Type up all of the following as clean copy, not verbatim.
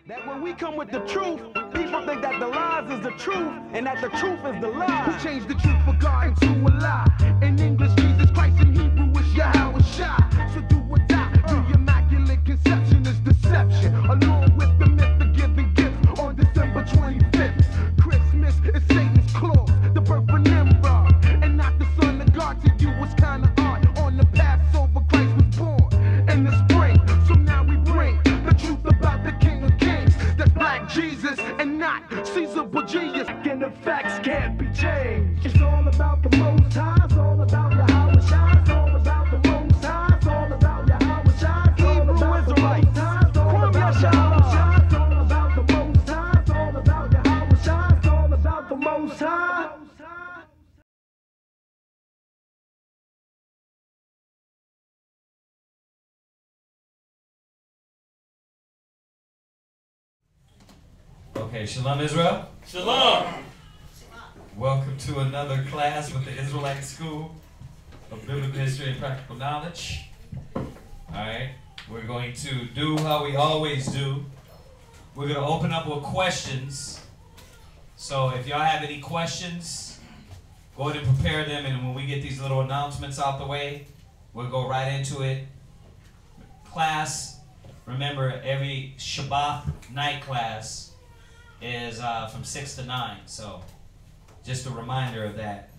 That when we come with the truth, people think that the lies is the truth, and that the truth is the lie. We change the truth for God into a lie. In English, Jesus Christ, in Hebrew, it's Yahweh Shai. So do or die. The immaculate conception is deception, along with the myth of giving gifts on December 25th. Christmas is Satan's claws, the birth of Nimrod, and not the son of God. To you was kinda odd. On the Passover, Christ was born in the spring. So now we bring the truth about the King of Kings. That's Black Jesus and not Caesar Borgias. And the facts can't be changed. It's all about the Most High. It's all about Yahweh Shai. It's all about the Most High. It's all about Yahweh Shai. It's all about the Most High. It's all about Yahweh Shai. It's all about the Most High. It's all about Yahweh Shai. It's all about the Most High. Okay, Shalom Israel. Shalom. Welcome to another class with the Israelite School of Biblical History and Practical Knowledge. Alright, we're going to do how we always do. We're going to open up with questions. So if y'all have any questions, go ahead and prepare them, and when we get these little announcements out the way, we'll go right into it. Class, remember every Shabbat night class is from 6 to 9, so just a reminder of that.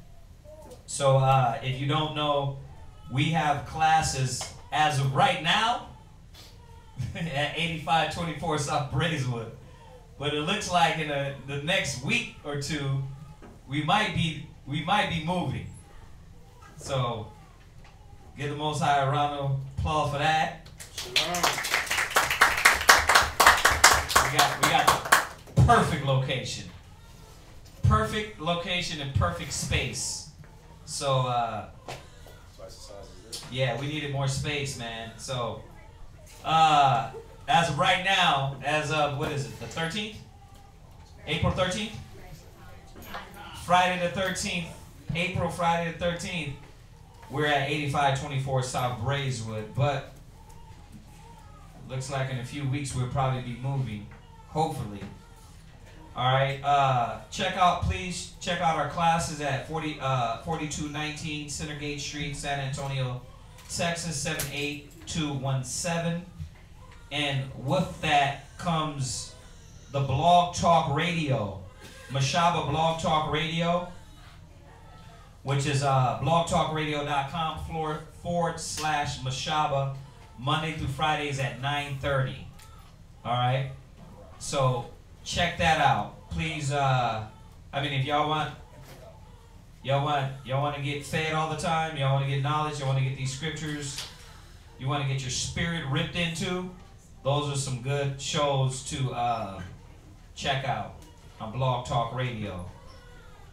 So if you don't know, we have classes as of right now at 8524 South Braeswood, but it looks like in the next week or two we might be moving. So give the Most High a round of applause for that. We got perfect location. Perfect location and perfect space. So, Twice the size of this. yeah, we needed more space, man. So, as of right now, as of, what is it, the 13th? April 13th? Friday the 13th, Friday the 13th, we're at 8524 South Braeswood, but looks like in a few weeks we'll probably be moving, hopefully. All right, please check out our classes at 4219 Centergate Street, San Antonio, Texas 78217. And with that comes the Blog Talk Radio, Mashaba Blog Talk Radio, which is blogtalkradio.com/Mashaba, Monday through Fridays at 9:30. All right, so check that out, please. I mean, if y'all want to get fed all the time, y'all want to get knowledge, y'all want to get these scriptures, you want to get your spirit ripped into, those are some good shows to check out on Blog Talk Radio.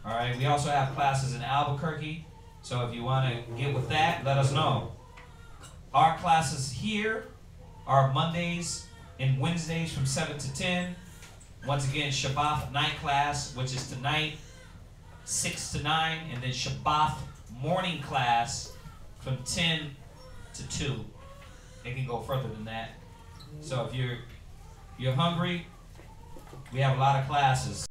All right, we also have classes in Albuquerque, so if you want to get with that, let us know. Our classes here are Mondays and Wednesdays from 7 to 10. Once again, Shabbat night class, which is tonight, 6 to 9, and then Shabbat morning class from 10 to 2. It can go further than that. So if you're hungry, we have a lot of classes.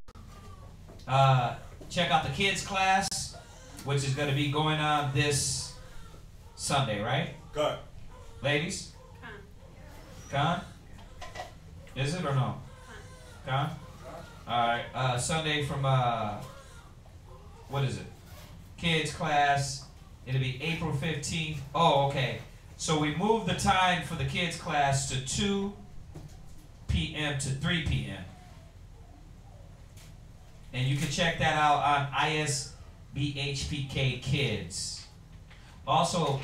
Check out the kids class, which is going to be going on this Sunday, right? Good. Ladies? Con? Is it or no? Con? Alright, Sunday from, what is it? Kids class. It'll be April 15th. Oh, okay. So we moved the time for the kids class to 2 p.m. to 3 p.m. And you can check that out on ISBHPK Kids. Also,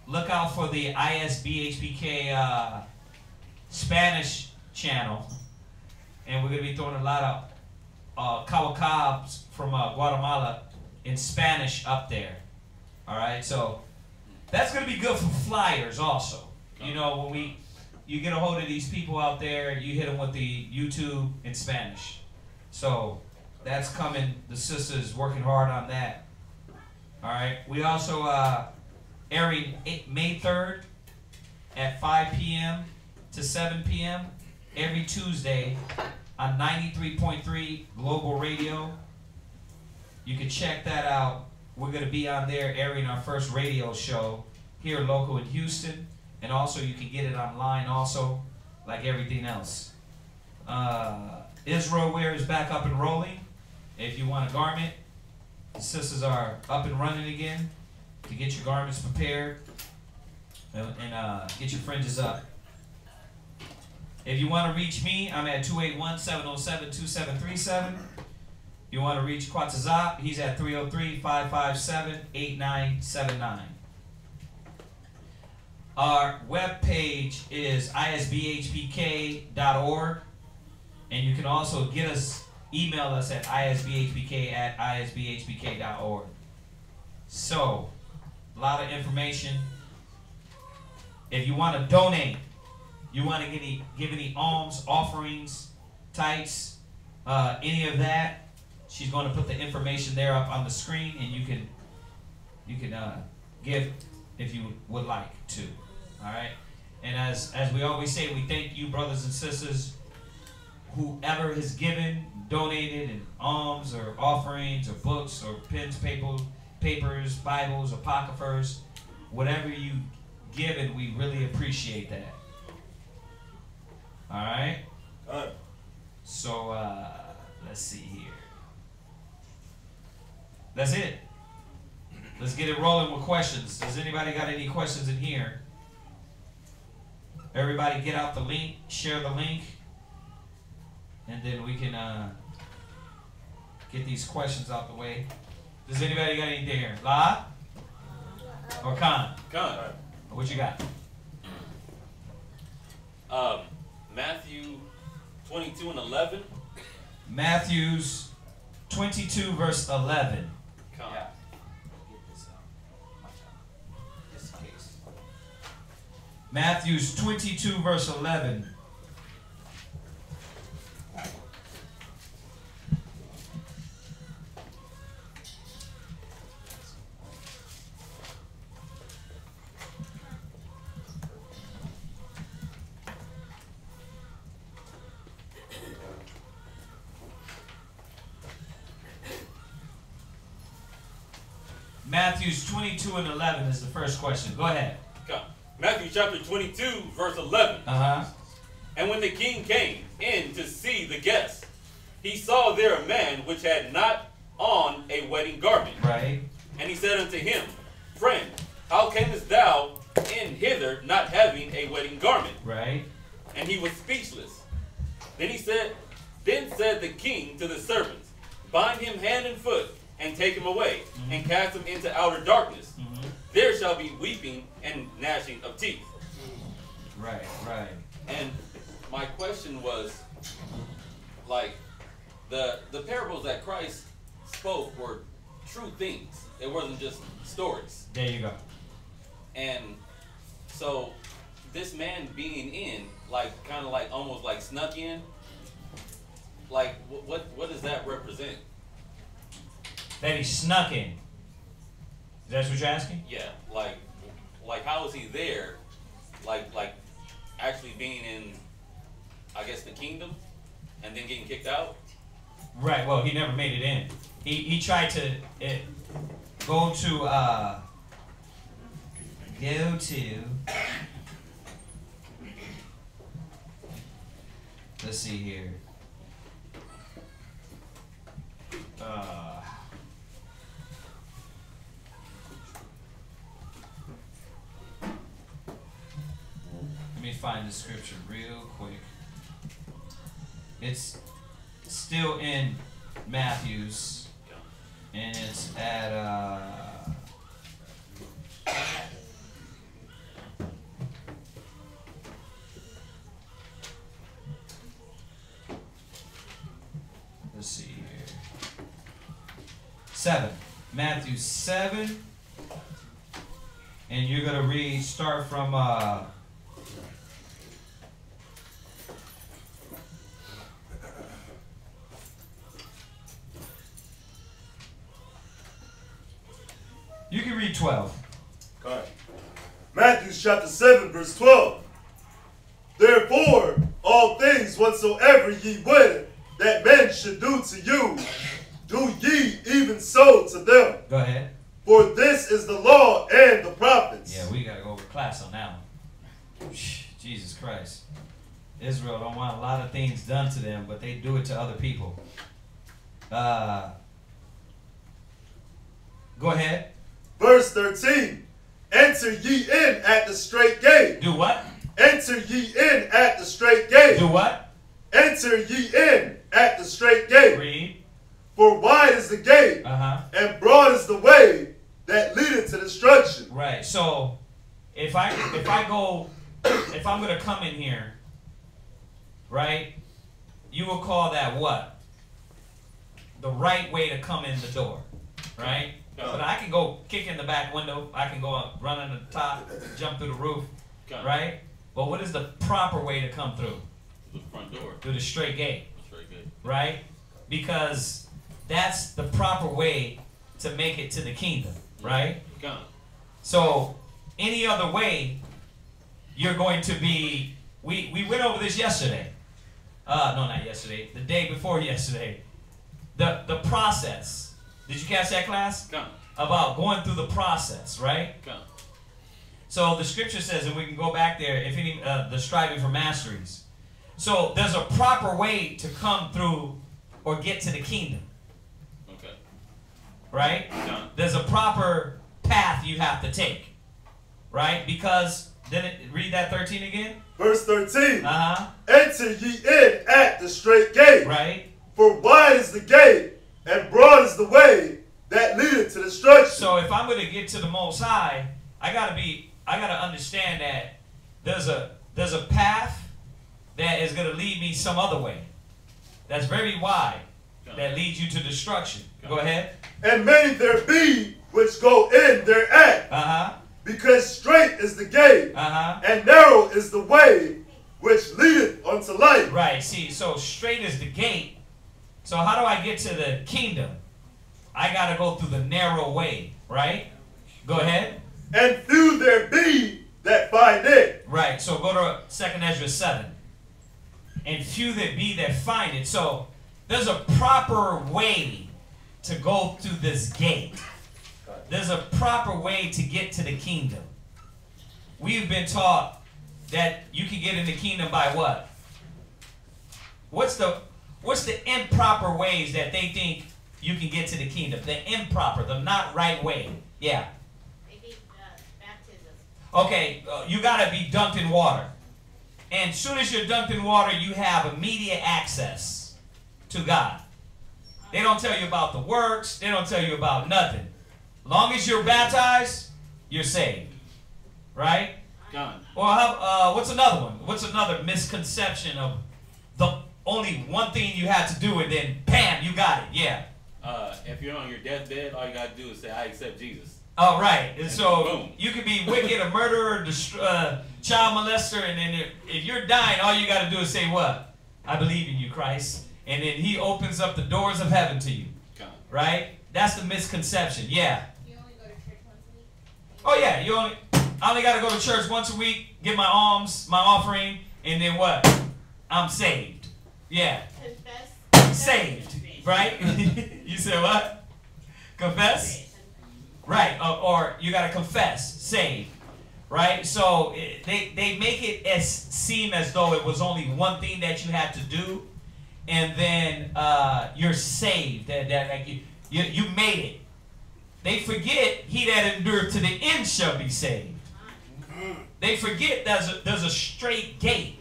look out for the ISBHPK Spanish channel. And we're going to be throwing a lot of kawakabs from Guatemala in Spanish up there. All right, so that's going to be good for flyers also. You know, when you get a hold of these people out there, you hit them with the YouTube in Spanish. So that's coming. The sister's working hard on that. All right, we also airing May 3rd at 5 p.m. to 7 p.m. every Tuesday on 93.3 Global Radio. You can check that out. We're going to be on there airing our first radio show here local in Houston. And also you can get it online also, like everything else. Israel Wear is back up and rolling. If you want a garment, the sisters are up and running again to get your garments prepared and get your fringes up. If you want to reach me, I'm at 281-707-2737. If you want to reach Quatzazop, he's at 303-557-8979. Our webpage is isbhpk.org, and you can also email us at isbhpk@isbhpk.org. So, a lot of information. If you want to donate, you want to give any alms, offerings, tithes, any of that, she's going to put the information there up on the screen, and you can give if you would like to. All right? And as we always say, we thank you, brothers and sisters, whoever has given, donated in alms or offerings or books or pens, papers, Bibles, apocryphers, whatever you give, and we really appreciate that. All right? So, let's see here. That's it. Let's get it rolling with questions. Does anybody got any questions in here? Everybody get out the link, share the link, and then we can get these questions out the way. Does anybody got anything here? La? Or Khan? Khan. What you got? Matthew 22:11. Matthew's 22 verse 11. Khan. Yeah. Get this out. Just in case. Matthew's 22 verse 11. Matthew's 22 and 11 is the first question. Go ahead. Okay. Matthew chapter 22, verse 11. And when the king came in to see the guests, he saw there a man which had not on a wedding garment. Right. And he said unto him, Friend, how camest thou in hither not having a wedding garment? Right. And he was speechless. Then said the king to the servants, Bind him hand and foot, and take him away, and cast him into outer darkness. There shall be weeping and gnashing of teeth. Right, right. And my question was, like, the parables that Christ spoke were true things. It wasn't just stories. There you go. And so this man being in, like, kind of like almost like snuck in, like, what does that represent? That he snuck in. That's what you're asking? Yeah, like how is he there? Like actually being in, I guess, the kingdom, and then getting kicked out? Right. Well, he never made it in. He tried to go to let's see here. Let me find the scripture real quick. It's still in Matthew's, and it's at let's see here. 7. Matthew 7. And you're going to start from you can read 12. Okay. Matthew chapter 7, verse 12. Therefore, all things whatsoever ye would that men should do to you, do ye even so to them. Go ahead. For this is the law and the prophets. Yeah, we got to go over class on that one. Jesus Christ. Israel don't want a lot of things done to them, but they do it to other people. Go ahead. Verse 13. Enter ye in at the straight gate. Do what? Enter ye in at the straight gate. Do what? Enter ye in at the straight gate. Read. For wide is the gate, and broad is the way that leadeth to destruction. Right. So if I'm gonna come in here, right, you will call that what? The right way to come in the door. Right? But I can go kick in the back window, I can go up, run on the top, jump through the roof. Right? But what is the proper way to come through? The front door. Through the straight gate. Straight gate. Right? Because that's the proper way to make it to the kingdom. Right? So any other way, you're going to be, we went over this yesterday. No, not yesterday. The day before yesterday. The process. Did you catch that class? About going through the process, right? So the scripture says, and we can go back there, if any, the striving for masteries. So there's a proper way to come through or get to the kingdom. Okay. Right? There's a proper path you have to take. Right? Because, read that 13 again. Verse 13. Enter ye in at the straight gate. Right. For wide is the gate, and broad is the way that leadeth to destruction. So if I'm going to get to the Most High, I gotta understand that there's a path that is going to lead me some other way. That's very wide. That leads you to destruction. Go ahead. And many there be which go in thereat. Because straight is the gate, and narrow is the way which leadeth unto life. Right. See, so straight is the gate. So how do I get to the kingdom? I got to go through the narrow way, right? Go ahead. And few there be that find it. Right. So go to 2nd Ezra 7. And few there be that find it. So there's a proper way to go through this gate. There's a proper way to get to the kingdom. We've been taught that you can get in the kingdom by what? What's the improper ways that they think you can get to the kingdom? The improper, the not right way. Yeah. Maybe baptism. Okay, you got to be dunked in water. And as soon as you're dunked in water, you have immediate access to God. They don't tell you about the works. They don't tell you about nothing. Long as you're baptized, you're saved. Right? God. Well, what's another one? What's another misconception of the only one thing you had to do and then, bam, you got it. Yeah. If you're on your deathbed, all you got to do is say, I accept Jesus. Oh, right. And so boom. You could be wicked, a murderer, child molester, and then if you're dying, all you got to do is say what? I believe in you, Christ. And then he opens up the doors of heaven to you. God. Right? That's the misconception. Yeah. You only go to church once a week? Oh, yeah. I only got to go to church once a week, get my alms, my offering, and then what? I'm saved. Yeah. Confess. Saved. Right? You said what? Confess? Right. Or you got to confess. Saved. Right? So they make it seem as though it was only one thing that you had to do, and then you're saved. That like you made it. They forget he that endureth to the end shall be saved. They forget there's a straight gate.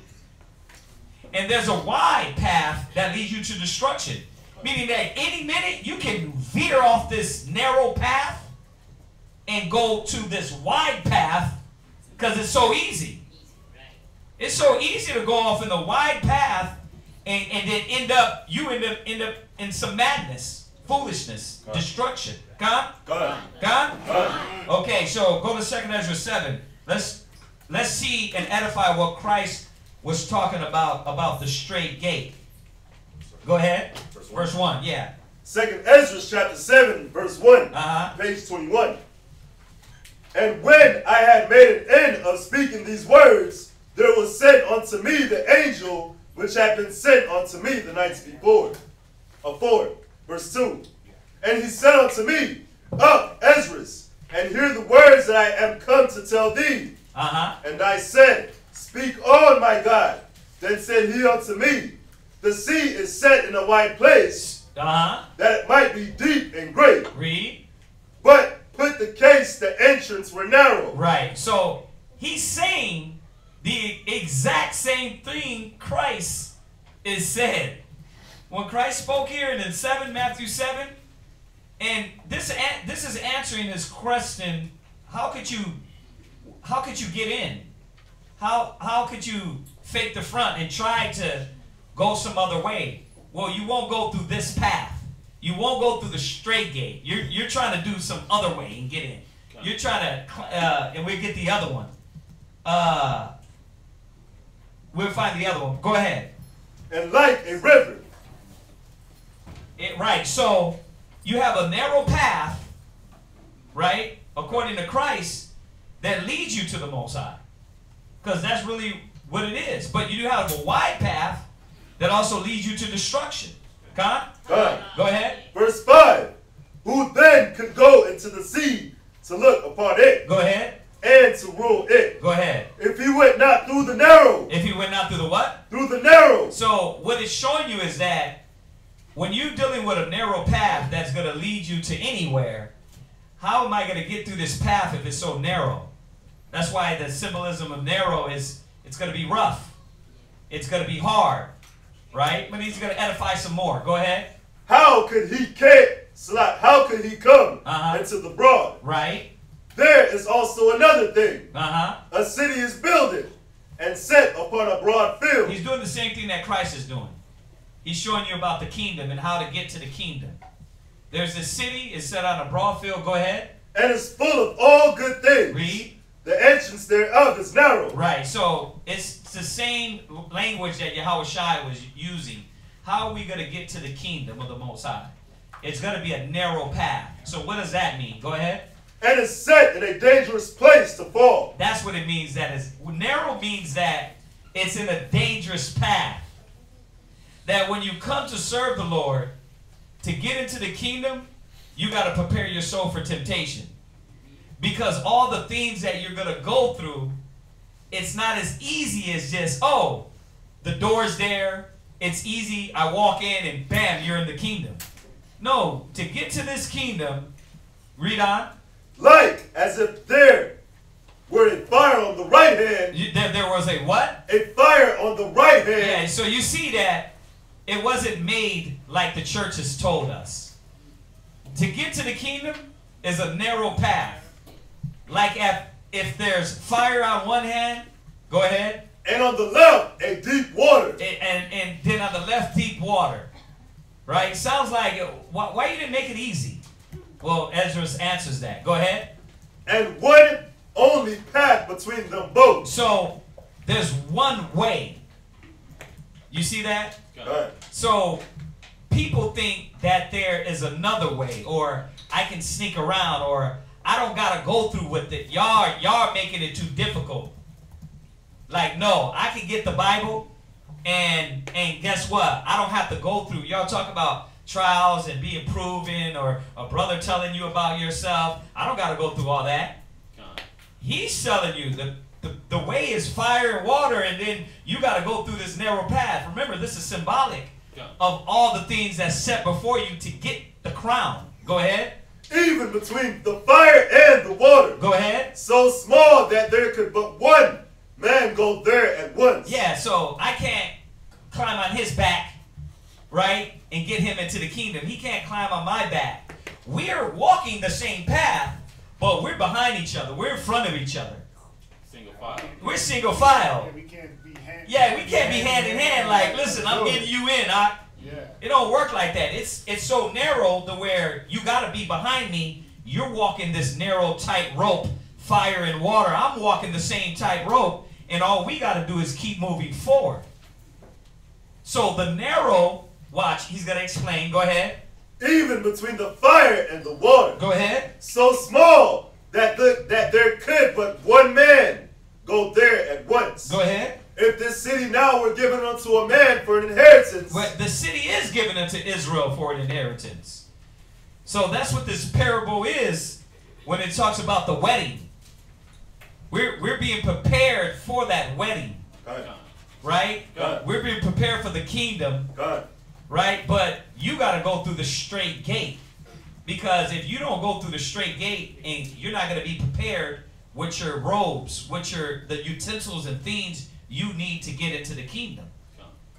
And there's a wide path that leads you to destruction. Meaning that any minute you can veer off this narrow path and go to this wide path because it's so easy. It's so easy to go off in the wide path and then end up in some madness, foolishness, destruction. Gone? Gone? Okay, so go to 2nd Ezra 7. Let's see and edify what Christ was talking about the straight gate. Go ahead. Verse 1, yeah. 2nd Ezra chapter 7, verse 1, page 21. And when I had made an end of speaking these words, there was sent unto me the angel which had been sent unto me the nights before. 4, verse 2. And he said unto me, Up, Esdras, and hear the words that I am come to tell thee. And I said, Speak on, my God. Then said he unto me, The sea is set in a wide place, that it might be deep and great. Read. But put the case, the entrance were narrow. Right. So he's saying the exact same thing Christ is said. When Christ spoke here in Matthew 7, and this is answering his question, how could you get in? How could you fake the front and try to go some other way? Well, you won't go through this path. You won't go through the straight gate. You're trying to do some other way and get in. You're trying to, and we'll get the other one. We'll find the other one. Go ahead. And like a river. Right. So you have a narrow path, right, according to Christ, that leads you to the Most High. Because that's really what it is. But you do have a wide path that also leads you to destruction. Con? Go ahead. Verse 5. Who then could go into the sea to look upon it? Go ahead. And to rule it. Go ahead. If he went not through the narrow. If he went not through the what? Through the narrow. So what it's showing you is that when you're dealing with a narrow path that's going to lead you to anywhere, how am I going to get through this path if it's so narrow? That's why the symbolism of narrow is it's going to be rough. It's going to be hard. Right? But he's going to edify some more. Go ahead. How could he come into the broad? Right. There is also another thing. A city is builded and set upon a broad field. He's doing the same thing that Christ is doing. He's showing you about the kingdom and how to get to the kingdom. There's this city, it's set on a broad field. Go ahead. And it's full of all good things. Read. The entrance thereof is narrow. Right. So it's the same language that Yahushua was using. How are we going to get to the kingdom of the Most High? It's going to be a narrow path. So what does that mean? Go ahead. And it's set in a dangerous place to fall. That's what it means. Narrow means that it's in a dangerous path. That when you come to serve the Lord, to get into the kingdom, you got to prepare your soul for temptation. Because all the things that you're going to go through, it's not as easy as just, oh, the door's there, it's easy, I walk in and bam, you're in the kingdom. No, to get to this kingdom, read on. Like as if there were a fire on the right hand. There was a what? A fire on the right hand. Yeah, so you see that it wasn't made like the church has told us. To get to the kingdom is a narrow path. Like if there's fire on one hand, go ahead. And on the left, a deep water. And then on the left, deep water. Right? Sounds like, why you didn't make it easy? Well, Ezra answers that. Go ahead. And one only path between them both. So, there's one way. You see that? Right. So, people think that there is another way, or I can sneak around, or I don't got to go through with it. Y'all making it too difficult. Like, no, I can get the Bible, and guess what? I don't have to go through. Y'all talk about trials and being proven, or a brother telling you about yourself. I don't got to go through all that. He's telling you the way is fire and water, and then you got to go through this narrow path. Remember, this is symbolic of all the things that's set before you to get the crown. Go ahead. Even between the fire and the water. Go ahead. So small that there could but one man go there at once. Yeah, so I can't climb on his back, right, and get him into the kingdom. He can't climb on my back. We're walking the same path, but we're behind each other. We're in front of each other. Single file. We're single file. We can't be hand. Yeah, we can't be hand in hand. Like, listen, I'm getting you in. It don't work like that. It's so narrow to where you got to be behind me. You're walking this narrow, tight rope, fire and water. I'm walking the same tight rope, and all we got to do is keep moving forward. So the narrow, watch, he's going to explain. Go ahead. Even between the fire and the water. Go ahead. So small that there could but one man go there at once. Go ahead. if this city now were given unto a man for an inheritance. But the city is given unto Israel for an inheritance. So that's what this parable is when it talks about the wedding. We're being prepared for that wedding. God. Right? God. We're being prepared for the kingdom. God. Right? But you got to go through the straight gate. Because if you don't go through the straight gate and you're not going to be prepared with your robes, with the utensils and things you need to get into the kingdom.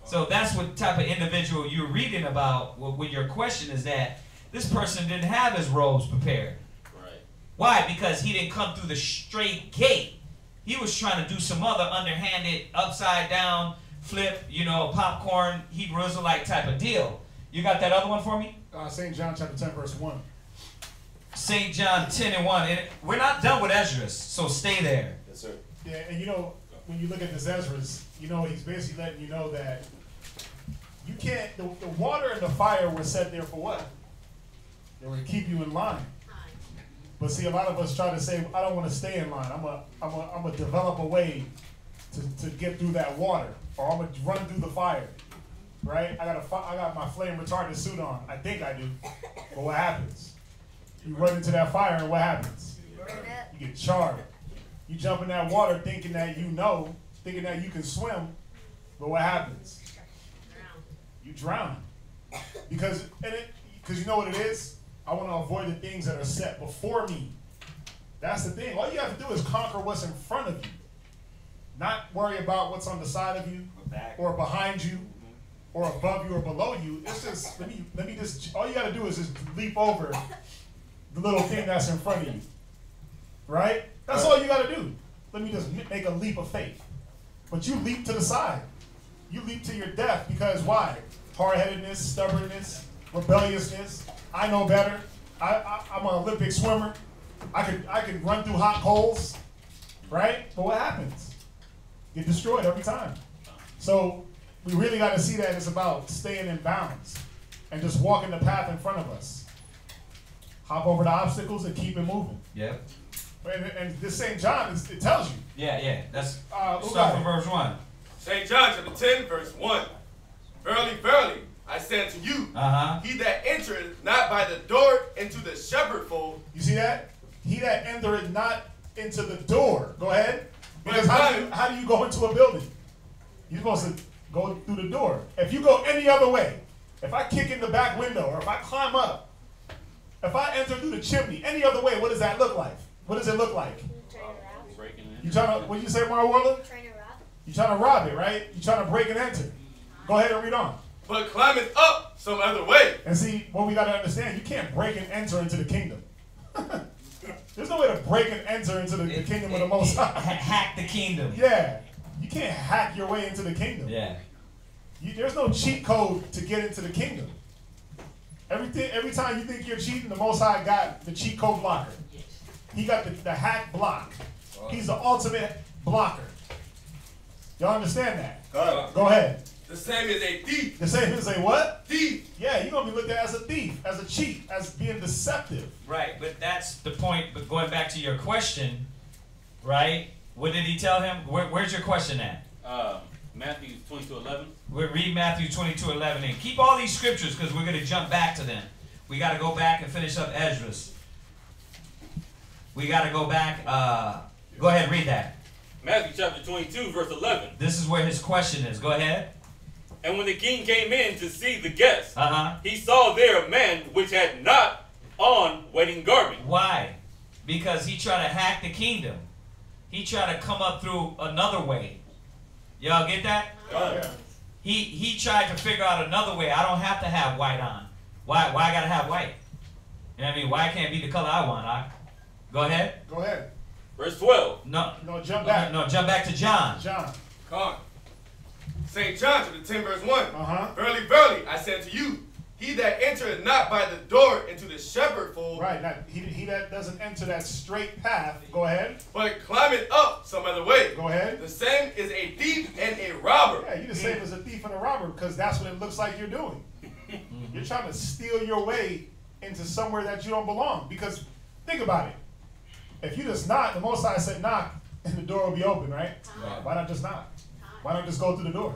So that's what type of individual you're reading about with your question is that this person didn't have his robes prepared. Right. Why? Because he didn't come through the straight gate. He was trying to do some other underhanded, upside down, flip, popcorn, Hebrew Israelite type of deal. You got that other one for me? St. John chapter 10, verse 1. St. John 10 and 1. And we're not done with Esdras, so stay there. Yes, sir. Yeah, and when you look at this Esdras, he's basically letting you know that you can't, the water and the fire were set there for what? They were to keep you in line. But see, a lot of us try to say, I don't want to stay in line. I'm gonna develop a way to get through that water, or I'm gonna run through the fire. Right? I got my flame retardant suit on. I think I do. But what happens? You run into that fire, and what happens? You get charred. You jump in that water thinking that thinking that you can swim, but what happens? You drown. Because you know what it is? I want to avoid the things that are set before me. That's the thing. All you have to do is conquer what's in front of you. Not worry about what's on the side of you, or behind you, or above you, or below you. It's just, let me just, all you got to do is just leap over the little thing that's in front of you. Right? That's all you got to do. Let me just make a leap of faith. But you leap to the side. You leap to your death because why? Hard-headedness, stubbornness, rebelliousness. I know better. I'm an Olympic swimmer. I could run through hot coals. Right? But what happens? Get destroyed every time. So we really got to see that it's about staying in bounds and just walking the path in front of us. Hop over the obstacles and keep it moving. Yep. And this St. John, it tells you. Yeah. That's start from verse 1. St. John chapter 10, verse 1. Verily, verily, I say unto you, he that entereth not by the door into the shepherdfold. You see that? He that entereth not into the door. Go ahead. Because how do you go into a building? You're supposed to go through the door. If you go any other way, if I kick in the back window, or if I climb up, if I enter through the chimney, any other way, what does that look like? What does it look like? You trying to, what you say, Mara Warler? You trying to rob it, right? You trying to break and enter. Go ahead and read on. But climbeth up some other way. And see, what we got to understand, you can't break and enter into the kingdom. There's no way to break and enter into the kingdom of the Most High. Hack the kingdom. Yeah. You can't hack your way into the kingdom. Yeah. There's no cheat code to get into the kingdom. Every time you think you're cheating, the Most High got the cheat code blocker. He got the hack block. He's the ultimate blocker. Y'all understand that? Go ahead. The same is a thief. The same is a what? Thief. Yeah, you're going to be looked at as a thief, as a cheat, as being deceptive. Right, but that's the point. But going back to your question, right? What did he tell him? Where's your question at? Matthew 22:11. We'll read Matthew 22:11 and keep all these scriptures because we're going to jump back to them. We got to go back and finish up Esdras. We got to go back. Go ahead, read that. Matthew chapter 22, verse 11. This is where his question is. Go ahead. And when the king came in to see the guests, he saw there a man which had not on wedding garment. Why? Because he tried to hack the kingdom. He tried to come up through another way. Y'all get that? Yeah. He tried to figure out another way. I don't have to have white on. Why I gotta have white? You know what I mean? Why can't it be the color I want? Go ahead. Go ahead. Verse 12. No, jump back. No, jump back to John. John. Come on. St. John chapter 10, verse 1. Verily, verily, I say unto you, he that entereth not by the door into the shepherdfold. Right. Now, he that doesn't enter that straight path. Go ahead. But climbeth up some other way. Go ahead. The same is a thief and a robber. Yeah, you're the same as a thief and a robber because that's what it looks like you're doing. You're trying to steal your way into somewhere that you don't belong. Because think about it. If you just knock, the Most High said knock, and the door will be open, right? Why not just knock? Why not just go through the door?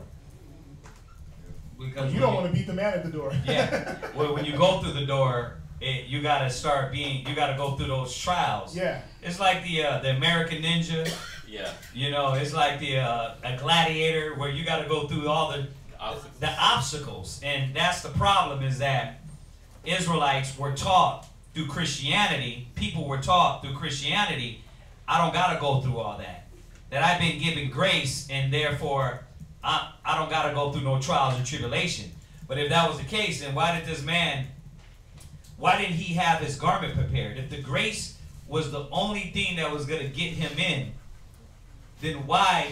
Because you don't want to beat the man at the door. Yeah. Well, when you go through the door, you gotta you gotta go through those trials. Yeah. It's like the American Ninja. Yeah. You know, it's like the a gladiator where you gotta go through all the obstacles. And that's the problem, is that Israelites were taught through Christianity, people were taught through Christianity, I don't gotta go through all that. That I've been given grace, and therefore I don't gotta go through no trials and tribulation. But if that was the case, then why didn't he have his garment prepared? If the grace was the only thing that was going to get him in, then why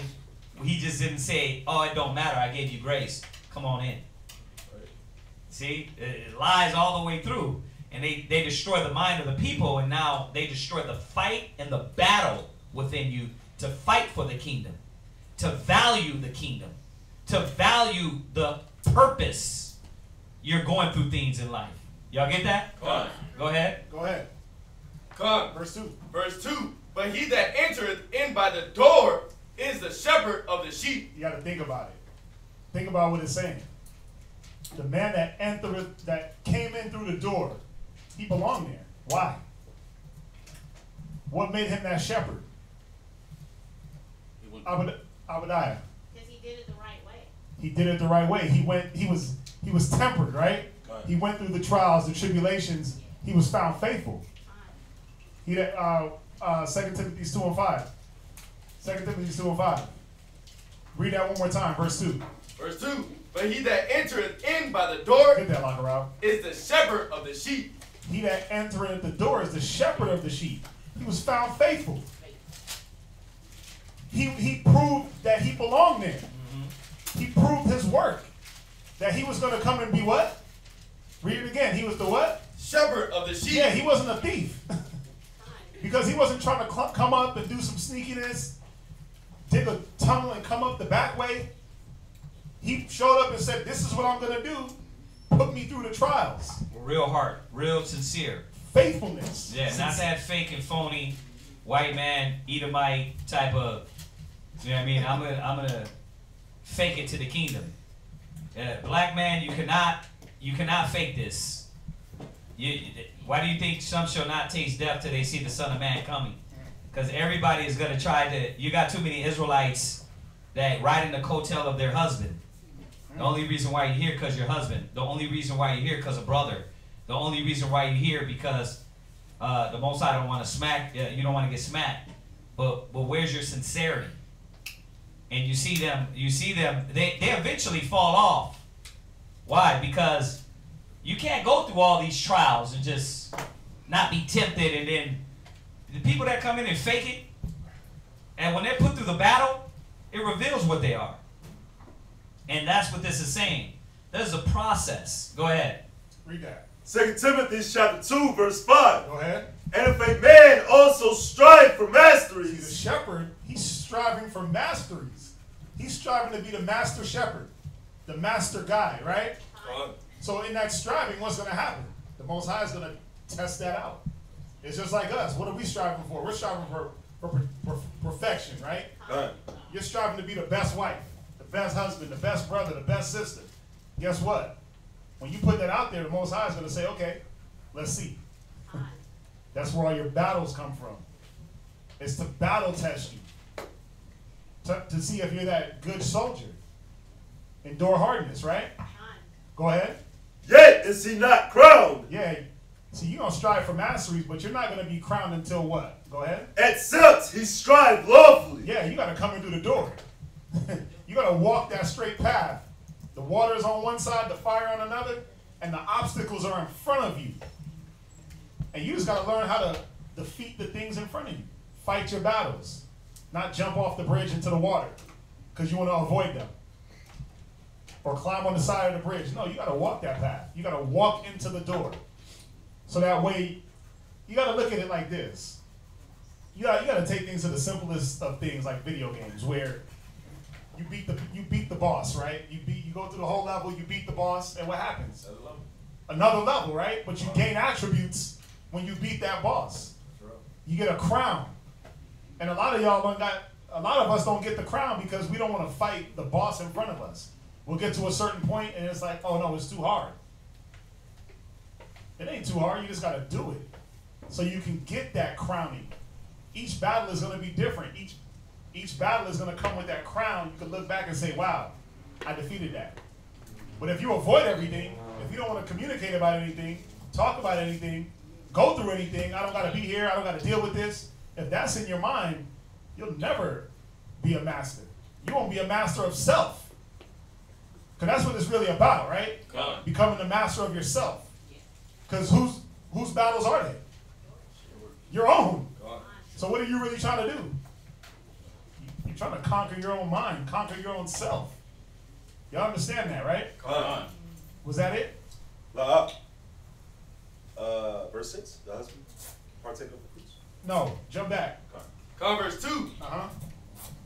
he just didn't say, oh, it don't matter, I gave you grace, come on in. See, it lies all the way through. And they destroy the mind of the people, and now they destroy the fight and the battle within you to fight for the kingdom, to value the kingdom, to value the purpose you're going through things in life. Y'all get that? Come on. Go ahead. Go ahead. Come. Verse 2. Verse 2. But he that entereth in by the door is the shepherd of the sheep. You got to think about it. Think about what it's saying. The man that came in through the door, he belonged there. Why? What made him that shepherd? Obadiah. Because he did it the right way. He did it the right way. He was tempered, right? He went through the trials, the tribulations. He was found faithful. He 2 Timothy 2:5. 2 Timothy 2:5. Read that one more time, verse 2. Verse 2. But he that entereth in by the door Get that locker out. is the shepherd of the sheep. He that entereth at the door is the shepherd of the sheep. He was found faithful. He proved that he belonged there. He proved his work. That he was going to come and be what? Read it again. He was the what? Shepherd of the sheep. Yeah, he wasn't a thief. Because he wasn't trying to come up and do some sneakiness, dig a tunnel and come up the back way. He showed up and said, this is what I'm going to do. Put me through the trials. Real heart, real sincere. Faithfulness. Yeah, not that fake and phony white man, Edomite type of, you know what I mean? I'm gonna fake it to the kingdom. Black man, you cannot fake this. Why do you think some shall not taste death till they see the Son of Man coming? Because everybody is going to try to, you got too many Israelites that ride in the coattail of their husband. The only reason why you're here because your husband. The only reason why you're here because a brother. The only reason why you're here because the Most High don't want to smack, you don't want to get smacked. But where's your sincerity? And you see them, they eventually fall off. Why? Because you can't go through all these trials and just not be tempted, and then the people that come in and fake it, and when they're put through the battle, it reveals what they are. And that's what this is saying. There's a process. Go ahead. Read that. 2 Timothy chapter 2, verse 5. Go ahead. And if a man also strive for masteries. See, the shepherd, he's striving for masteries. He's striving to be the master shepherd, the master guy, right? So in that striving, what's going to happen? The Most High is going to test that out. It's just like us. What are we striving for? We're striving for perfection, right? You're striving to be the best wife, the best husband, the best brother, the best sister. Guess what? When you put that out there, the Most High is going to say, okay, let's see. That's where all your battles come from. It's to battle test you. To see if you're that good soldier. Endure hardness, right? Go ahead. Yet is he not crowned. Yeah. See, you're going to strive for masteries, but you're not going to be crowned until what? Go ahead. Except he strive lawfully. Yeah, you got to come in through the door. You got to walk that straight path. The water is on one side, the fire on another, and the obstacles are in front of you. And you just got to learn how to defeat the things in front of you. Fight your battles. Not jump off the bridge into the water because you want to avoid them. Or climb on the side of the bridge. No, you got to walk that path. You got to walk into the door. So that way, you got to look at it like this. You got to take things to the simplest of things, like video games, where you beat the boss, right? You go through the whole level, you beat the boss, and what happens? Another level, right? But you gain attributes when you beat that boss. You get a crown. And a lot of y'all a lot of us don't get the crown because we don't want to fight the boss in front of us. We'll get to a certain point and it's like, oh no, it's too hard. It ain't too hard, you just gotta do it. So you can get that crowning. Each battle is gonna be different. Each battle is gonna come with that crown. You can look back and say, wow, I defeated that. But if you avoid everything, if you don't want to communicate about anything, talk about anything, go through anything, I don't gotta be here, I don't gotta deal with this. If that's in your mind, you'll never be a master. You won't be a master of self. Because that's what it's really about, right? God. Becoming the master of yourself. Because whose battles are they? Your own. God. So what are you really trying to do? You're trying to conquer your own mind, conquer your own self. Y'all understand that, right? God. Was that it? Verse 6, the husband partake of the fruits. No, jump back. Verse 2. Uh-huh.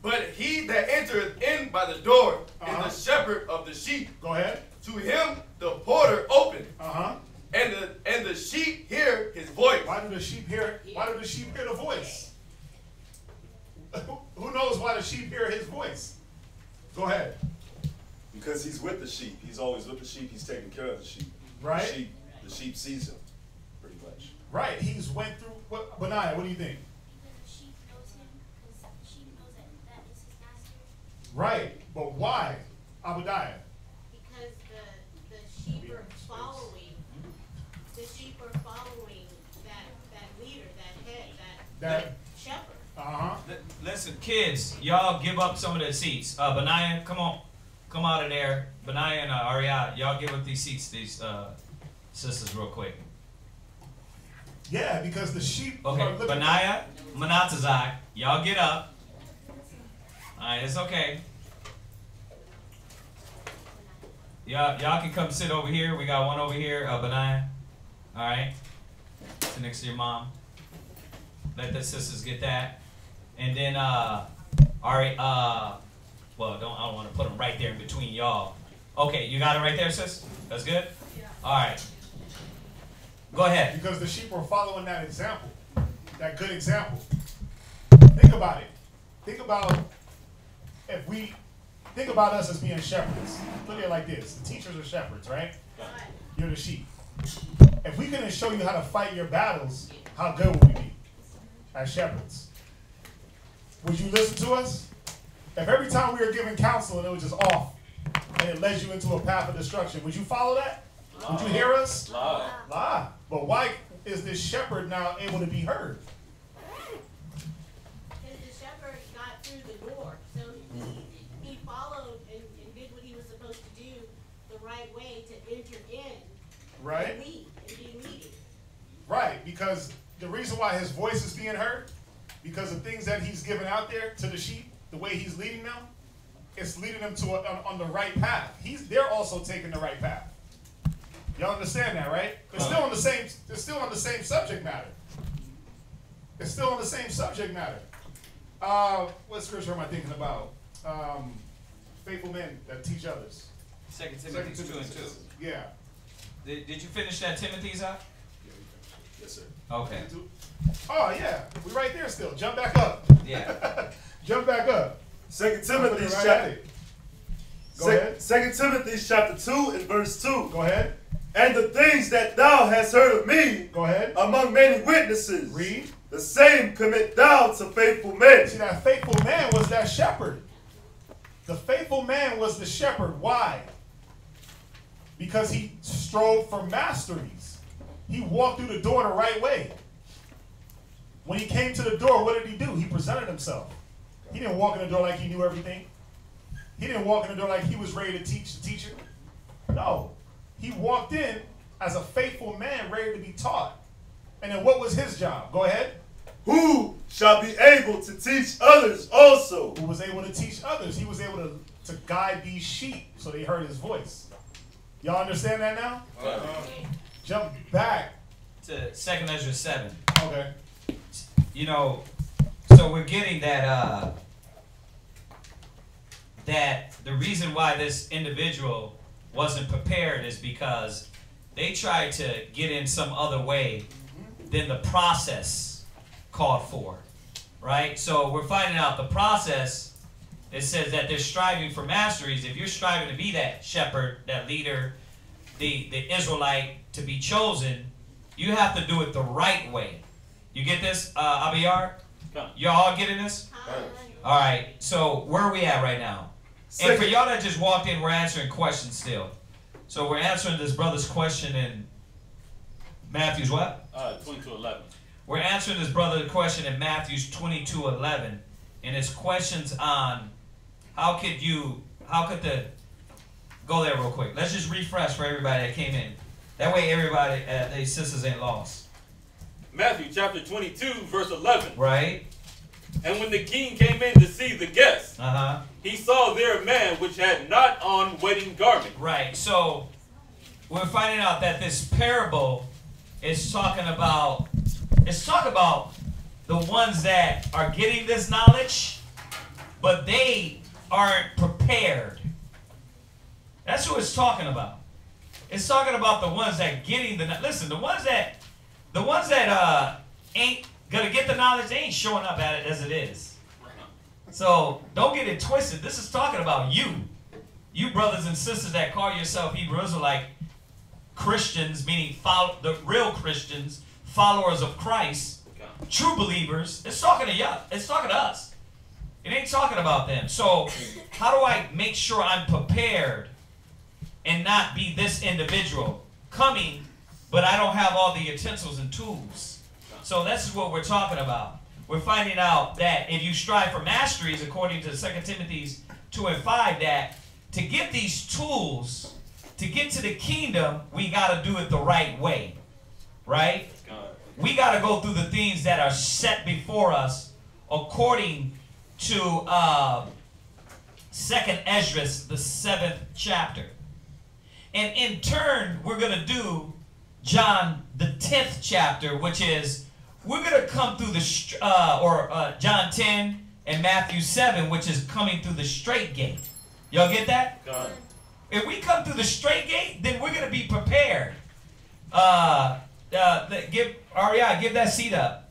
But he that entereth in by the door Uh-huh. is the shepherd of the sheep. Go ahead. To him the porter opened, Uh-huh. and the sheep hear his voice. Why do the sheep hear the voice? Who knows why the sheep hear his voice? Go ahead. Because he's with the sheep. He's always with the sheep. He's taking care of the sheep. Right. The sheep sees him, pretty much. Right. He's went through what Benaiah, what do you think? The sheep knows him, because the sheep knows that is his master. Right. But why? Abadiah. Because the sheep are following. The sheep are following that leader, that head, that shepherd. Uh-huh. Listen, kids, y'all give up some of the seats. Benaiah, come on. Come out of there. Benaiah and Ariah, y'all give up these seats, these sisters, real quick. Yeah, because the sheep are Okay, looking. Benaiah, Manatazai, y'all get up. All right, it's okay. Y'all can come sit over here. We got one over here, Benaiah. All right, sit next to your mom. Let the sisters get that, and then well, I don't want to put them right there in between y'all. Okay, you got it right there, sis. That's good. Yeah. All right. Go ahead. Because the sheep are following that example, that good example. Think about it. Think about us as being shepherds. Look at it like this. The teachers are shepherds, right? You're the sheep. If we couldn't show you how to fight your battles, how good would we be as shepherds? Would you listen to us? If every time we were giving counsel and it was just off and it led you into a path of destruction, would you follow that? Would you hear us? Lie. But why is this shepherd now able to be heard? Because the shepherd got through the door. So he followed and did what he was supposed to do the right way to enter in. Right? And lead and be leading. Right, because the reason why his voice is being heard, because of things that he's given out there to the sheep, the way he's leading them, it's leading them to on the right path. They're also taking the right path. Y'all understand that, right? It's still on the same. It's still on the same subject matter. It's still on the same subject matter. What scripture am I thinking about? Faithful men that teach others. 2 Timothy 2 and 2. Yeah. Did you finish that, Timothy, Zach? Yes, sir. Okay. Oh yeah, we right there still. Jump back up. Yeah. Jump back up. 2 Timothy Right chapter. Go ahead. 2 Timothy chapter 2 and verse 2. Go ahead. And the things that thou hast heard of me Go ahead. among many witnesses, Read. the same commit thou to faithful men. See, that faithful man was that shepherd. The faithful man was the shepherd. Why? Because he strove for masteries. He walked through the door the right way. When he came to the door, what did he do? He presented himself. He didn't walk in the door like he knew everything. He didn't walk in the door like he was ready to teach the teacher. No. He walked in as a faithful man ready to be taught. And then what was his job? Go ahead. Who shall be able to teach others also. Who was able to teach others. He was able to guide these sheep so they heard his voice. Y'all understand that now? Jump back To 2 Ezra 7. Okay. You know, so we're getting that that the reason why this individual wasn't prepared is because they tried to get in some other way than the process called for. right? So we're finding out the process. It says that they're striving for masteries. If you're striving to be that shepherd, that leader, the Israelite to be chosen, you have to do it the right way. You get this, Abiyar? You all getting this? All right. So where are we at right now? And for y'all that just walked in, we're answering questions still. So we're answering this brother's question in Matthew's what? 22:11. We're answering this brother's question in Matthew's 22:11, and it's questions on how could the, go there real quick. Let's just refresh for everybody that came in. That way everybody, these sisters ain't lost. Matthew chapter 22, verse 11. Right. And when the king came in to see the guests, he saw there a man which had not on wedding garment. Right. So we're finding out that this parable is talking about the ones that are getting this knowledge, but they aren't prepared. That's what it's talking about. It's talking about the ones that getting the, listen, the ones that ain't gonna get the knowledge, they ain't showing up at it as it is. So don't get it twisted. This is talking about you brothers and sisters that call yourself Hebrew Israelite Christians, meaning the real Christians, followers of Christ, true believers. It's talking to you. It's talking to us. It ain't talking about them. So how do I make sure I'm prepared and not be this individual coming, but I don't have all the utensils and tools? So this is what we're talking about. We're finding out that if you strive for masteries, according to 2 Timothy 2:5, that to get these tools, to get to the kingdom, we got to do it the right way, right? We got to go through the things that are set before us according to 2nd Ezra, the 7th chapter. And in turn, we're going to do John, the 10th chapter, which is, we're going to come through the, John 10 and Matthew 7, which is coming through the straight gate. Y'all get that? God. If we come through the straight gate, then we're going to be prepared. Give Ariah, give that seat up.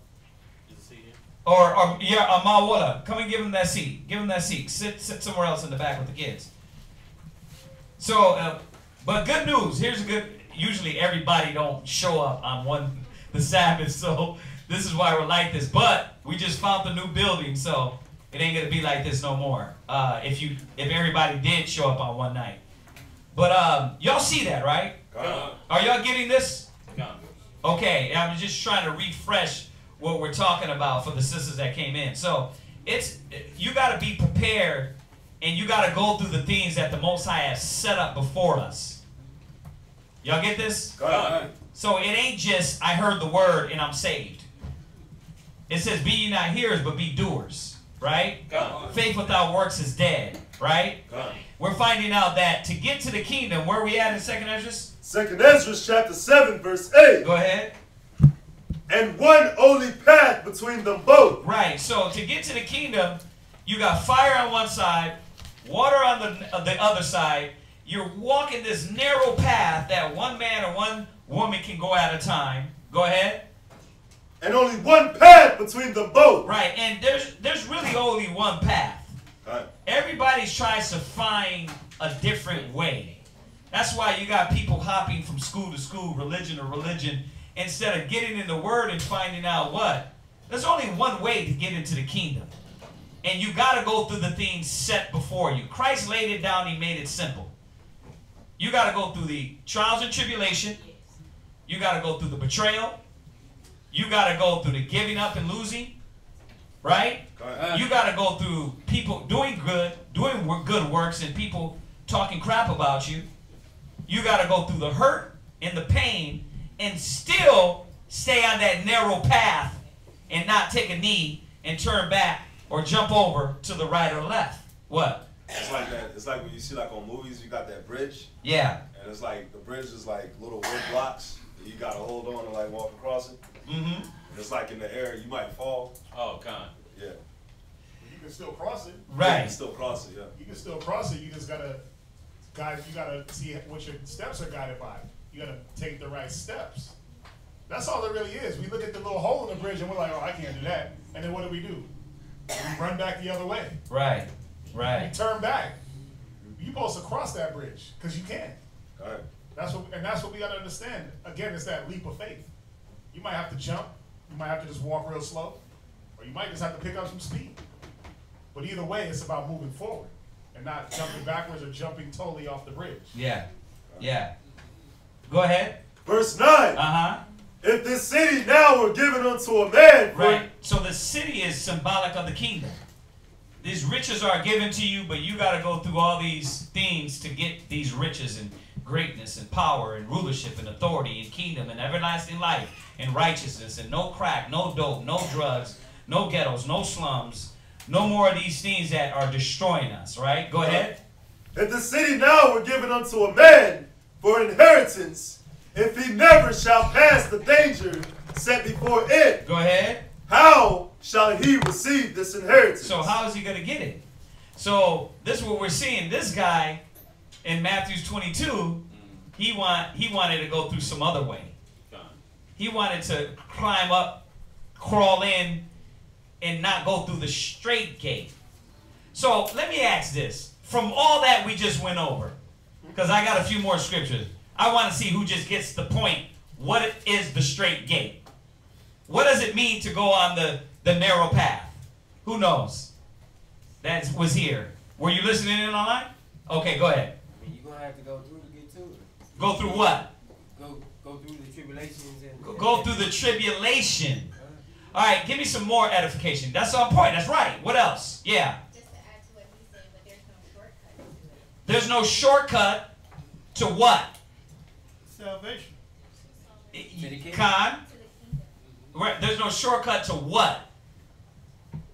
Is the seat here? Or Mawala, come and give him that seat. Give him that seat. Sit somewhere else in the back with the kids. So, but good news. Here's a good. Usually everybody don't show up on the Sabbath, so this is why we're like this. But we just found the new building, so it ain't gonna be like this no more. If everybody did show up on one night. But y'all see that, right? Are y'all getting this? Okay, I'm just trying to refresh what we're talking about for the sisters that came in. So you got to be prepared, and you got to go through the things that the Most High has set up before us. Y'all get this? So it ain't just, I heard the word and I'm saved. It says, be ye not hearers, but be doers. Right? Faith without works is dead. Right? We're finding out that to get to the kingdom, where are we at in 2nd Ezra? 2nd Ezra chapter 7 verse 8. Go ahead. And one only path between them both. Right. So to get to the kingdom, you got fire on one side, water on the other side. You're walking this narrow path that one man or one woman can go at a time. Go ahead. And only one path between them both. Right. And there's really only one path. Everybody tries to find a different way. That's why you got people hopping from school to school, religion to religion, instead of getting in the Word and finding out what? There's only one way to get into the kingdom. And you got to go through the things set before you. Christ laid it down. He made it simple. You got to go through the trials and tribulation. You got to go through the betrayal. You got to go through the giving up and losing. Right? You got to go through people doing good works and people talking crap about you. You got to go through the hurt and the pain and still stay on that narrow path and not take a knee and turn back or jump over to the right or left. What? It's like that. It's like when you see like on movies, you got that bridge. Yeah. And it's like the bridge is like little wood blocks that you got to hold on and like walk across it. Mm-hmm. It's like in the air, you might fall. Oh, God. Yeah. You can still cross it. Right. You can still cross it, yeah. You can still cross it. You just gotta see what your steps are guided by. You gotta take the right steps. That's all it really is. We look at the little hole in the bridge and we're like, oh, I can't do that. And then what do? we run back the other way. Right. Right. We turn back. You're supposed to cross that bridge because you can. All right. That's what we got to understand. Again, it's that leap of faith. You might have to jump. You might have to just walk real slow, or you might just have to pick up some speed. But either way, it's about moving forward and not jumping backwards or jumping totally off the bridge. Yeah. Yeah. Go ahead. Verse 9. Uh-huh. If this city now were given unto a man. Right. So the city is symbolic of the kingdom. These riches are given to you, but you got to go through all these things to get these riches and greatness and power and rulership and authority and kingdom and everlasting life and righteousness and no crack, no dope, no drugs, no ghettos, no slums, no more of these things that are destroying us, right? Go ahead. If the city now were given unto a man for inheritance, if he never shall pass the danger set before it. Go ahead. How shall he receive this inheritance? So how is he going to get it? So this is what we're seeing. This guy in Matthew 22, he wanted to go through some other way. He wanted to climb up, crawl in, and not go through the straight gate. So let me ask this. From all that we just went over, because I got a few more scriptures, I want to see who just gets the point. What is the straight gate? What does it mean to go on the narrow path? Who knows? That was here. Were you listening in online? Okay, go ahead. I mean, you're going to have to go through to get to it. Go through what? Go through the tribulations. Go through the tribulation. All right, give me some more edification. That's on point. That's right. What else? Yeah. Just to add to what he said, but there's no shortcut to it. There's no shortcut to what? Salvation. Khan? Right, there's no shortcut to what?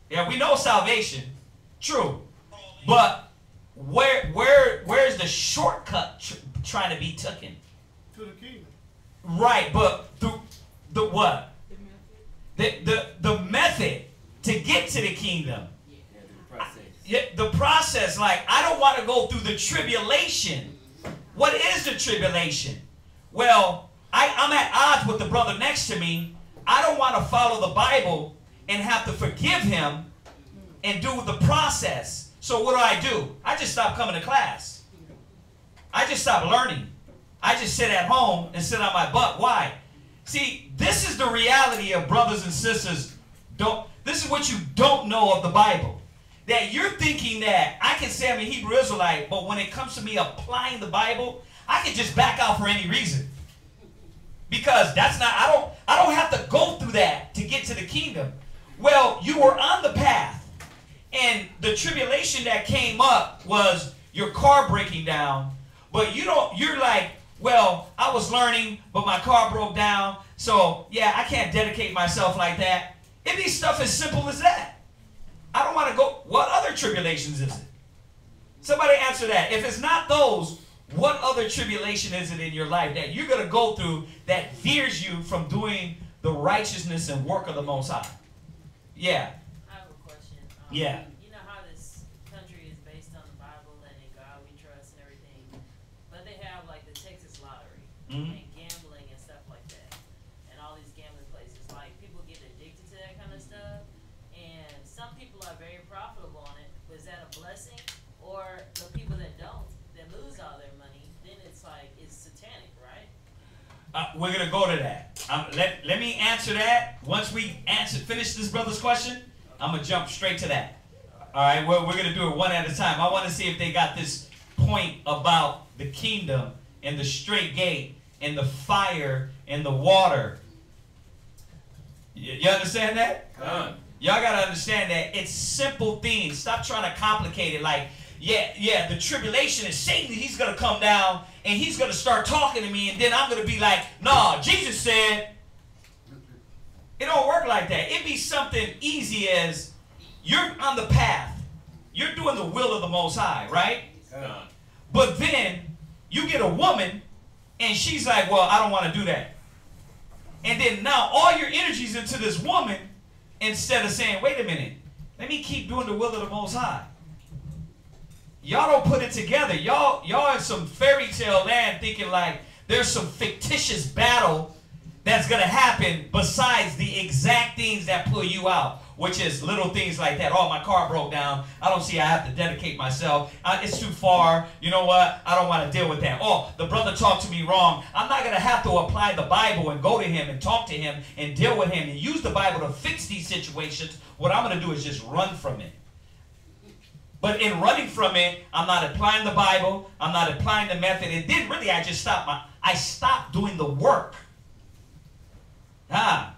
Yeah, we know salvation. True. But where's the shortcut trying to be taken? To the kingdom. Right, but through the what? The method to get to the kingdom. Yeah, the process. Like, I don't want to go through the tribulation. What is the tribulation? Well, I'm at odds with the brother next to me. I don't want to follow the Bible and have to forgive him and do the process. So what do? I just stop coming to class. I just stop learning. I just sit at home and sit on my butt. Why? See, this is the reality of brothers and sisters. This is what you don't know of the Bible. That you're thinking that I can say I'm a Hebrew Israelite, but when it comes to me applying the Bible, I can just back out for any reason. Because that's not, I don't have to go through that to get to the kingdom. Well, you were on the path, and the tribulation that came up was your car breaking down, but you're like, well, I was learning, but my car broke down, so yeah, I can't dedicate myself like that. It be stuff as simple as that. I don't want to go, what other tribulations is it? Somebody answer that. If it's not those, what other tribulation is it in your life that you're going to go through that veers you from doing the righteousness and work of the Most High? Yeah. I have a question. Yeah. You know how this country is based on the Bible and in God we trust and everything, but they have like the Texas lottery and gambling and stuff like that, and all these gambling places. Like, people get addicted to that kind of stuff, and some people are very profitable on it. Was that a blessing? Or the people that don't, that lose all their money, then it's like, it's satanic, right? We're going to go to that. Let me answer that. Once we finish this brother's question, I'm going to jump straight to that. All right, well, we're going to do it one at a time. I want to see if they got this point about the kingdom and the straight gate and the fire and the water. You understand that? Y'all got to understand that it's simple things. Stop trying to complicate it like, yeah, the tribulation is Satan. He's going to come down and he's going to start talking to me, and then I'm going to be like, nah, Jesus said. It don't work like that. It be something easy as you're on the path. You're doing the will of the Most High, right? But then you get a woman and she's like, well, I don't want to do that. And then now all your energy's into this woman instead of saying, wait a minute, let me keep doing the will of the Most High. Y'all don't put it together. Y'all in some fairy tale land thinking like there's some fictitious battle that's going to happen besides the exact things that pull you out. which is little things like that. Oh, my car broke down. I don't see I have to dedicate myself. It's too far. You know what? I don't want to deal with that. Oh, the brother talked to me wrong. I'm not going to have to apply the Bible and go to him and talk to him and deal with him and use the Bible to fix these situations. What I'm going to do is just run from it. But in running from it, I'm not applying the Bible. I'm not applying the method. It did really, I just stopped. I stopped doing the work. That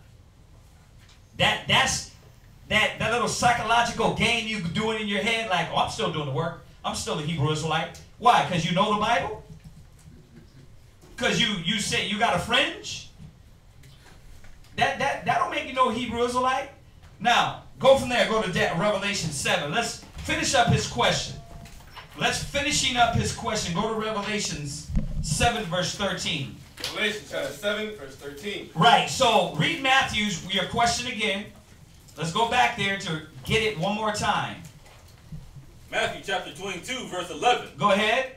little psychological game you doing in your head, like, oh, I'm still doing the work. I'm still a Hebrew Israelite. Why? Because you know the Bible? Because you say you got a fringe? That don't make you no Hebrew Israelite. Now, go from there. Go to Revelation 7. Let's finish up his question. Let's finishing up his question. Go to Revelations 7, verse 13. Revelation chapter 7, verse 13. Right. So read Matthew's, your question again. Let's go back there to get it one more time. Matthew chapter 22, verse 11. Go ahead.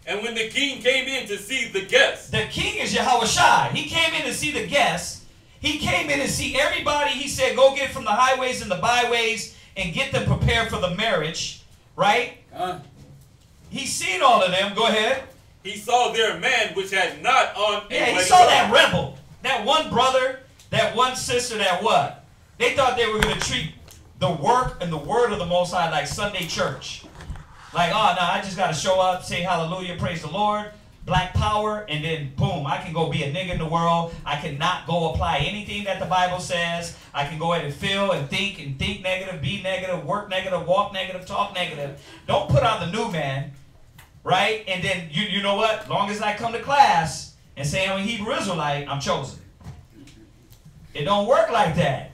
And when the king came in to see the guests. The king is Yahushua. He came in to see the guests. He came in to see everybody. He said, go get from the highways and the byways and get them prepared for the marriage. Right? He's seen all of them. Go ahead. He saw there a man which had not on a he saw that rebel. That one brother, that one sister, that what? They thought they were going to treat the work and the word of the Most High like Sunday church. Like, oh, no, I just got to show up, say hallelujah, praise the Lord, black power, and then boom, I can go be a nigga in the world. I cannot go apply anything that the Bible says. I can go ahead and feel and think negative, be negative, work negative, walk negative, talk negative. Don't put on the new man, right? And then, you know what? Long as I come to class and say I'm a Hebrew Israelite, I'm chosen. It don't work like that.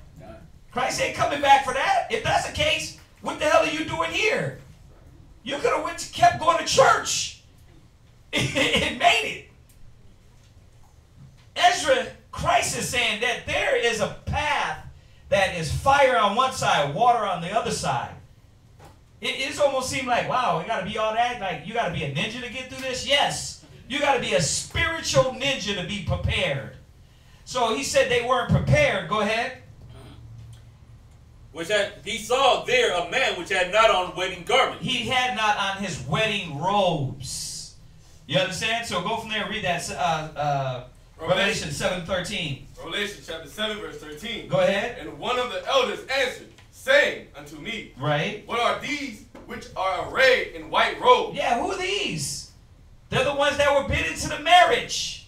Christ ain't coming back for that. If that's the case, what the hell are you doing here? You could have kept going to church. It made it. Ezra, Christ is saying that there is a path that is fire on one side, water on the other side. It almost seemed like, wow, we got to be all that. Like, you got to be a ninja to get through this? Yes. You got to be a spiritual ninja to be prepared. So he said they weren't prepared. Go ahead. He saw there a man which had not on wedding garments. He had not on his wedding robes. You understand? So go from there and read that Revelation 7:13. Revelation chapter 7, verse 13. Go ahead. And one of the elders answered, saying unto me, right? What are these which are arrayed in white robes? Yeah, who are these? They're the ones that were bidden to the marriage.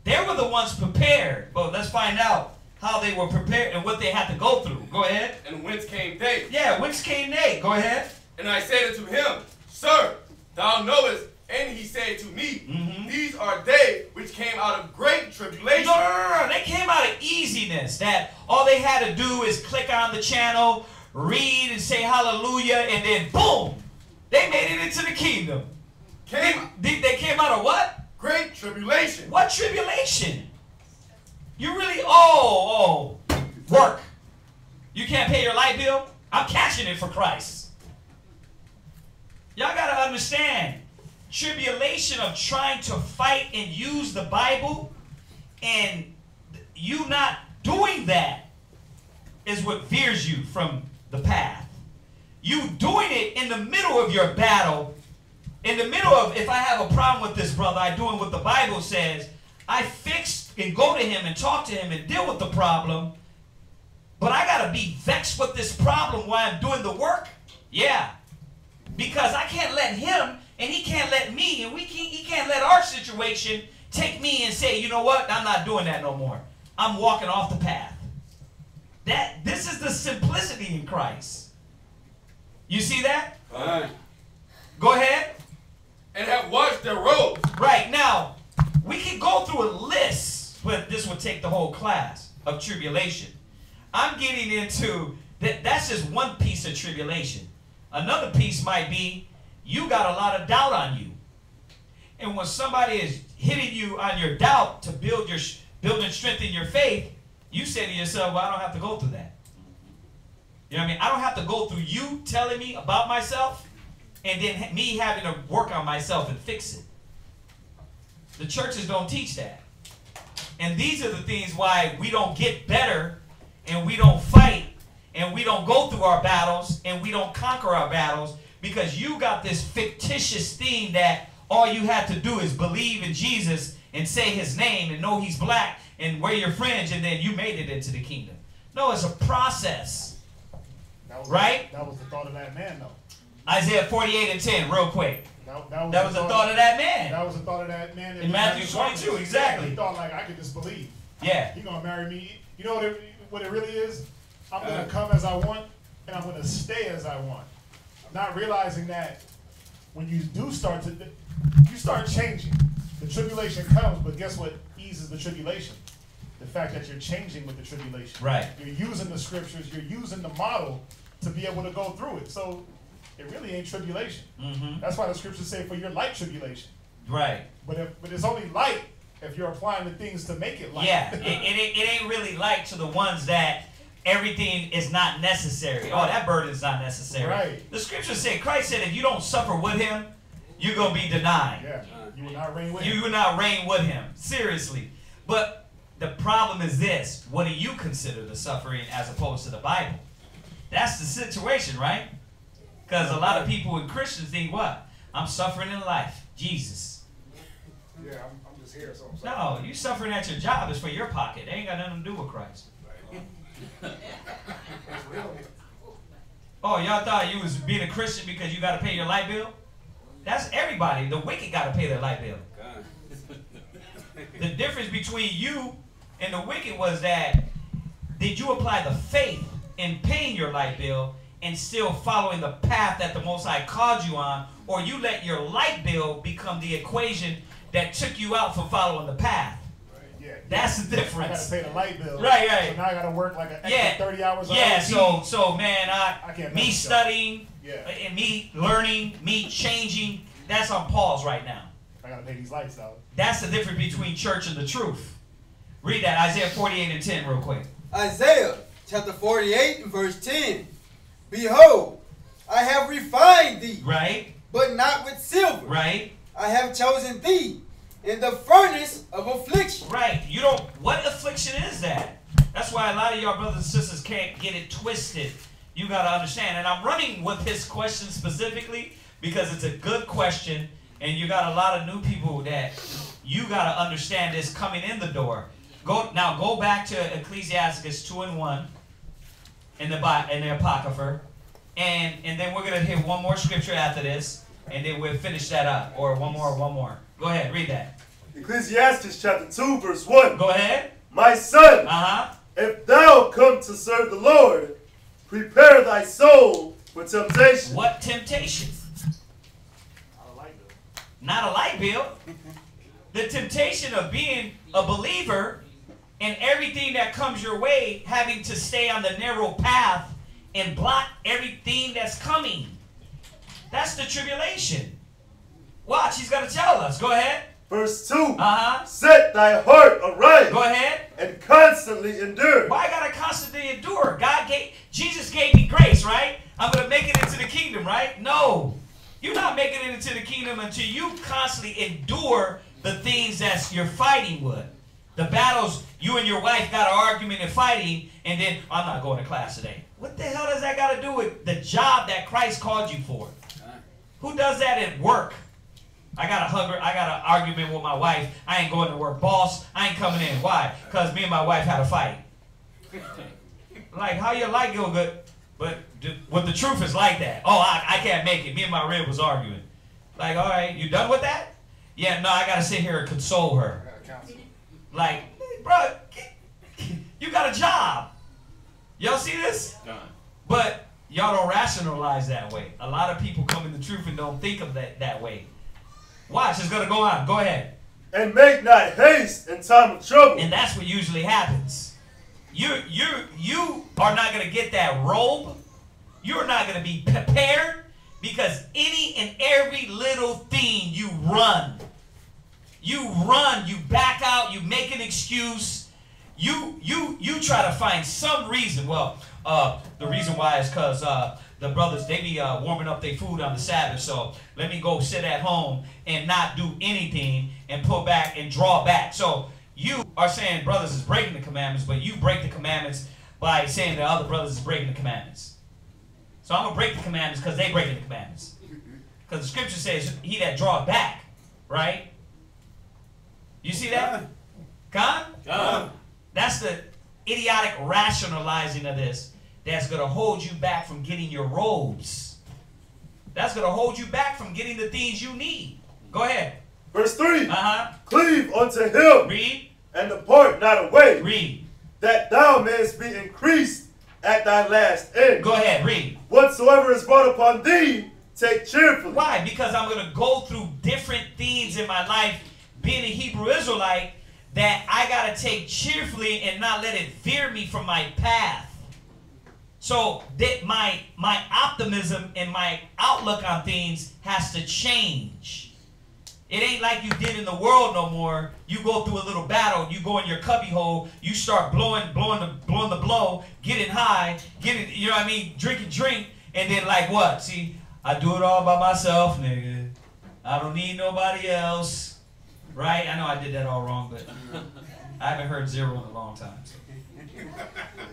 They were the ones prepared. Well, let's find out how they were prepared and what they had to go through. Go ahead. And whence came they? Yeah, whence came they? Go ahead. And I said unto him, Sir, thou knowest. And he said to me, These are they which came out of great tribulation. No. They came out of easiness. That all they had to do is click on the channel, read and say hallelujah, and then boom, they made it into the kingdom. They came out of what? Great tribulation. What tribulation? You really, work. You can't pay your light bill? I'm cashing it for Christ. Y'all got to understand, tribulation of trying to fight and use the Bible and you not doing that is what veers you from the path. You doing it in the middle of your battle, in the middle of, if I have a problem with this brother, I doing what the Bible says, I fix and go to him and talk to him and deal with the problem, but I got to be vexed with this problem while I'm doing the work? Yeah. Because I can't let him and he can't let me and he can't let our situation take me and say, you know what, I'm not doing that no more. I'm walking off the path. This is the simplicity in Christ. You see that? Go ahead. And have washed their robes. Right. Now, we can go through a list, but this would take the whole class of tribulation. I'm getting into, that's just one piece of tribulation. Another piece might be, you got a lot of doubt on you. And when somebody is hitting you on your doubt to build and strengthen your faith, you say to yourself, well, I don't have to go through that. You know what I mean? I don't have to go through you telling me about myself and then me having to work on myself and fix it. The churches don't teach that. And these are the things why we don't get better and we don't fight and we don't go through our battles and we don't conquer our battles because you got this fictitious thing that all you have to do is believe in Jesus and say his name and know he's black and wear your fringe and then you made it into the kingdom. No, it's a process. Right? That was the thought of that man, though. Isaiah 48:10, real quick. That was the thought of that man. That was the thought of that man. In Matthew 22, exactly. He thought, like, I could just believe. Yeah. He's going to marry me. You know what it really is? I'm going to come as I want, and I'm going to stay as I want. Not realizing that when you do start changing. The tribulation comes, but guess what eases the tribulation? The fact that you're changing with the tribulation. Right. You're using the scriptures, you're using the model to be able to go through it. So it really ain't tribulation. Mm-hmm. That's why the scriptures say for your light tribulation. Right. But it's only light if you're applying the things to make it light. Yeah, it ain't really light to the ones that everything is not necessary. Oh, that burden is not necessary. Right. The scriptures say, Christ said, if you don't suffer with him, you're going to be denied. Yeah. You will not reign with him. You will not reign with him. Seriously. But the problem is this. What do you consider the suffering as opposed to the Bible? That's the situation, right? Because a lot of people and Christians think, what? I'm suffering in life. Jesus. Yeah, I'm just here, so I'm sorry. No, you suffering at your job is for your pocket. It ain't got nothing to do with Christ. Oh, y'all thought you was being a Christian because you got to pay your light bill? That's everybody. The wicked got to pay their light bill. The difference between you and the wicked was that did you apply the faith in paying your light bill and still following the path that the Most High called you on, or you let your light bill become the equation that took you out from following the path? Yeah. That's the difference. I got to pay the light bill. Right, right. So now I got to work like an extra 30 hours. Yeah, so man, me studying, and me learning, me changing, that's on pause right now. I got to pay these lights out. That's the difference between church and the truth. Read that, Isaiah 48:10 real quick. Isaiah chapter 48 and verse 10. Behold, I have refined thee, right, but not with silver. Right. I have chosen thee in the furnace of affliction. Right. You don't. What affliction is that? That's why a lot of y'all brothers and sisters can't get it twisted. You got to understand. And I'm running with this question specifically because it's a good question, and you got a lot of new people that you got to understand this coming in the door. Go back to Ecclesiastes 2:1 in the Apocrypha, and then we're gonna hit one more scripture after this, and then we'll finish that up, or one more. Go ahead, read that. Ecclesiastes chapter 2 verse 1. Go ahead. My son, if thou come to serve the Lord, prepare thy soul for temptation. What temptation? Not a light bill. The temptation of being a believer and everything that comes your way, having to stay on the narrow path and block everything that's coming. That's the tribulation. Watch, he's going to tell us. Go ahead. Verse 2. Set thy heart aright. Go ahead. And constantly endure. Why I got to constantly endure? Jesus gave me grace, right? I'm going to make it into the kingdom, right? No. You're not making it into the kingdom until you constantly endure the things that you're fighting with. The battles, you and your wife got an argument and fighting, and then, I'm not going to class today. What the hell does that got to do with the job that Christ called you for? Who does that at work? I got an argument with my wife. I ain't going to work. Boss, I ain't coming in. Why? Because me and my wife had a fight. Like, how your light go good? But what the truth is like that. Oh, I can't make it. Me and my rib was arguing. Like, all right, you done with that? Yeah, no, I got to sit here and console her. Like, bro, you got a job. Y'all see this? But y'all don't rationalize that way. A lot of people come in the truth and don't think of that way. Watch, it's going to go on. Go ahead. And make not haste in time of trouble. And that's what usually happens. You are not going to get that robe. You're not going to be prepared because any and every little thing you run. You run, you back out, you make an excuse. You try to find some reason. Well, the reason why is because the brothers, they be warming up their food on the Sabbath, so let me go sit at home and not do anything and pull back and draw back. So you are saying brothers is breaking the commandments, but you break the commandments by saying that other brothers is breaking the commandments. So I'm going to break the commandments because they breaking the commandments. Because the scripture says, he that draweth back, right? You see that? Con? That's the idiotic rationalizing of this that's going to hold you back from getting your robes. That's going to hold you back from getting the things you need. Go ahead. Verse 3. Uh-huh. Cleave unto him. Read. And depart not away. Read. That thou mayest be increased at thy last end. Go ahead. Read. Whatsoever is brought upon thee, take cheerfully. Why? Because I'm going to go through different things in my life, being a Hebrew Israelite, that I got to take cheerfully and not let it veer me from my path. So that my optimism and my outlook on things has to change. It ain't like you did in the world no more. You go through a little battle, you go in your cubby hole, you start blowing the blow, getting high, you know what I mean, drink, and then like what? See, I do it all by myself, nigga. I don't need nobody else. Right? I know I did that all wrong, but I haven't heard zero in a long time. So.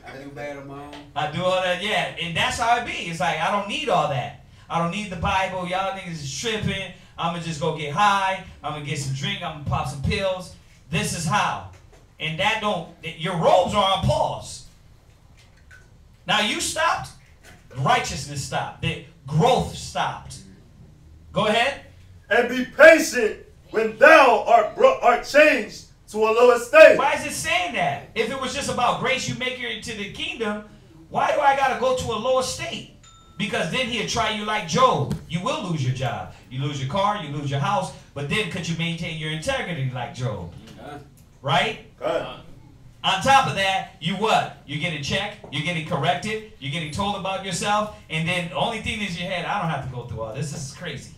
I do bad on my own. I do all that, yeah. And that's how it be. It's like, I don't need all that. I don't need the Bible. Y'all niggas is tripping. I'm going to just go get high. I'm going to get some drink. I'm going to pop some pills. This is how. And that don't, your robes are on pause. Now you stopped. Righteousness stopped. The growth stopped. Go ahead. And be patient when thou art changed to a lower state. Why is it saying that? If it was just about grace, you make it into the kingdom, why do I got to go to a lower state? Because then he'll try you like Job. You will lose your job. You lose your car, you lose your house, but then could you maintain your integrity like Job? Right? On top of that, you what? You're getting checked, you're getting corrected, you're getting told about yourself, and then the only thing is your head, I don't have to go through all this. This is crazy.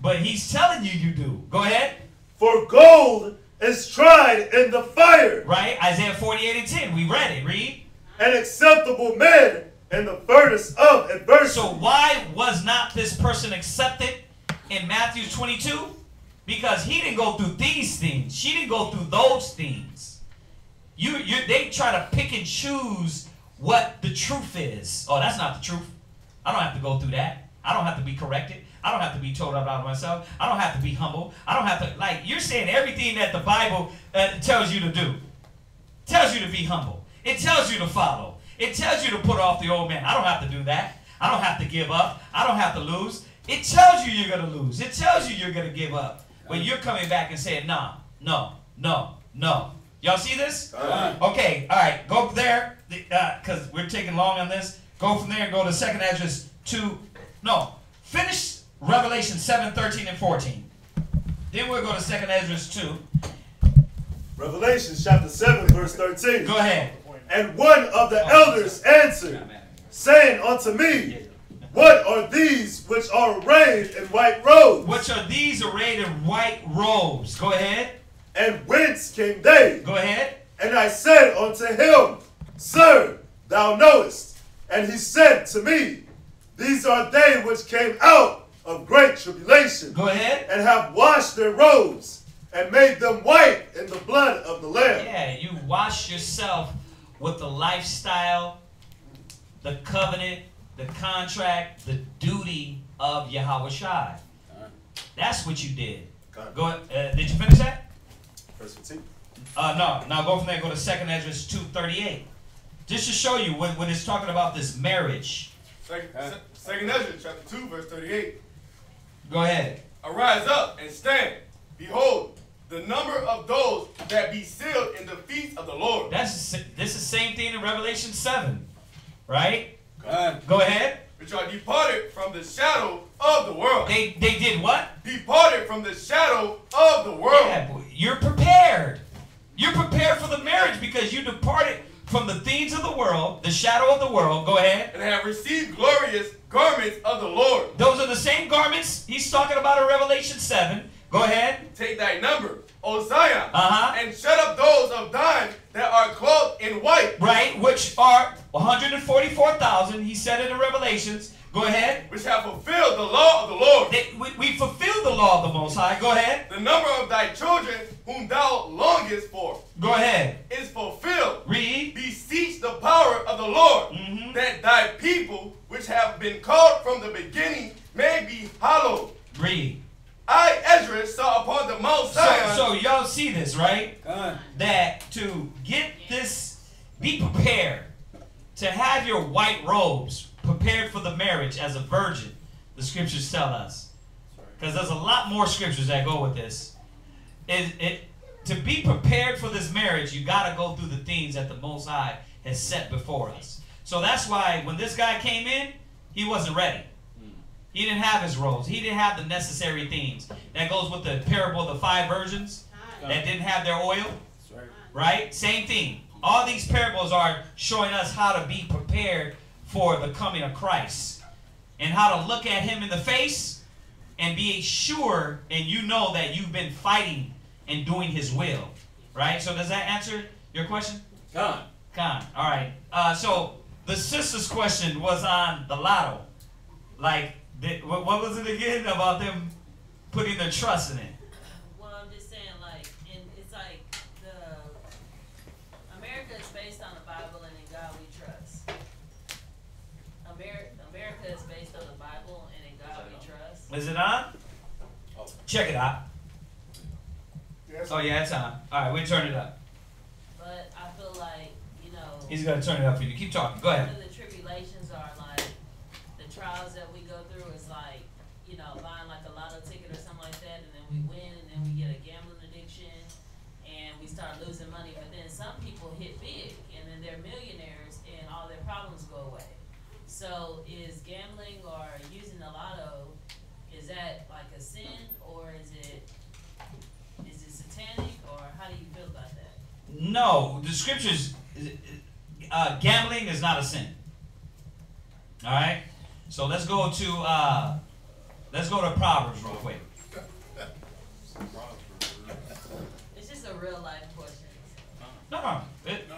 But he's telling you you do. Go ahead. For gold is tried in the fire. Right? Isaiah 48:10. We read it. Read. An acceptable man in the furnace of adversity. So why was not this person accepted in Matthew 22? Because he didn't go through these things. She didn't go through those things. They try to pick and choose what the truth is. Oh, that's not the truth. I don't have to go through that. I don't have to be corrected. I don't have to be told about myself. I don't have to be humble. I don't have to, like, you're saying everything that the Bible tells you to do. Tells you to be humble. It tells you to follow. It tells you to put off the old man. I don't have to do that. I don't have to give up. I don't have to lose. It tells you you're going to lose. It tells you you're going to give up. But you're coming back and saying, no. Y'all see this? Okay, all right. Go there, because we're taking long on this. Go from there and go to 2nd Esdras 2. No, finish Revelation 7, 13, and 14. Then we'll go to 2nd Esdras 2. Revelation chapter 7, verse 13. Go ahead. And one of the elders answered, saying unto me, what are these which are arrayed in white robes? Which are these arrayed in white robes? Go ahead. And whence came they? Go ahead. And I said unto him, Sir, thou knowest. And he said to me, these are they which came out of great tribulation. Go ahead. And have washed their robes and made them white in the blood of the Lamb. Yeah, you wash yourself with the lifestyle, the covenant, the contract, the duty of Yahweh Shai. That's what you did. Go. Did you finish that? Verse 15. No. Now go from there. Go to 2nd Esdras 2:38. Just to show you when it's talking about this marriage. 2nd Esdras chapter 2 verse 38. Go ahead. Arise up and stand. Behold, the number of those that be sealed in the feast of the Lord. This is the same thing in Revelation 7, right? Go ahead. Which are departed from the shadow of the world. They did what? Departed from the shadow of the world. Yeah, you're prepared. You're prepared for the marriage because you departed from the things of the world, the shadow of the world. Go ahead. And have received glorious garments of the Lord. Those are the same garments he's talking about in Revelation 7. Go ahead. Take thy number, O Zion, Uh-huh. and shut up those of thine that are clothed in white. Right, which are 144,000. He said it in Revelations. Go ahead. Which have fulfilled the law of the Lord. We fulfilled the law of the Most High. Go ahead. The number of thy children whom thou longest for. Go ahead. Is fulfilled. Read. Beseech the power of the Lord, that thy people which have been called from the beginning may be hallowed. Read. I, Ezra, saw upon the Mount Zion. So y'all see this, right? That to get this, be prepared to have your white robes prepared for the marriage as a virgin, the scriptures tell us. Because there's a lot more scriptures that go with this. To be prepared for this marriage, you got to go through the things that the Most High has set before us. So that's why when this guy came in, he wasn't ready. He didn't have his robes. He didn't have the necessary things. That goes with the parable of the 5 virgins that didn't have their oil. Right? Same thing. All these parables are showing us how to be prepared for the coming of Christ. And how to look at him in the face and be sure and you know that you've been fighting and doing his will. Right? So does that answer your question? Con. All right. So the sister's question was on the lotto. Like, what was it again about them putting their trust in it? Well, I'm just saying, like, it's like America is based on the Bible and in God we trust. America is based on the Bible and in God we trust. Is it on? Check it out. Oh yeah, it's on. All right, we turn it up. But I feel like, you know, He's gonna turn it up for you. Keep talking. Go ahead. one of the tribulations are like the trials that we go through is like, you know, buying like a lotto ticket or something like that, and then we win, and then we get a gambling addiction, and we start losing money. But then some people hit big, and then they're millionaires, and all their problems go away. So is gambling or using the lotto, is that like a sin, or is it satanic, or how do you feel about that? No, the scriptures, gambling is not a sin. All right, so let's go to Proverbs real quick. It's just a real life question. No.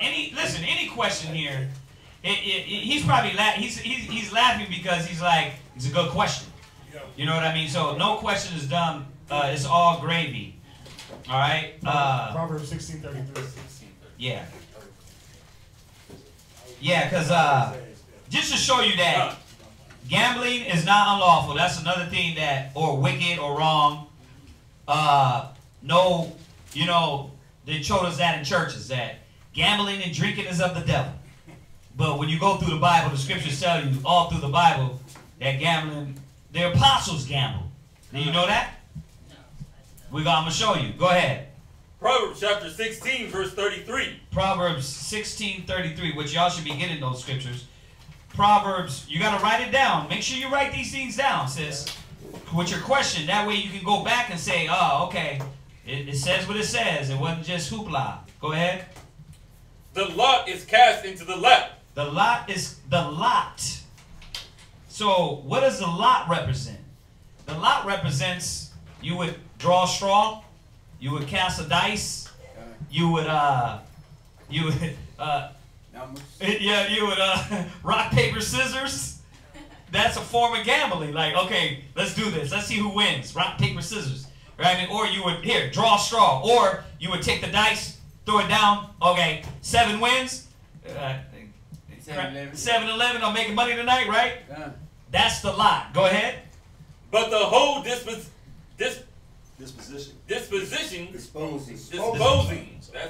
Any question here, he's probably he's laughing because he's like, it's a good question. You know what I mean? So no question is dumb. It's all gravy. All right. Proverbs 16:33. Yeah. Yeah, because just to show you that gambling is not unlawful. That's another thing that, or wicked or wrong. No, you know, they showed us that in churches, that gambling and drinking is of the devil. But when you go through the Bible, the scriptures tell you all through the Bible that gambling, the apostles gambled. Do you know that? I'm going to show you. Go ahead. Proverbs chapter 16, verse 33. Proverbs 16:33, which y'all should be getting those scriptures. Proverbs, you got to write it down. Make sure you write these things down, sis. With your question. That way you can go back and say, oh, okay, it says what it says. It wasn't just hoopla. Go ahead. The lot is cast into the lap. The lot is the lot. So what does the lot represent? The lot represents, you would draw a straw, you would cast a dice, you would rock, paper, scissors. That's a form of gambling. Like, okay, let's do this. Let's see who wins. Rock, paper, scissors. Right? I mean, or you would, draw a straw. Or you would take the dice, throw it down. Okay, 7 wins. 7-11, I'm making money tonight, right? That's the lot. Go ahead. But the whole disposition, that's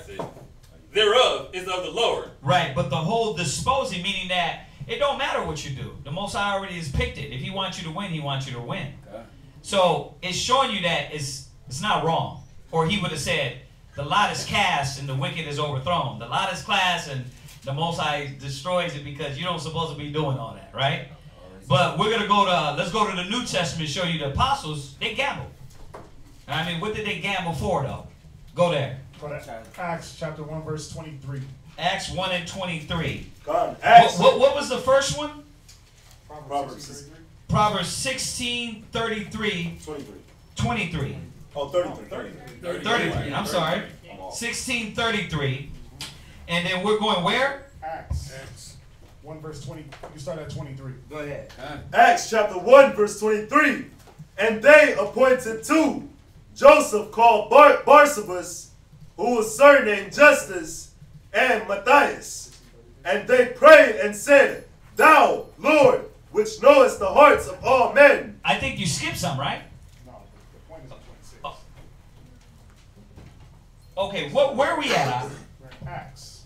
it, thereof is of the Lord. Right, but the whole disposing, meaning that it don't matter what you do. The Most High already has picked it. If he wants you to win, he wants you to win. Okay. So it's showing you that it's not wrong. Or he would have said, the lot is cast and the wicked is overthrown. The lot is cast and the Most High destroys it because you don't supposed to be doing all that, right? But we're going to let's go to the New Testament and show you the apostles, they gambled. I mean, what did they gamble for, though? Go there. Go to Acts chapter 1, verse 23. Acts 1 and 23. Acts. What was the first one? Proverbs 16:33. 23. Oh, 33. 33. I'm sorry. 16:33. And then we're going where? Acts 1 verse 20. You start at 23. Go ahead. Acts chapter 1 verse 23. And they appointed two, Joseph called Barsabas, who was surnamed Justus, and Matthias. And they prayed and said, Thou, Lord, which knowest the hearts of all men. I think you skipped some, right? No, the point is on 26. Okay, where are we at? We're in Acts.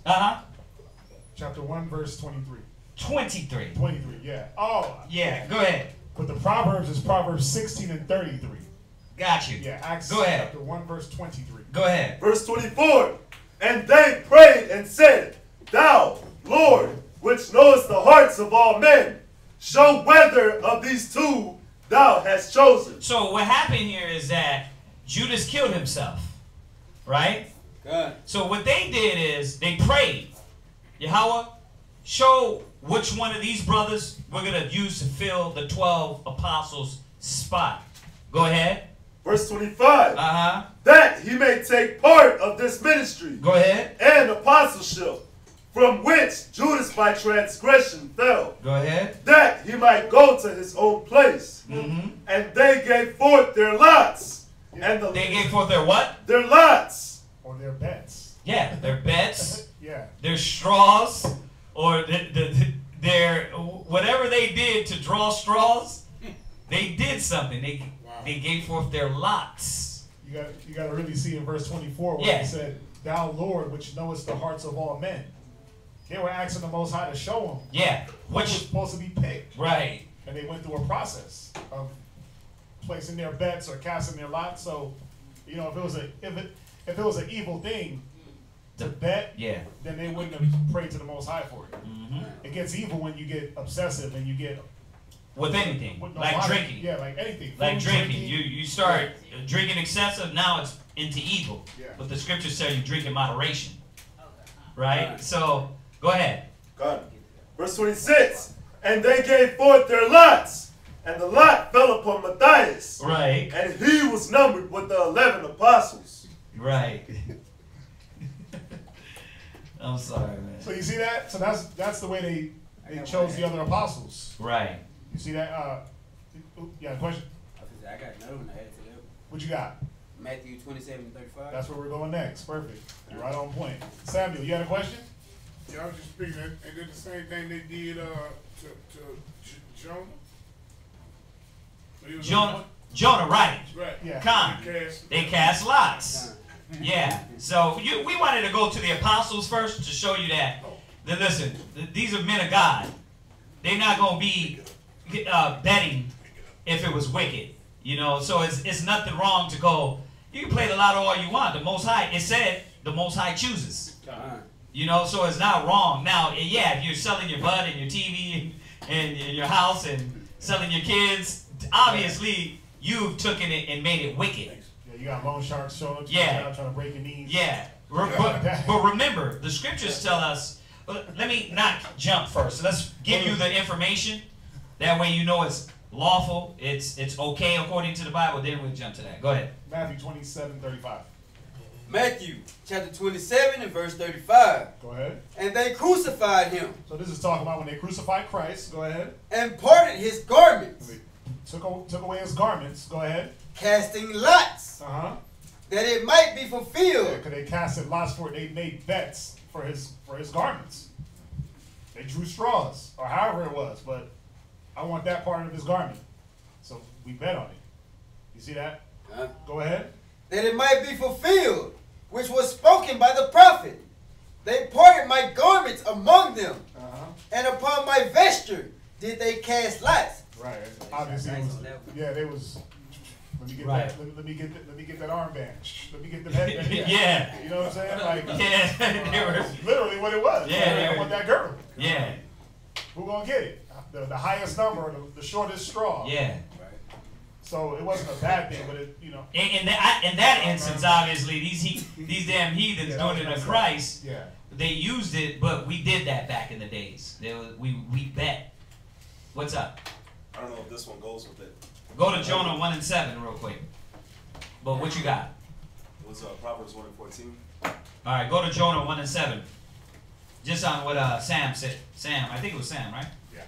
Chapter 1 verse 23. 23. 23, yeah. Oh. Yeah, go ahead. But the Proverbs is Proverbs 16 and 33. Got you. Yeah, Acts go ahead. chapter 1 verse 23. Go ahead. Verse 24. And they prayed and said, Thou, Lord, which knowest the hearts of all men, show whether of these two thou hast chosen. So what happened here is that Judas killed himself, right? God. So what they did is they prayed, Yahweh, show which one of these brothers we're going to use to fill the 12 apostles' spot. Go ahead. Verse 25. Uh-huh. That he may take part of this ministry. Go ahead. And apostleship, from which Judas by transgression fell. Go ahead. That he might go to his own place. Mm-hmm. And they gave forth their lots. And they gave forth their what? Their lots. Or their bets. Yeah, their bets. Yeah. Their straws. Or their whatever they did to draw straws. They did something. They gave forth their lots. You got to really see in verse 24 where he said, Thou Lord, which knowest the hearts of all men. They were asking the Most High to show them. Yeah. Which was supposed to be picked. Right. And they went through a process of placing their bets or casting their lots. So, you know, if it was an evil thing to bet, then they wouldn't have prayed to the Most High for it. Mm-hmm. It gets evil when you get obsessive and you get with anything, with like drinking. Yeah, like anything. Like drinking. You start drinking excessive, now it's into evil. Yeah. But the scriptures tell you drink in moderation. Right? So, go ahead. God. Verse 26. And they gave forth their lots, and the lot fell upon Matthias. Right. And he was numbered with the 11 apostles. Right. I'm sorry, man. So you see that? So that's the way they chose the other apostles. Right. You see that? You got a question? I got another one to add to that. What you got? Matthew 27:35. That's where we're going next. Perfect. You're right on point. Samuel, you had a question? Yeah, I was just speaking, and did the same thing they did to Jonah. Jonah, right? Right. Yeah. Con. They cast lots. Yeah. So we wanted to go to the apostles first to show you that. Listen, these are men of God. They're not going to be betting if it was wicked. You know, so it's nothing wrong to go. You can play the lotto all you want. The Most High, it said the Most High chooses. You know, so it's not wrong. Now, yeah, if you're selling your butt and your TV and your house and selling your kids, obviously you've taken it and made it wicked. Yeah, you got loan sharks showing up to you trying to break your knees. Yeah, but remember, the scriptures tell us, let me not jump first. Let's give you the information. That way you know it's lawful, it's okay according to the Bible. Then we'll jump to that. Go ahead. Matthew 27:35. Matthew chapter 27 and verse 35. Go ahead. And they crucified him. So this is talking about when they crucified Christ. Go ahead. And parted his garments. Took away his garments. Go ahead. Casting lots. Uh-huh. That it might be fulfilled. Yeah, because they casted lots for it. They made bets for his garments. They drew straws, or however it was, but I want that part of his garment. So we bet on it. You see that? Go ahead. That it might be fulfilled, which was spoken by the prophet. They parted my garments among them, and upon my vesture did they cast lots. Right. Obviously, it was, yeah, they was. Let me get that. Let me get that armband. Let me get the headband. Yeah. You know what I'm saying? Like, yeah. They were literally what it was. Yeah. Like, I want that girl. Yeah. Who gonna get it? The highest number, the shortest straw. Yeah. So it wasn't a bad thing, but it, you know. In that instance, obviously, these damn heathens doing it to Christ, they used it, but we did that back in the days. We bet. What's up? I don't know if this one goes with it. Go to Jonah 1 and 7 real quick. But what you got? It was Proverbs 1 and 14. All right, go to Jonah 1 and 7. just on what Sam said. Sam, I think it was Sam, right? Yeah.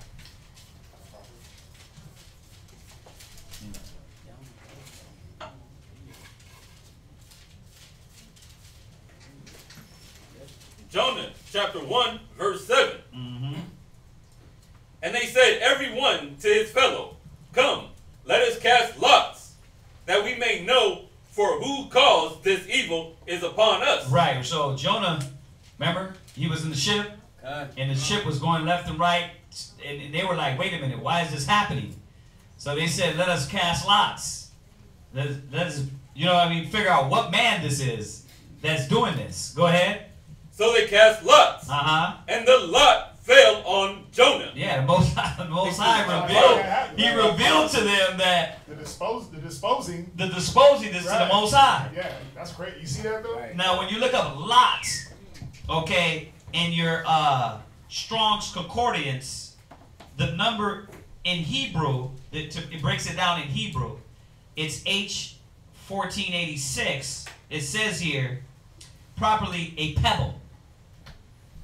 Jonah chapter 1 verse 7. And they said every one to his fellow, come, let us cast lots, that we may know for who caused this evil is upon us. Right. So Jonah, remember, he was in the ship, and the ship was going left and right, and they were like, wait a minute, why is this happening? So they said, let us cast lots. Let us, you know what I mean, figure out what man this is that's doing this. Go ahead. So they cast lots, and the lot fell on Jonah. Yeah, the Most High revealed. He revealed to them that the disposing this to the Most High. Yeah, that's great. You see that though? Now, when you look up lots, okay, in your Strong's Concordance, the number in Hebrew, it breaks it down in Hebrew. It's H1486. It says here, properly a pebble.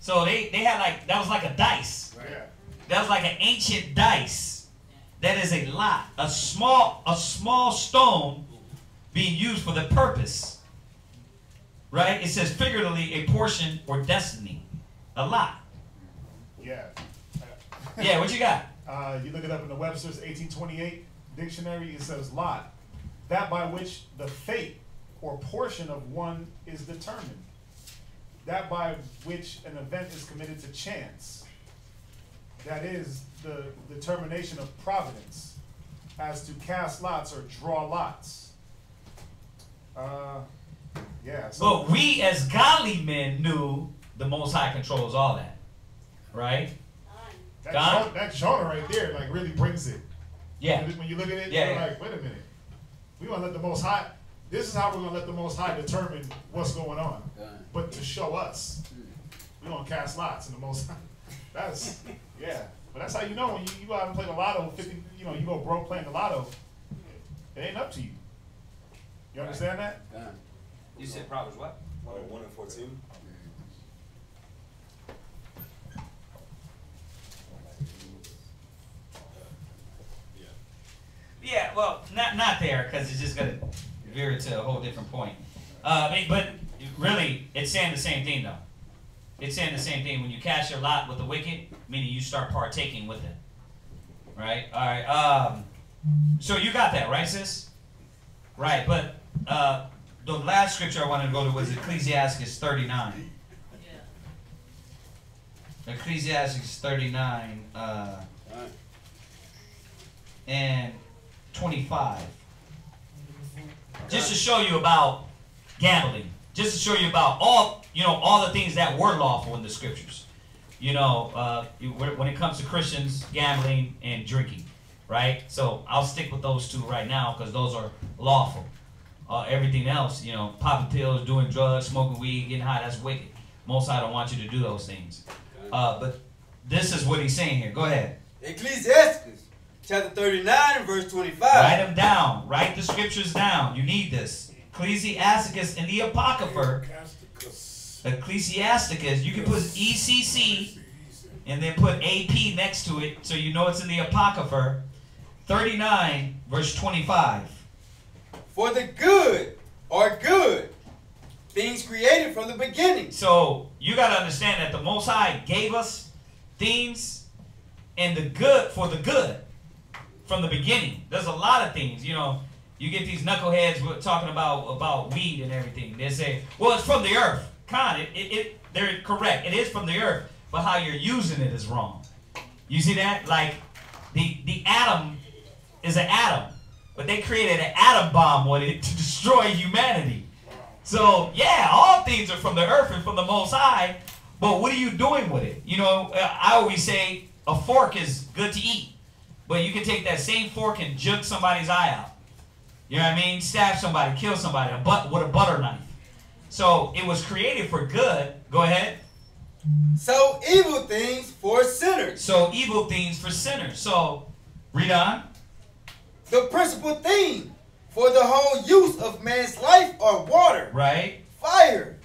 So they had like, that was like a dice. Right. That was like an ancient dice. That is a lot. A small stone being used for the purpose. Right? It says figuratively a portion or destiny. A lot. Yeah. Yeah, what you got? You look it up in the Webster's 1828 dictionary. It says lot, that by which the fate or portion of one is determined. That by which an event is committed to chance. That is the determination of providence, as to cast lots or draw lots. Yeah. So but we as godly men knew the Most High controls all that. Right? That Jonah right there like really brings it. Yeah. When you look at it, you're like, wait a minute. We want to let the Most High, this is how we're going to let the Most High determine what's going on. But to show us, we're going to cast lots in the Most High. That's, yeah. But that's how you know when you go out and play the lotto, 50, you know, you go broke playing the lotto, it ain't up to you. You understand that? You said Proverbs what? 1:14. Yeah, well, not there, because it's just going to veer to a whole different point. But really, it's saying the same thing, though. It's saying the same thing. When you cast your lot with the wicked, meaning you start partaking with it. Right? All right. So you got that, right, sis? Right, but the last scripture I wanted to go to was Ecclesiastes 39. Yeah. Ecclesiastes 39 and 25. Just to show you about gambling. Just to show you about all the things that were lawful in the scriptures. You know, when it comes to Christians, gambling and drinking, right? So I'll stick with those two right now because those are lawful. Everything else, you know, popping pills, doing drugs, smoking weed, getting high, that's wicked. Most High don't want you to do those things. But this is what he's saying here. Go ahead. Ecclesiastes chapter 39 and verse 25. Write them down. Write the scriptures down. You need this. Ecclesiasticus in the Apocrypha. Ecclesiasticus. You can put ECC and then put AP next to it so you know it's in the Apocrypha. 39 verse 25. For the good are good, things created from the beginning. So you got to understand that the Most High gave us things and the good for the good from the beginning. There's a lot of things, you know. You get these knuckleheads talking about weed and everything. They say, well, it's from the earth. They're correct. It is from the earth, but how you're using it is wrong. You see that? Like the atom is an atom, but they created an atom bomb with it to destroy humanity. So yeah, all things are from the earth and from the Most High, but what are you doing with it? You know, I always say a fork is good to eat, but you can take that same fork and juke somebody's eye out. You know what I mean? Stab somebody, kill somebody with a butter knife. So it was created for good. Go ahead. So evil things for sinners. So evil things for sinners. So read on. The principal thing for the whole use of man's life are water, right, fire,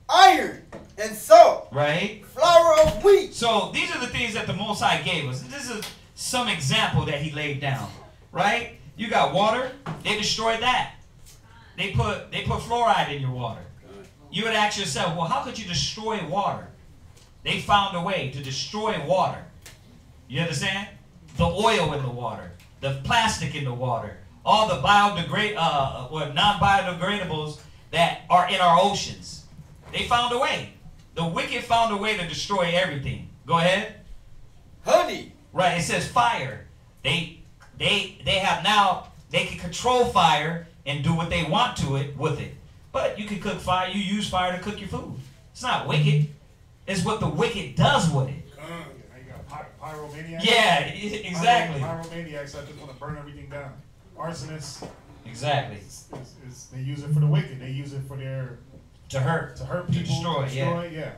iron, And salt. Right? Flour of wheat. So these are the things that the Most High gave us. This is some example that he laid down. Right? You got water. They destroyed that. They put fluoride in your water. You would ask yourself, well, how could you destroy water? They found a way to destroy water. You understand? The oil in the water, the plastic in the water, all the non-biodegradables that are in our oceans. They found a way. The wicked found a way to destroy everything. Go ahead. Honey. Right. It says fire. They have now, they can control fire and do what they want to it with it. But you can cook fire. You use fire to cook your food. It's not wicked. It's what the wicked does with it. You got pyromaniacs. Yeah, exactly. Pyromaniacs that just want to burn everything down. Arsonists. Exactly. They use it for the wicked. They use it for their to hurt people, to destroy. Yeah.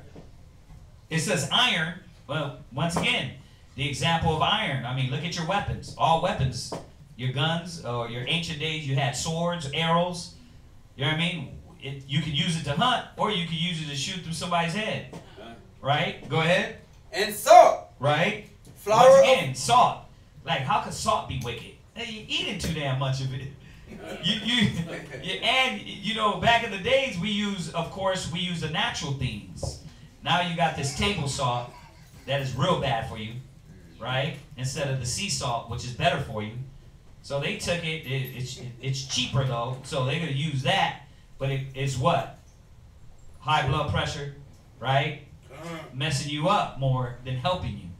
It says iron. Well, once again, the example of iron. I mean, look at your weapons. All weapons, your guns, or your ancient days, you had swords, arrows. You know what I mean? You could use it to hunt, or you could use it to shoot through somebody's head. Right? Go ahead. And salt. Right? Flour. Once again, salt. Like, how could salt be wicked? Hey, you're eating too damn much of it. And, you know, back in the days, we use the natural things. Now you got this table salt that is real bad for you, right? Instead of the sea salt, which is better for you. So they took it. It's cheaper, though, so they're going to use that. But it's what? High blood pressure, right? Messing you up more than helping you.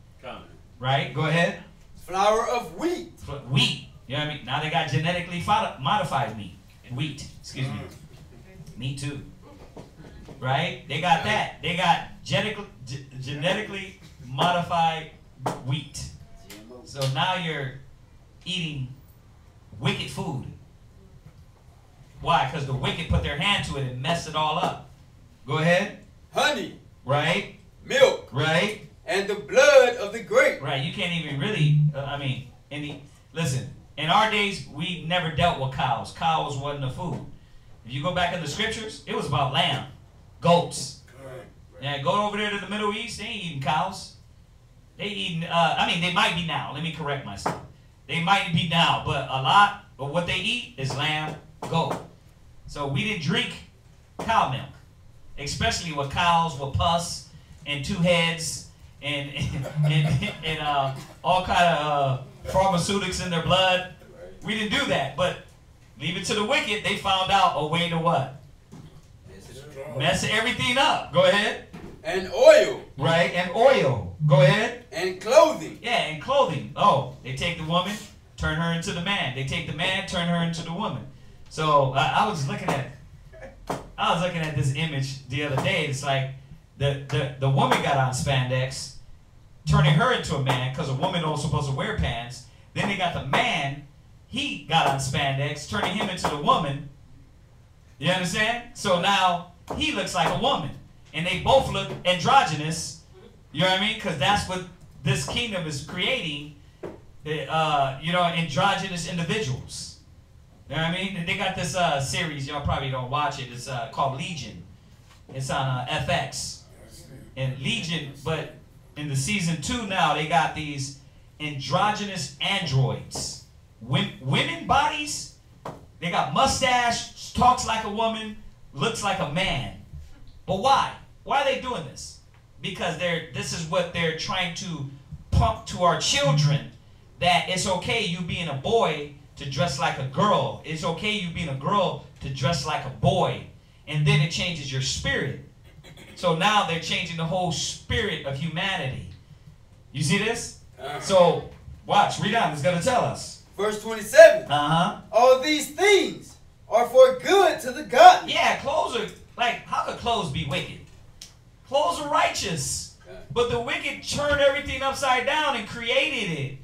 Right? Go ahead. Flour of wheat. Wheat. You know what I mean? Now they got genetically modified meat. Wheat. Excuse me. Me too. Right? They got that. They got genetically modified wheat. So now you're eating wicked food. Why? Because the wicked put their hand to it and messed it all up. Go ahead. Honey. Right? Milk. Right? And the blood of the grape. Right. You can't even really, listen, in our days, we never dealt with cows. Cows wasn't a food. If you go back in the scriptures, it was about lamb, goats. Yeah, go over there to the Middle East, they ain't eating cows. They eating, they might be now. Let me correct myself. They might be now, but a lot of what they eat is lamb, goat. So we didn't drink cow milk, especially with cows with pus and 2 heads and all kind of pharmaceutics in their blood. We didn't do that, but leave it to the wicked. They found out a way to what? Mess everything up. Go ahead. And oil. Right, and oil. Go ahead. And clothing. Yeah, and clothing. Oh, they take the woman, turn her into the man. They take the man, turn her into the woman. So I was looking at this image the other day. It's like the woman got on spandex, turning her into a man because a woman don't supposed to wear pants. Then they got the man, he got on spandex, turning him into the woman. You understand? So now he looks like a woman. And they both look androgynous. You know what I mean? Because that's what this kingdom is creating. Androgynous individuals. You know what I mean? And they got this series, y'all probably don't watch it. It's called Legion. It's on FX. And Legion, but in the season 2 now, they got these androgynous androids. Women bodies, they got mustache, talks like a woman, looks like a man. But why? Why are they doing this? Because this is what they're trying to pump to our children, that it's okay you being a boy to dress like a girl. It's okay you being a girl to dress like a boy. And then it changes your spirit. So now they're changing the whole spirit of humanity. You see this? So watch, read on. It's going to tell us. Verse 27. Uh-huh. All these things are for good to the godly. Yeah, clothes are, like, how could clothes be wicked? Clothes are righteous. But the wicked turned everything upside down and created it,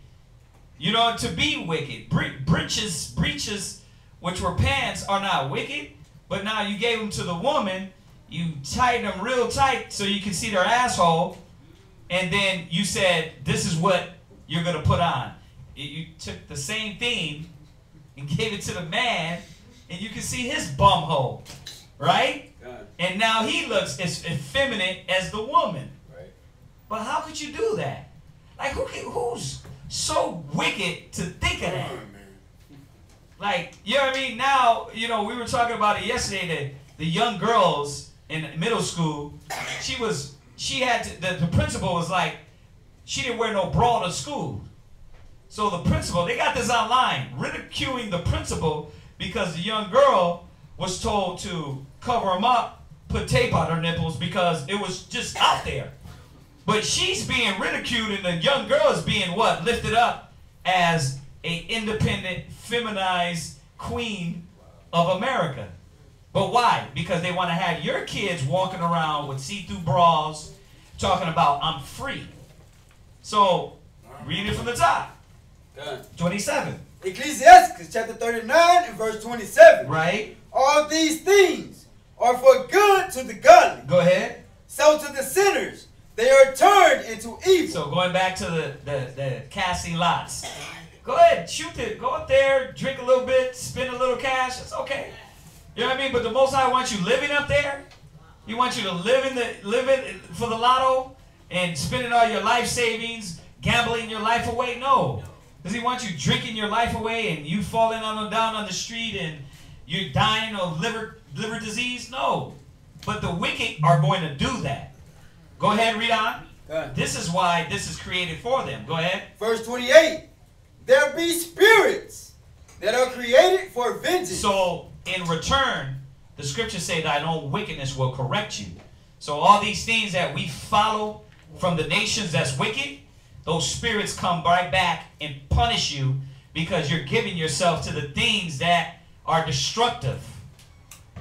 to be wicked. Breeches, which were pants, are not wicked. But now you gave them to the woman. You tightened them real tight so you can see their asshole. And then you said, this is what you're going to put on. You took the same thing and gave it to the man, and you can see his bum hole. Right? And now he looks as effeminate as the woman. Right. But how could you do that? Like, who's so wicked to think of that? Like, you know what I mean? Now, you know, we were talking about it yesterday, the young girls in middle school, the principal was like, she didn't wear no bra to school. So the principal, they got this online, ridiculing the principal because the young girl was told to cover them up, put tape on her nipples because it was just out there. But she's being ridiculed and the young girl is being what? Lifted up as an independent, feminized queen of America. But why? Because they want to have your kids walking around with see-through bras talking about I'm free. So, read it from the top. 27. Ecclesiastes chapter 39 and verse 27. Right. All these things are for good to the godly. Go ahead. So to the sinners, they are turned into evil. So going back to the casting lots. Go ahead, shoot it. Go up there, drink a little bit, spend a little cash. It's okay. You know what I mean? But the Most High wants you living up there. He wants you to live in for the lotto and spending all your life savings, gambling your life away. No. Does he want you drinking your life away and you falling down on the street and you're dying of liver disease? No. But the wicked are going to do that. Go ahead, read on. This is why this is created for them. Go ahead. Verse 28. There be spirits that are created for vengeance. So, in return, the scriptures say thine own wickedness will correct you. So all these things that we follow from the nations that's wicked, those spirits come right back and punish you because you're giving yourself to the things that are destructive.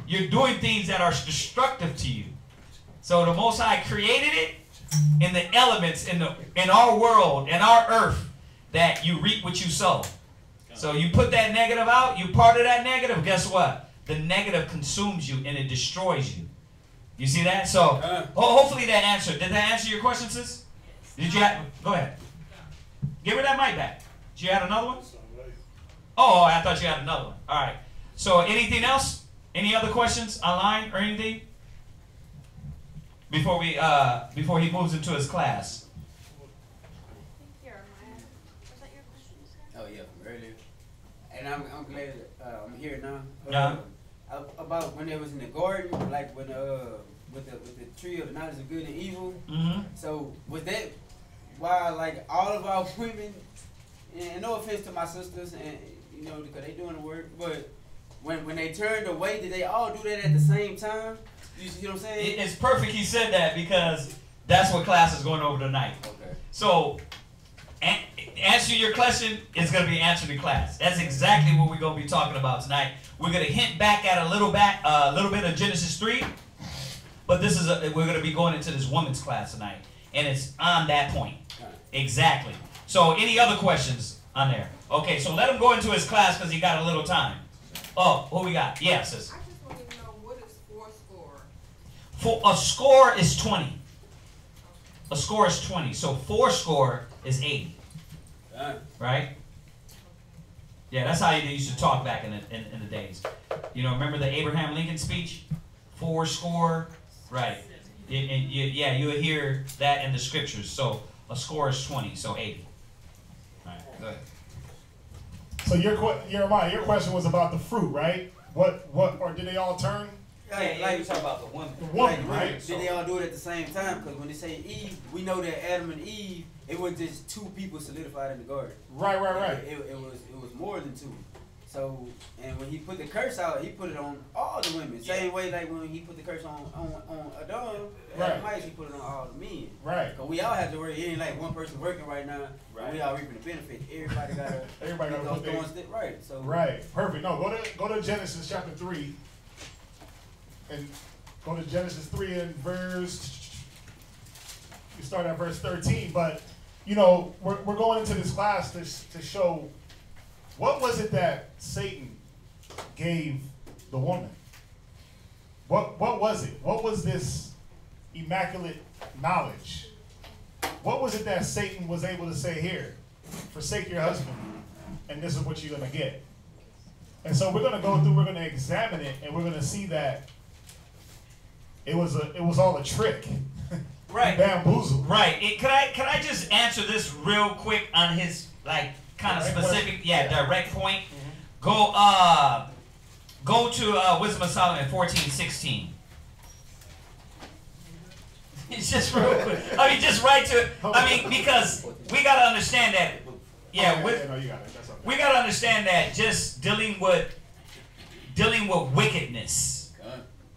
You're doing things that are destructive to you. So the Most High created it in the elements, in our world, in our earth, that you reap what you sow. So you put that negative out, you part of that negative, guess what? The negative consumes you and it destroys you. You see that? So hopefully that answered. Did that answer your question, sis? Did you have, go ahead. Give her that mic back. Did you have another one? Oh, I thought you had another one. All right. So anything else? Any other questions online or anything? Before he moves into his class. Oh yeah, from earlier. And I'm glad I'm here now. About when they was in the garden, like when with the tree of the knowledge of good and evil. Mm-hmm. So was that why like all of our women, and no offense to my sisters, and you know because they doing the work, but when they turned away, did they all do that at the same time? You see what I'm saying? It's perfect he said that because that's what class is going over tonight. Okay. So, answer your question is going to be answered in class. That's exactly what we're going to be talking about tonight. We're going to hint back at a little bit of Genesis 3, but this is we're going to be going into this woman's class tonight, and it's on that point. Exactly. So, any other questions on there? Okay, so let him go into his class because he got a little time. Oh, who we got? Yeah, sis. A score is 20. A score is 20. So 4 score is 80. Right? Yeah, that's how they used to talk back in the days. You know, remember the Abraham Lincoln speech? 4 score. Right. Yeah, you'll hear that in the scriptures. So a score is 20, so 80. All right, go ahead. So Jeremiah, your question was about the fruit, right? Or did they all turn? Like you talk about the woman. The woman, right? Did they all do it at the same time? Because when they say Eve, we know that Adam and Eve, it was just 2 people solidified in the garden. Right. It was more than 2. So, and when he put the curse out, he put it on all the women. Same way like when he put the curse on Adam, right. He put it on all the men. Right. Because we all have to work. It ain't like one person working right now. Right. We all reaping the benefit. Everybody got to right. So right. Perfect. No, go to Genesis chapter 3. And go to Genesis 3 and you start at verse 13. But, you know, we're going into this class to show what was it that Satan gave the woman? What was it? What was this immaculate knowledge? What was it that Satan was able to say here? Forsake your husband, and this is what you're going to get. And so we're going to go through, we're going to examine it, and we're going to see that it was all a trick. Right. Bamboozled. Right. Could I just answer this real quick on his like kind of specific, direct point? Mm-hmm. Go to Wisdom of Solomon 14:16. It's just real quick. I mean, just right to. I mean, because we gotta understand that. Yeah. No, you got it. That's okay. We gotta understand that just dealing with wickedness,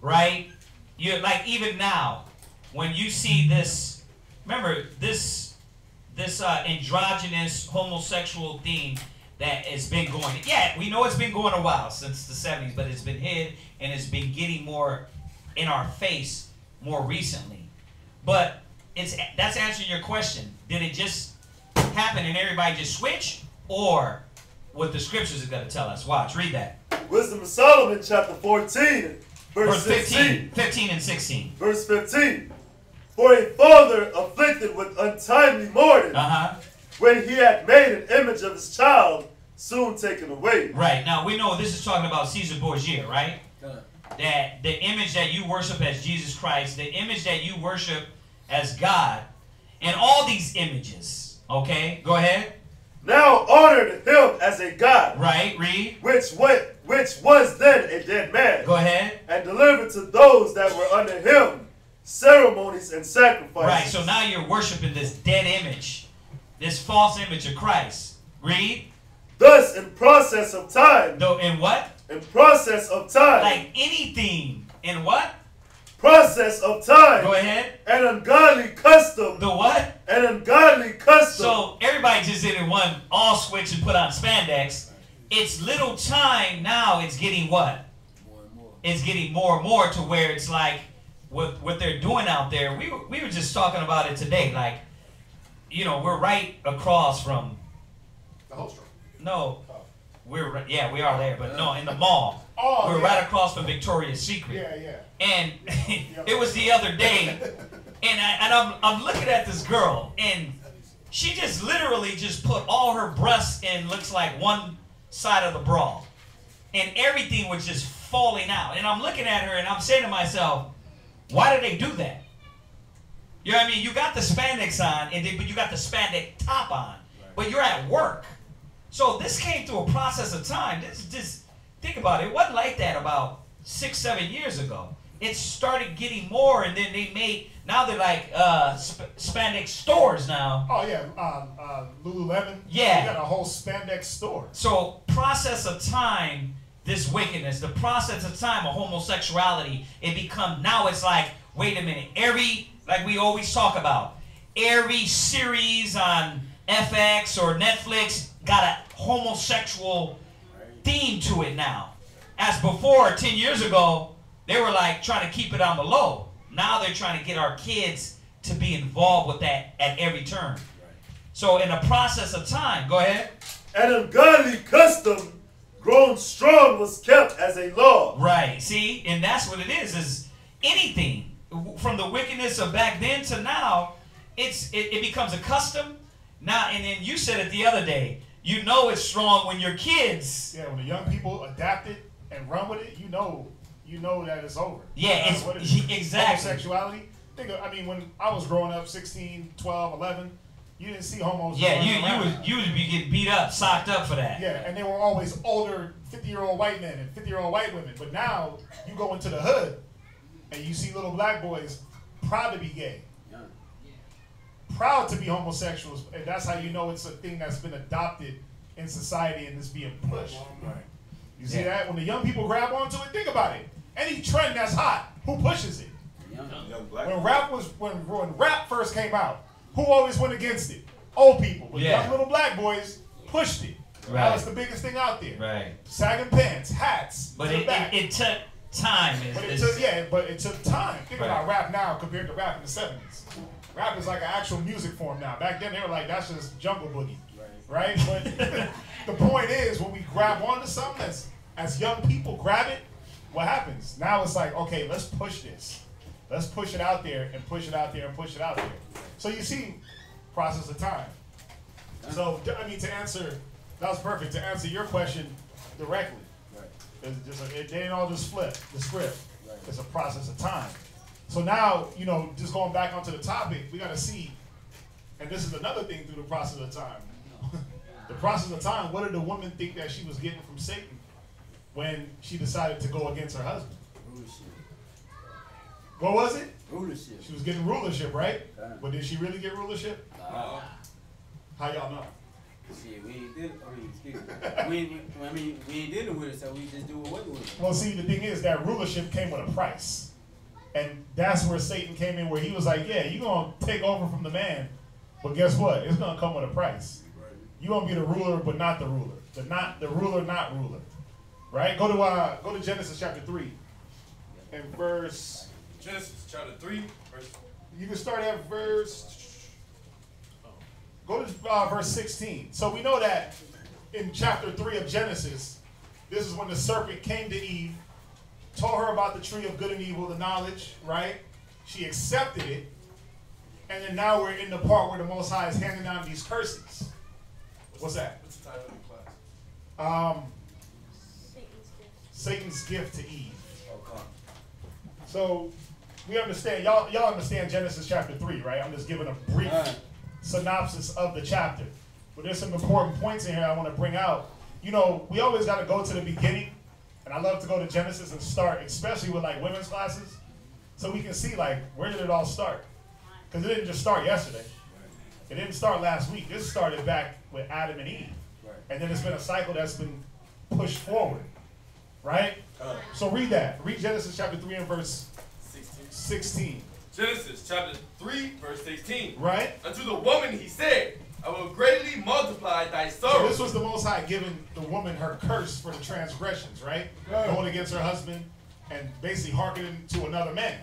right? You like even now. When you see this, remember this androgynous homosexual theme that has been going. Yeah, we know it's been going a while since the 70s, but it's been hid and it's been getting more in our face more recently. But that's answering your question. Did it just happen and everybody just switch, or what the scriptures are going to tell us? Watch, read that. Wisdom of Solomon, chapter 14, verse 15 and 16. Verse 15. For a father afflicted with untimely mourning, when he had made an image of his child, soon taken away. Right. Now, we know this is talking about Caesar Borgia, right? That the image that you worship as Jesus Christ, the image that you worship as God, and all these images, okay? Go ahead. Now honored him as a god. Right, read. Which was then a dead man. Go ahead. And delivered to those that were under him ceremonies and sacrifices. Right, so now you're worshiping this dead image, this false image of Christ. Read. Thus, in process of time. No, in what? In process of time. Like anything. In what? Process of time. Go ahead. An ungodly custom. The what? An ungodly custom. So everybody just did it one all switch and put on spandex. It's little time now. It's getting what? More and more. It's getting more and more to where it's like what they're doing out there. We were just talking about it today. Like, you know, we're right across from the whole store. No, we are there, but no, in the mall. Oh, we're right across from Victoria's Secret. Yeah. And it was the other day, and I'm looking at this girl, and she just literally just put all her breasts in, looks like one side of the bra, and everything was just falling out. And I'm looking at her, and I'm saying to myself, why do they do that? You know what I mean? You got the spandex on, but you got the spandex top on, but you're at work. So this came through a process of time. This think about it. It wasn't like that about 6-7 years ago. It started getting more, and then now they're like spandex stores now. Oh yeah, Lululemon. Yeah, you got a whole spandex store. So process of time, this wickedness, the process of time of homosexuality, now it's like, wait a minute, like we always talk about, every series on FX or Netflix got a homosexual theme to it now. As before, 10 years ago, they were like trying to keep it on the low. Now they're trying to get our kids to be involved with that at every turn. So in the process of time, go ahead. An ungodly custom grown strong was kept as a law. Right, see? And that's what it is anything. From the wickedness of back then to now, it becomes a custom. Now, and then you said it the other day, you know it's strong when your kids. Yeah, when the young people adapt it and run with it, you know that it's over. Yeah, exactly. Homosexuality. When I was growing up, 16, 12, 11, you didn't see homos. Yeah, you would be getting beat up, socked up for that. Yeah, and they were always older, 50-year-old white men and 50-year-old white women. But now you go into the hood and you see little black boys proud to be gay. Proud to be homosexuals, and that's how you know it's a thing that's been adopted in society and is being pushed. Right. You see that? When the young people grab onto it, think about it. Any trend that's hot, who pushes it? When rap first came out, who always went against it? Old people. But young little black boys pushed it. Right. That was the biggest thing out there. Right. Sagging pants, hats. But it took time. But it took time. Think about rap now compared to rap in the 70s. Rap is like an actual music form now. Back then, they were like, that's just jungle boogie. Right? But the point is, when we grab onto something, as young people grab it, what happens? Now it's like, okay, let's push this. Let's push it out there and push it out there and push it out there. So you see, process of time. So, to answer, that was perfect. To answer your question directly. They didn't all just flip the script. It's a process of time. So now, you know, just going back onto the topic, we got to see, and this is another thing through the process of time. The process of time, what did the woman think that she was getting from Satan when she decided to go against her husband? Rulership. What was it? Rulership. She was getting rulership, right? But did she really get rulership? Nah. How y'all know? Shit, we ain't dealing. I mean, excuse me. We ain't dealing with it, so we just do away with it. Well, see, the thing is that rulership came with a price. And that's where Satan came in, where he was like, yeah, you're going to take over from the man, but guess what? It's going to come with a price. You're going to be the ruler, but not the ruler. The ruler, not ruler. Right? Go to Genesis chapter 3 and verse... Genesis chapter 3, verse... You can start at verse... Go to verse 16. So we know that in chapter 3 of Genesis, this is when the serpent came to Eve, told her about the tree of good and evil, the knowledge, right? She accepted it. And then now we're in the part where the Most High is handing down these curses. What's that? What's the title of the class? Satan's gift to Eve. Okay. So we understand, y'all understand Genesis chapter 3, right? I'm just giving a brief synopsis of the chapter. But there's some important points in here I want to bring out. You know, we always got to go to the beginning. And I love to go to Genesis and start, especially with like women's classes, so we can see like, where did it all start? Because it didn't just start yesterday. It didn't start last week. This started back with Adam and Eve. And then it's been a cycle that's been pushed forward. Right? So read that. Read Genesis chapter 3 and verse 16. Genesis chapter 3, verse 16. Right? Unto the woman he said, I will greatly multiply thy sorrow. So this was the Most High giving the woman her curse for the transgressions, right? Going against her husband and basically hearkening to another man.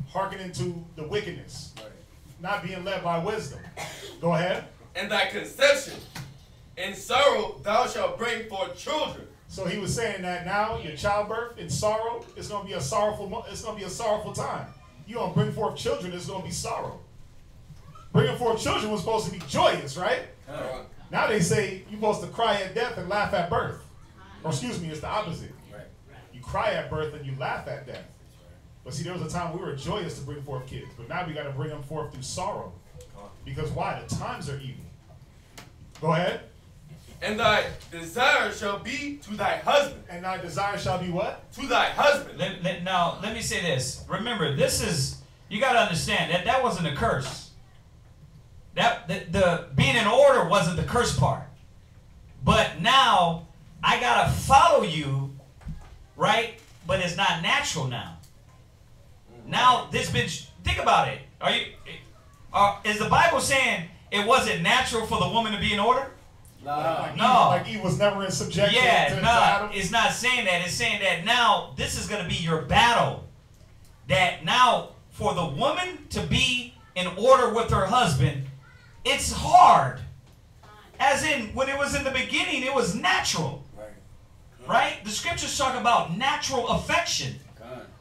Hearkening to the wickedness. Not being led by wisdom. Go ahead. And thy conception, in sorrow thou shalt bring forth children. So he was saying that now your childbirth in sorrow, it's gonna be a sorrowful time. You're gonna bring forth children, it's gonna be sorrow. Bringing forth children was supposed to be joyous, right? Now they say you're supposed to cry at death and laugh at birth. Or excuse me, it's the opposite. You cry at birth and you laugh at death. But see, there was a time we were joyous to bring forth kids, but now we got to bring them forth through sorrow. Because why? The times are evil. Go ahead. And thy desire shall be to thy husband. And thy desire shall be what? To thy husband. Now, let me say this. Remember, this is, you got to understand that that wasn't a curse. The being in order wasn't the curse part. But now, I got to follow you, right? But it's not natural now. Now, this bitch, think about it. Is the Bible saying it wasn't natural for the woman to be in order? No. Like Eve was never in subjection to Adam? It's not saying that. It's saying that now this is going to be your battle. That now for the woman to be in order with her husband, it's hard. As in, when it was in the beginning, it was natural. Right? The scriptures talk about natural affection.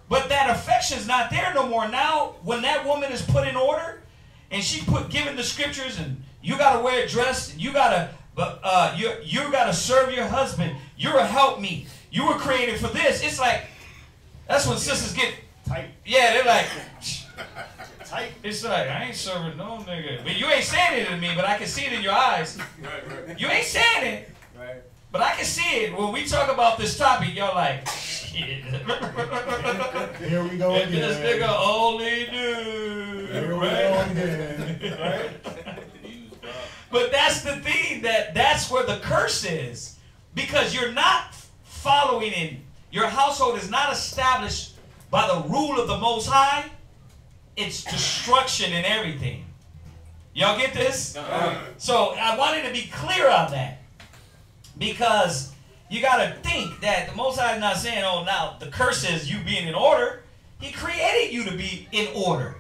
But that affection's not there no more. Now, when that woman is put in order, and she given the scriptures, and you gotta wear a dress, and you gotta serve your husband. You're a helpmeet. You were created for this. It's like, that's when sisters get tight. Yeah, they're like tight. It's like, I ain't serving no nigga. But you ain't saying it to me, but I can see it in your eyes. You ain't saying it. Right. But I can see it. When we talk about this topic, y'all like, shit. Here we go again. This nigga only do. Here we go again. Right? But that's the thing, that's where the curse is. Because you're not following in. Your household is not established by the rule of the Most High. It's destruction and everything. Y'all get this? So I wanted to be clear on that. Because you got to think that the Most High is not saying, oh, now the curse is you being in order. He created you to be in order.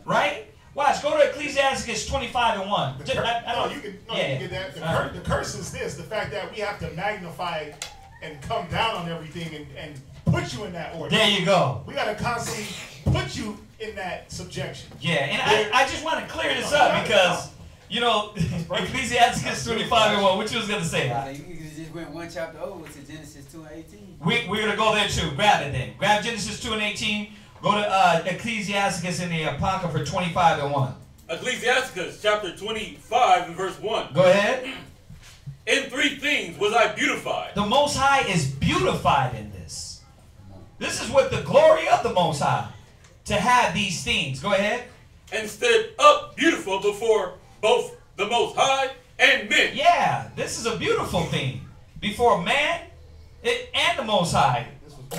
Right? Watch, go to Ecclesiastes 25:1. You get that. The curse is this, the fact that we have to magnify and come down on everything and put you in that order. There you go. We got to constantly put you in that subjection. Yeah, and I just want to clear this up because, you know, Ecclesiastes 25:1, what you was going to say? You just went one chapter over to Genesis 2:18. We're going to go there too. Grab it then. Grab Genesis 2:18. Go to Ecclesiasticus in the Apocrypha 25:1. Ecclesiasticus chapter 25 and verse 1. Go ahead. In 3 things was I beautified. The Most High is beautified in this. This is what the glory of the Most High, to have these things. Go ahead. And stood up beautiful before both the Most High and men. Yeah, this is a beautiful thing. Before man and the Most High.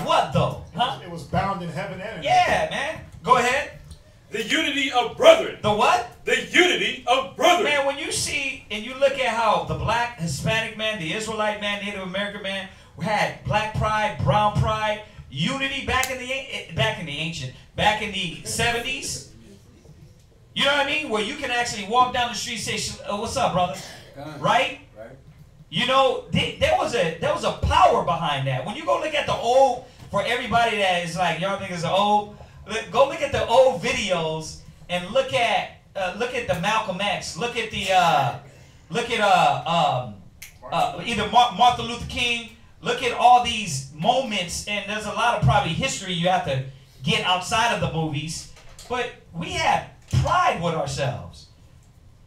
What though? Huh? It was bound in heaven and in yeah, man. Go ahead. The unity of brethren. The what? The unity of brethren. Man, when you see and you look at how the black, Hispanic man, the Israelite man, Native American man had black pride, brown pride, unity back in the 70s. You know what I mean? Where you can actually walk down the street and say, "What's up, brother?" Right? You know, there was a power behind that. When you go look at the old, for everybody that is like, y'all niggas are old, go look at the old videos and look at the Malcolm X. Look at the either Martin Luther King. Look at all these moments, and there's a lot of probably history you have to get outside of the movies. But we had pride with ourselves.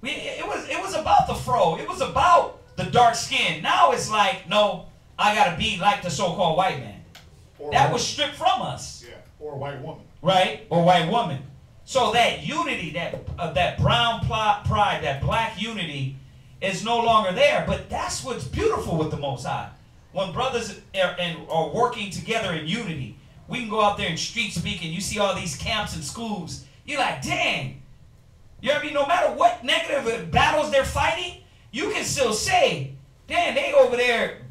It was about the fro. It was about the dark skin. Now it's like, no, I gotta be like the so-called white man. That was stripped from us. Yeah. Or white woman. Right? Or white woman. So that unity, that brown pride, that black unity is no longer there. But that's what's beautiful with the Most High. When brothers are working together in unity, we can go out there and street speak and you see all these camps and schools. You're like, dang. You know what I mean? No matter what negative battles they're fighting, you can still say, damn, they over there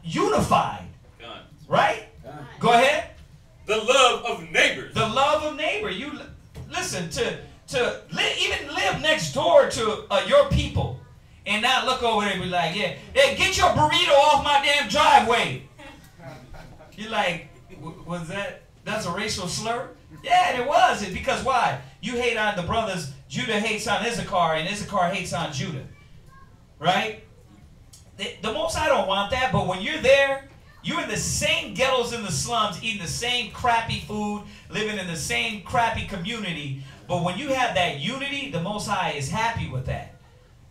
unified. Right? Go ahead. The love of neighbors. The love of neighbor. You listen even live next door to your people, and not look over there and be like, yeah, hey, get your burrito off my damn driveway. You're like, that's a racial slur? Yeah, it was. Because why? You hate on the brothers. Judah hates on Issachar, and Issachar hates on Judah. Right? The Most High don't want that, but when you're there, you're in the same ghettos in the slums, eating the same crappy food, living in the same crappy community. But when you have that unity, the Most High is happy with that.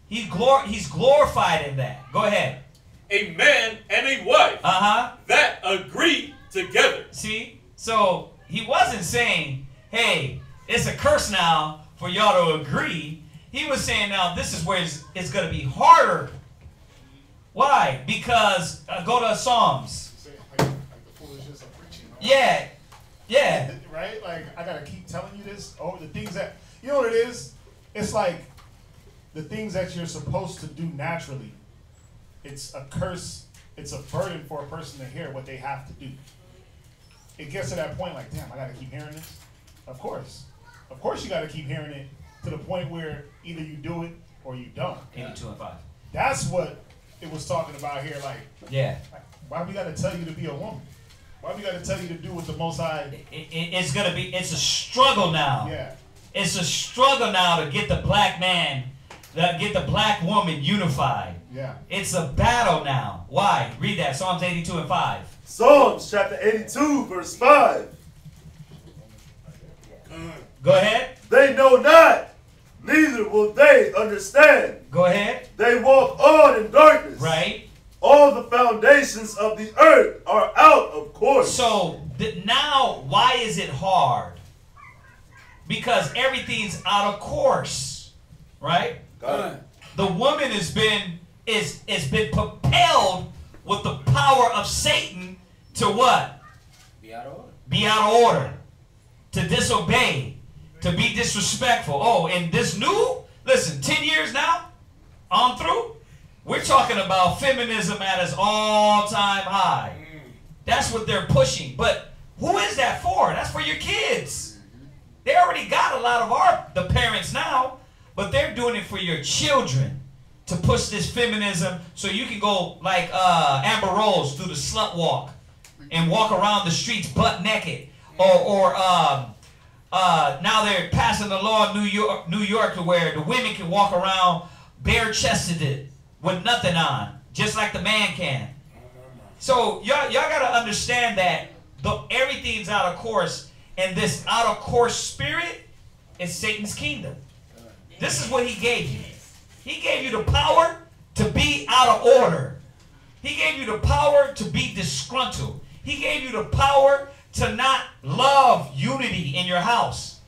He's glorified in that. Go ahead. A man and a wife that agree together. See? So he wasn't saying, hey, it's a curse now for y'all to agree. He was saying, now this is where it's going to be harder. Why? Because, go to Psalms. Like the foolishness of preaching. Yeah. Yeah. Right? Like, I got to keep telling you this. Oh, the things that, you know what it is? It's like the things that you're supposed to do naturally. It's a curse. It's a burden for a person to hear what they have to do. It gets to that point like, damn, I got to keep hearing this. Of course. Of course you got to keep hearing it to the point where either you do it or you don't. 82 and 5. That's what it was talking about here. Like, yeah. Like, why we got to tell you to be a woman? Why we got to tell you to do what the Most High? It's a struggle now. Yeah. It's a struggle now to get the black man, get the black woman unified. Yeah. It's a battle now. Why? Read that. Psalms 82 and 5. Psalms chapter 82, verse 5. Go ahead. They know not, neither will they understand. Go ahead. They walk on in darkness. Right. All the foundations of the earth are out of course. So now, why is it hard? Because everything's out of course, right? The woman has been propelled with the power of Satan to what? Be out of order. Be out of order. To disobey. To be disrespectful. Oh, and this new, listen, 10 years now, on through, we're talking about feminism at its all-time high. That's what they're pushing. But who is that for? That's for your kids. They already got a lot of the parents now, but they're doing it for your children to push this feminism so you can go like Amber Rose through the slut walk and walk around the streets butt naked. Or now they're passing the law in New York to where the women can walk around bare-chested with nothing on, just like the man can. So y'all got to understand that everything's out of course, And this out of course spirit is Satan's kingdom. This is what he gave you. He gave you the power to be out of order. He gave you the power to be disgruntled. He gave you the power to not love unity in your house.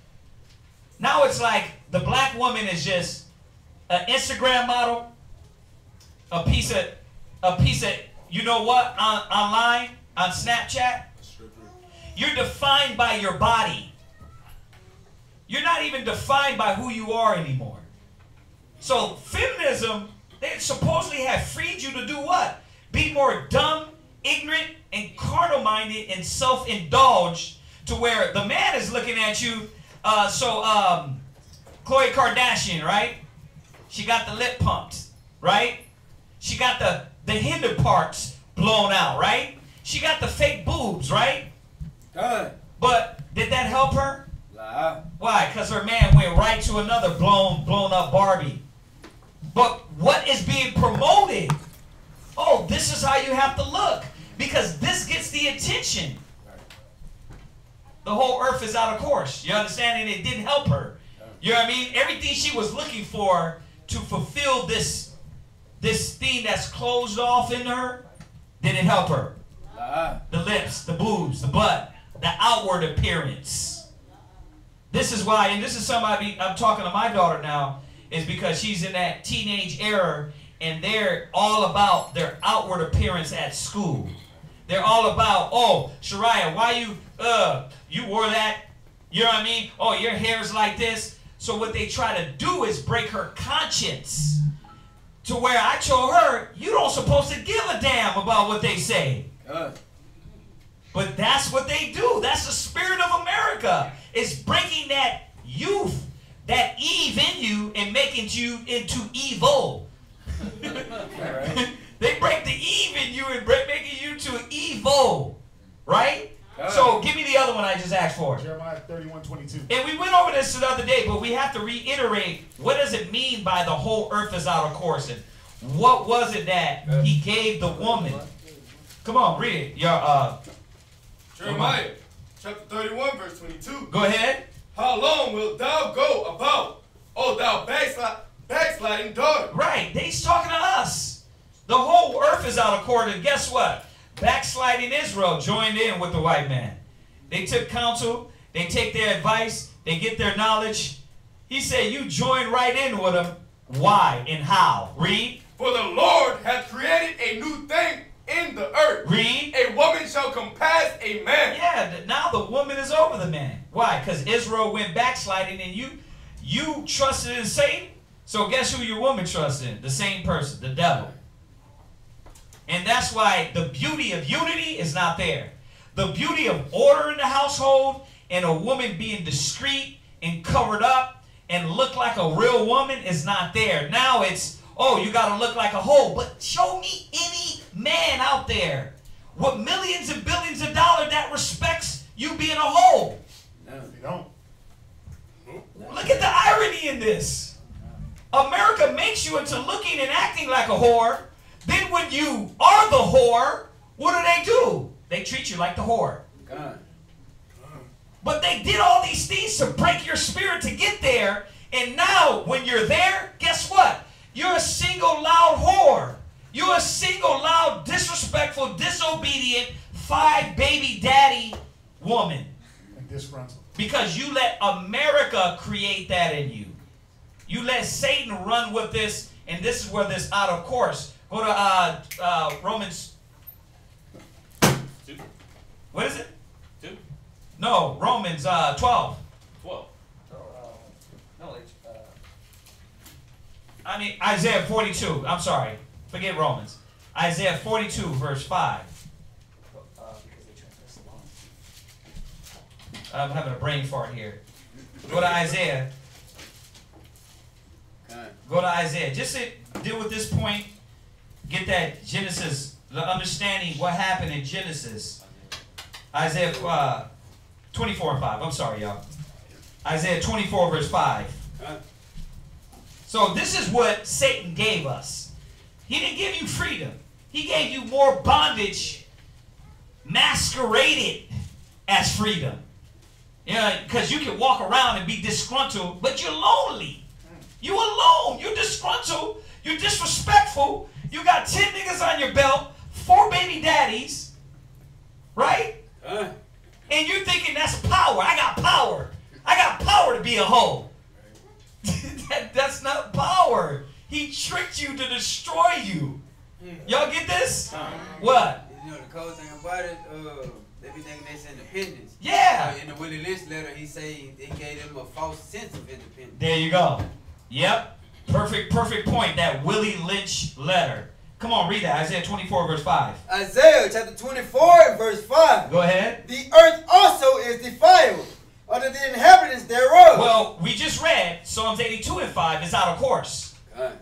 Now it's like the black woman is just an Instagram model, a piece of, you know what, online, on Snapchat. You're defined by your body. You're not even defined by who you are anymore. So feminism, they supposedly have freed you to do what? Be more dumb, ignorant, and carnal-minded and self-indulged to where the man is looking at you. Khloe Kardashian, right? She got the lip pumped, right? She got the hinder parts blown out, right? She got the fake boobs, right? Good. But did that help her? Nah. Why? Because her man went right to another blown up Barbie. But what is being promoted? Oh, this is how you have to look. Because this gets the attention. The whole earth is out of course. You understand? And it didn't help her. You know what I mean? Everything she was looking for to fulfill this thing that's closed off in her, didn't help her. The lips, the boobs, the butt, the outward appearance. This is why, and this is somebody, I'm talking to my daughter now, is because she's in that teenage era and they're all about their outward appearance at school. They're all about, oh, Shariah, why you wore that? You know what I mean? Oh, your hair's like this. So what they try to do is break her conscience to where I told her, you don't supposed to give a damn about what they say. But that's what they do. That's the spirit of America. It's breaking that youth, that Eve in you, and making you into evil. They break the Eve in you and making you to evil. Right? So give me the other one I just asked for. Jeremiah 31:22. And we went over this the other day, but we have to reiterate, what does it mean by the whole earth is out of course? And what was it that he gave the woman? Come on, read it. Jeremiah chapter 31, verse 22. Go ahead. How long wilt thou go about, O thou backsliding daughter? Right. He's talking to us. The whole earth is out of course. And guess what? Backsliding Israel joined in with the white man. They took counsel. They take their advice. They get their knowledge. He said, you join right in with them. Why and how? Read. For the Lord hath created a new thing in the earth. Read. A woman shall compass a man. Yeah, now the woman is over the man. Why? Because Israel went backsliding and you trusted in Satan. So guess who your woman trusts in? The same person, the devil. And that's why the beauty of unity is not there. The beauty of order in the household and a woman being discreet and covered up and look like a real woman is not there. Now it's, oh, you got to look like a hoe. But show me any man out there with millions and billions of dollars that respects you being a hoe. No, they don't. Look at the irony in this. America makes you into looking and acting like a whore. Then when you are the whore, what do? They treat you like the whore. God. But they did all these things to break your spirit to get there. And now when you're there, guess what? You're a single loud whore. You're a single loud, disrespectful, disobedient, 5 baby daddy woman. And disgruntled. Because you let America create that in you. You let Satan run with this, and this is where this out of course. Go to Romans 2. What is it? 2. No, Romans 12. 12. No, I mean Isaiah 42. I'm sorry. Forget Romans. Isaiah 42, verse 5. because they transgress the law. I'm having a brain fart here. Go to Isaiah. Go to Isaiah. Just to deal with this point. Get that Genesis, the understanding what happened in Genesis. Isaiah 24 and 5. I'm sorry, y'all. Isaiah 24, verse 5. So this is what Satan gave us. He didn't give you freedom. He gave you more bondage masqueraded as freedom. Yeah, because you can walk around and be disgruntled, but you're lonely. You alone. You're disgruntled. You're disrespectful. You got 10 niggas on your belt, 4 baby daddies, right? And you're thinking that's power. I got power. I got power to be a hoe. That's not power. He tricked you to destroy you. Y'all get this? What? You know the cold thing about it, they be thinking that's independence. Yeah. In the Willie Lynch letter, he say he gave them a false sense of independence. There you go. Yep. Perfect point. That Willie Lynch letter. Come on, read that. Isaiah 24, verse 5. Isaiah chapter 24, verse 5. Go ahead. The earth also is defiled under the inhabitants thereof. Well, we just read Psalms 82 and 5 is out of course.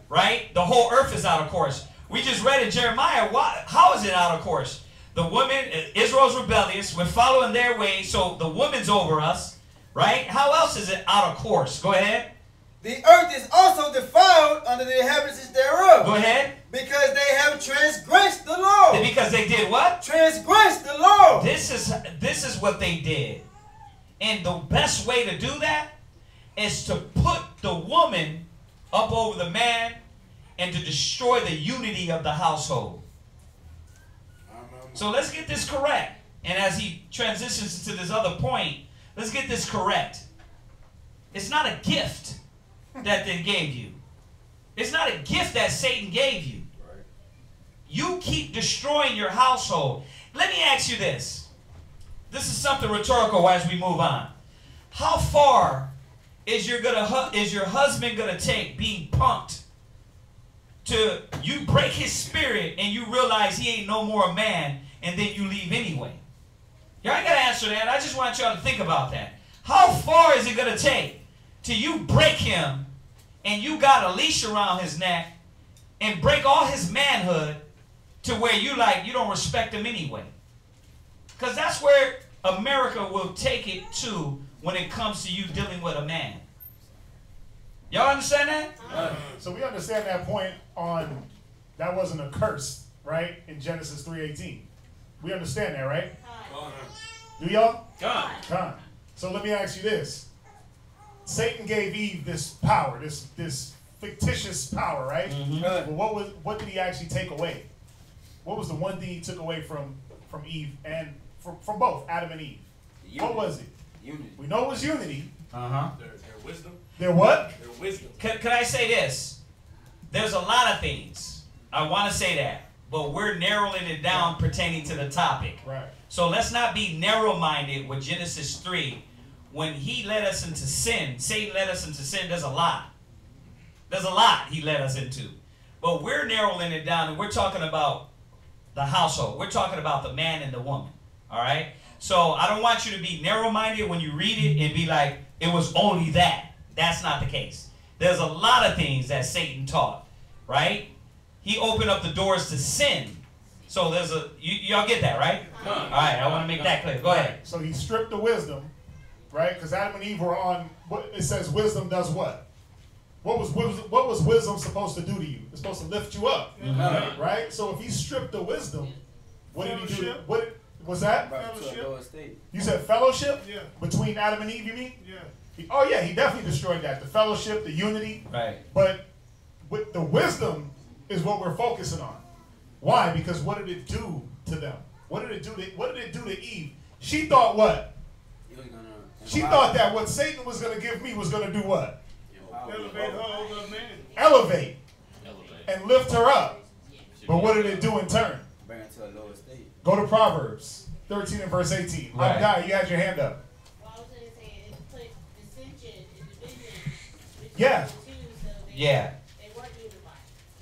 Right? The whole earth is out of course. We just read in Jeremiah. How is it out of course? The woman, Israel's rebellious. We're following their way, so the woman's over us. Right? How else is it out of course? Go ahead. The earth is also defiled under the inhabitants thereof. Go ahead. Because they have transgressed the law. Because they did what? Transgressed the law. This is what they did. And the best way to do that is to put the woman up over the man and to destroy the unity of the household. So let's get this correct. And as he transitions to this other point, let's get this correct. It's not a gift that they gave you. It's not a gift that Satan gave you. You keep destroying your household. Let me ask you this. This is something rhetorical as we move on. How far is your husband going to take being punked to you break his spirit and you realize he ain't no more a man and then you leave anyway? Yeah, I got to answer that. I just want y'all to think about that. How far is it going to take till you break him and you got a leash around his neck and break all his manhood to where you don't respect him anyway? Because that's where America will take it to when it comes to you dealing with a man. Y'all understand that? So we understand that point on that wasn't a curse, right? In Genesis 3:18. We understand that, right? Do y'all? Come. So let me ask you this. Satan gave Eve this power, this fictitious power, right? Well, what did he actually take away? What was the one thing he took away from Eve and from both Adam and Eve? What was it? Unity. We know it was unity. Their wisdom. Their what? Their wisdom. Can I say this? There's a lot of things. I want to say that. But we're narrowing it down pertaining to the topic. Right. So let's not be narrow-minded with Genesis 3. When he led us into sin, Satan led us into sin, there's a lot. There's a lot he led us into. But we're narrowing it down and we're talking about the household. We're talking about the man and the woman. All right? So I don't want you to be narrow-minded when you read it and be like, it was only that. That's not the case. There's a lot of things that Satan taught, right? He opened up the doors to sin. So there's y'all get that, right? All right, I want to make that clear. Go ahead. So he stripped the wisdom, right? Because Adam and Eve were on, it says wisdom does what? What was wisdom supposed to do to you? It's supposed to lift you up, right? So if he stripped the wisdom, what did he do? What was that? Fellowship. You said fellowship? Yeah. Between Adam and Eve, you mean? Yeah. Oh yeah, he definitely destroyed that. The fellowship, the unity. Right. But with the wisdom is what we're focusing on. Why? Because what did it do to them? What did it do to Eve? She thought what? She thought that what Satan was going to give me was going to do what? Elevate her over a man. Elevate. And lift her up. But what did it do in turn? Bring her to a lower state. Go to Proverbs 13 and verse 18. Right. Guy, you had your hand up. Well, I was going to say, it put dissension and division between Yeah. the two, so they weren't unified.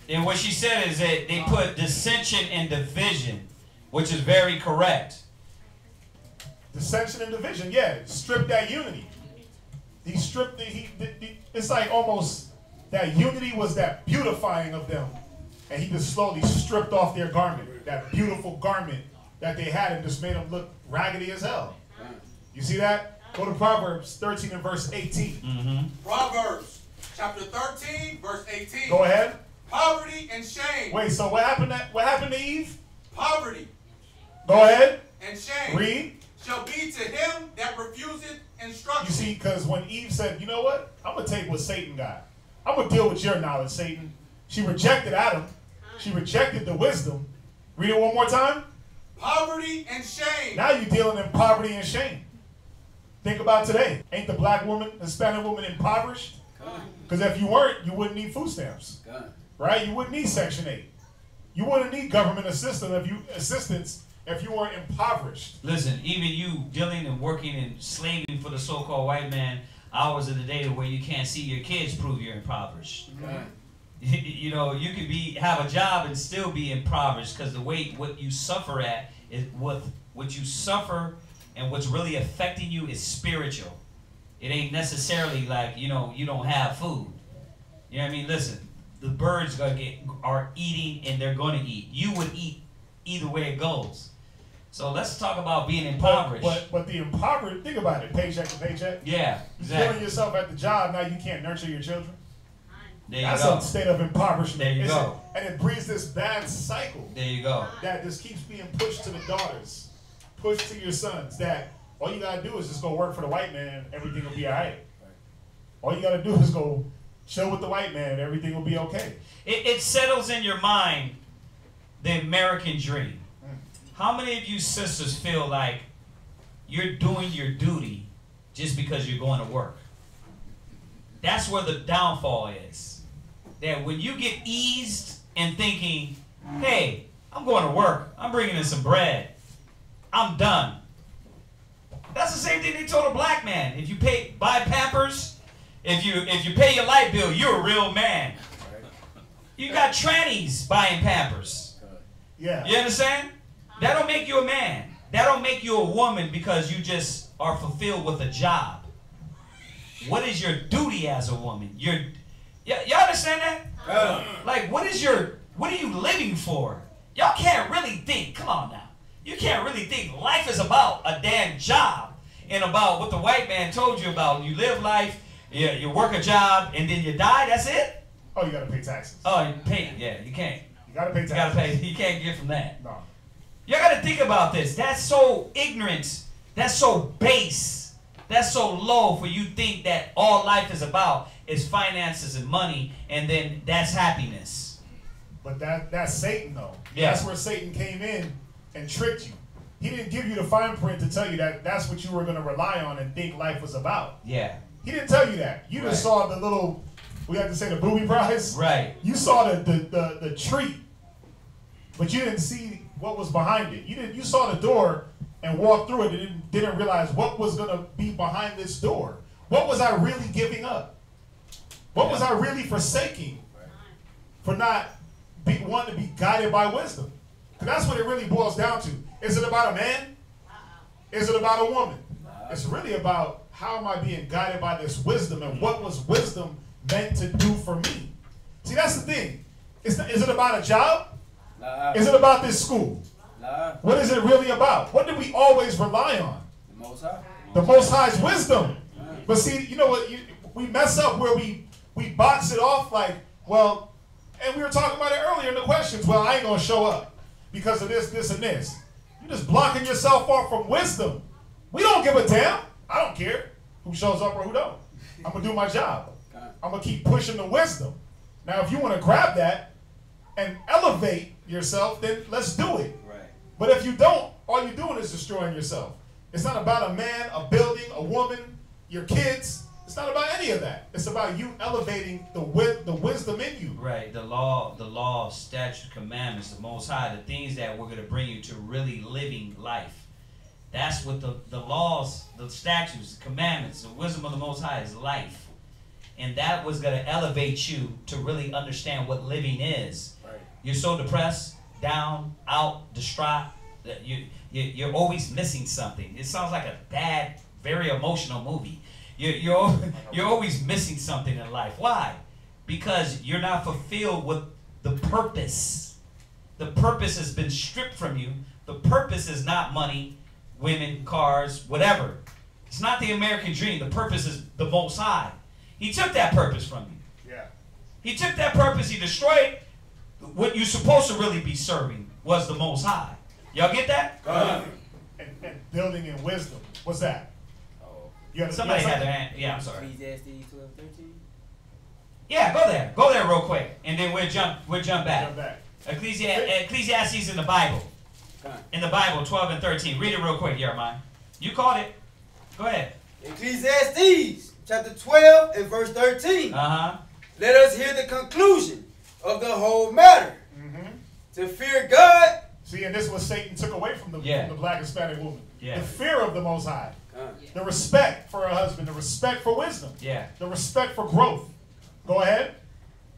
And what she said is that they put dissension and division, which is very correct. Dissension and division, yeah. Strip that unity. He stripped it's like almost that unity was that beautifying of them. And he just slowly stripped off their garment, that beautiful garment that they had, and just made them look raggedy as hell. You see that? Go to Proverbs 13 and verse 18. Proverbs chapter 13, verse 18. Go ahead. Poverty and shame. Wait, so what happened to Eve? Poverty Go ahead. and shame. Read. shall be to him that refuseth instruction. You see, because when Eve said, you know what? I'm going to take what Satan got. I'm going to deal with your knowledge, Satan. She rejected Adam. She rejected the wisdom. Read it one more time. Poverty and shame. Now you're dealing in poverty and shame. Think about today. Ain't the black woman, Hispanic woman impoverished? Because if you weren't, you wouldn't need food stamps. Right? You wouldn't need Section 8. You wouldn't need government assistance if you weren't impoverished. Listen, even you dealing and working and slaving for the so-called white man hours of the day where you can't see your kids prove you're impoverished. You know, you could have a job and still be impoverished because what you suffer at is what you suffer, and what's really affecting you is spiritual. It ain't necessarily like, you know, you don't have food. You know what I mean? Listen, the birds are eating and they're going to eat. You would eat either way it goes. So let's talk about being impoverished. But the impoverished, think about it, paycheck to paycheck. Yeah, exactly. You're killing yourself at the job, now you can't nurture your children. That's a state of impoverishment. There you go. And it breeds this bad cycle. There you go. That just keeps being pushed to the daughters, pushed to your sons, that all you got to do is just go work for the white man, everything will be all right. All you got to do is go chill with the white man, everything will be okay. It settles in your mind the American dream. How many of you sisters feel like you're doing your duty just because you're going to work? That's where the downfall is. That when you get eased and thinking, hey, I'm going to work, I'm bringing in some bread, I'm done. That's the same thing they told a black man. If you buy Pampers, if you pay your light bill, you're a real man. You got trannies buying Pampers. Yeah. You understand? That don't make you a man. That don't make you a woman because you just are fulfilled with a job. What is your duty as a woman? Y'all understand that? Like, what are you living for? Y'all can't really think. Come on now. You can't really think life is about a damn job and about what the white man told you about. You live life, you work a job, and then you die. That's it? Oh, you got to pay taxes. Oh, you pay. Yeah, you can't. You got to pay taxes. You got to pay. You can't get from that. No. You got to think about this. That's so ignorant. That's so base. That's so low for you think that all life is about is finances and money, and then that's happiness. But that's Satan, though. Yeah. That's where Satan came in and tricked you. He didn't give you the fine print to tell you that that's what you were going to rely on and think life was about. Yeah. He didn't tell you that. You just saw the little, we have to say the booby prize. Right. You saw the treat, but you didn't see what was behind it. You saw the door and walked through it and didn't realize what was going to be behind this door. What was I really giving up? What was I really forsaking for not wanting to be guided by wisdom? Because that's what it really boils down to. Is it about a man? Is it about a woman? It's really about how am I being guided by this wisdom, and what was wisdom meant to do for me? See, that's the thing. Is it about a job? Is it about this school? What is it really about? What do we always rely on? The Most High. The Most High's wisdom. But see, you know what? We mess up where we box it off like, well, and we were talking about it earlier in the questions. Well, I ain't going to show up because of this, this, and this. You're just blocking yourself off from wisdom. We don't give a damn. I don't care who shows up or who don't. I'm going to do my job. I'm going to keep pushing the wisdom. Now, if you want to grab that and elevate yourself, then let's do it. But if you don't, all you're doing is destroying yourself. It's not about a man, a building, a woman, your kids. It's not about any of that. It's about you elevating the wisdom in you. Right. The law, statute, commandments, the Most High, the things that we're going to bring you to really living life. That's what the laws, the statutes, the commandments, the wisdom of the Most High is life. And that was going to elevate you to really understand what living is. Right. You're so depressed, down, out, distraught, that you're always missing something. It sounds like a bad, very emotional movie. You're always missing something in life. Why? Because you're not fulfilled with the purpose. The purpose has been stripped from you. The purpose is not money, women, cars, whatever. It's not the American dream. The purpose is the Most High. He took that purpose from you. Yeah. He took that purpose. He destroyed what you're supposed to really be serving was the Most High. Y'all get that? and building in wisdom. What's that? Somebody had their hand. Yeah, I'm sorry. Ecclesiastes 12:13. Yeah, go there. Go there real quick, and then we'll jump back. Ecclesiastes in the Bible. In the Bible, 12 and 13. Read it real quick, Jeremiah. You caught it. Go ahead. Ecclesiastes chapter 12 and verse 13. Let us hear the conclusion of the whole matter. To fear God. See, and this is what Satan took away from the black Hispanic woman. Yeah. The fear of the Most High. The respect for a husband. The respect for wisdom. Yeah. The respect for growth. Go ahead.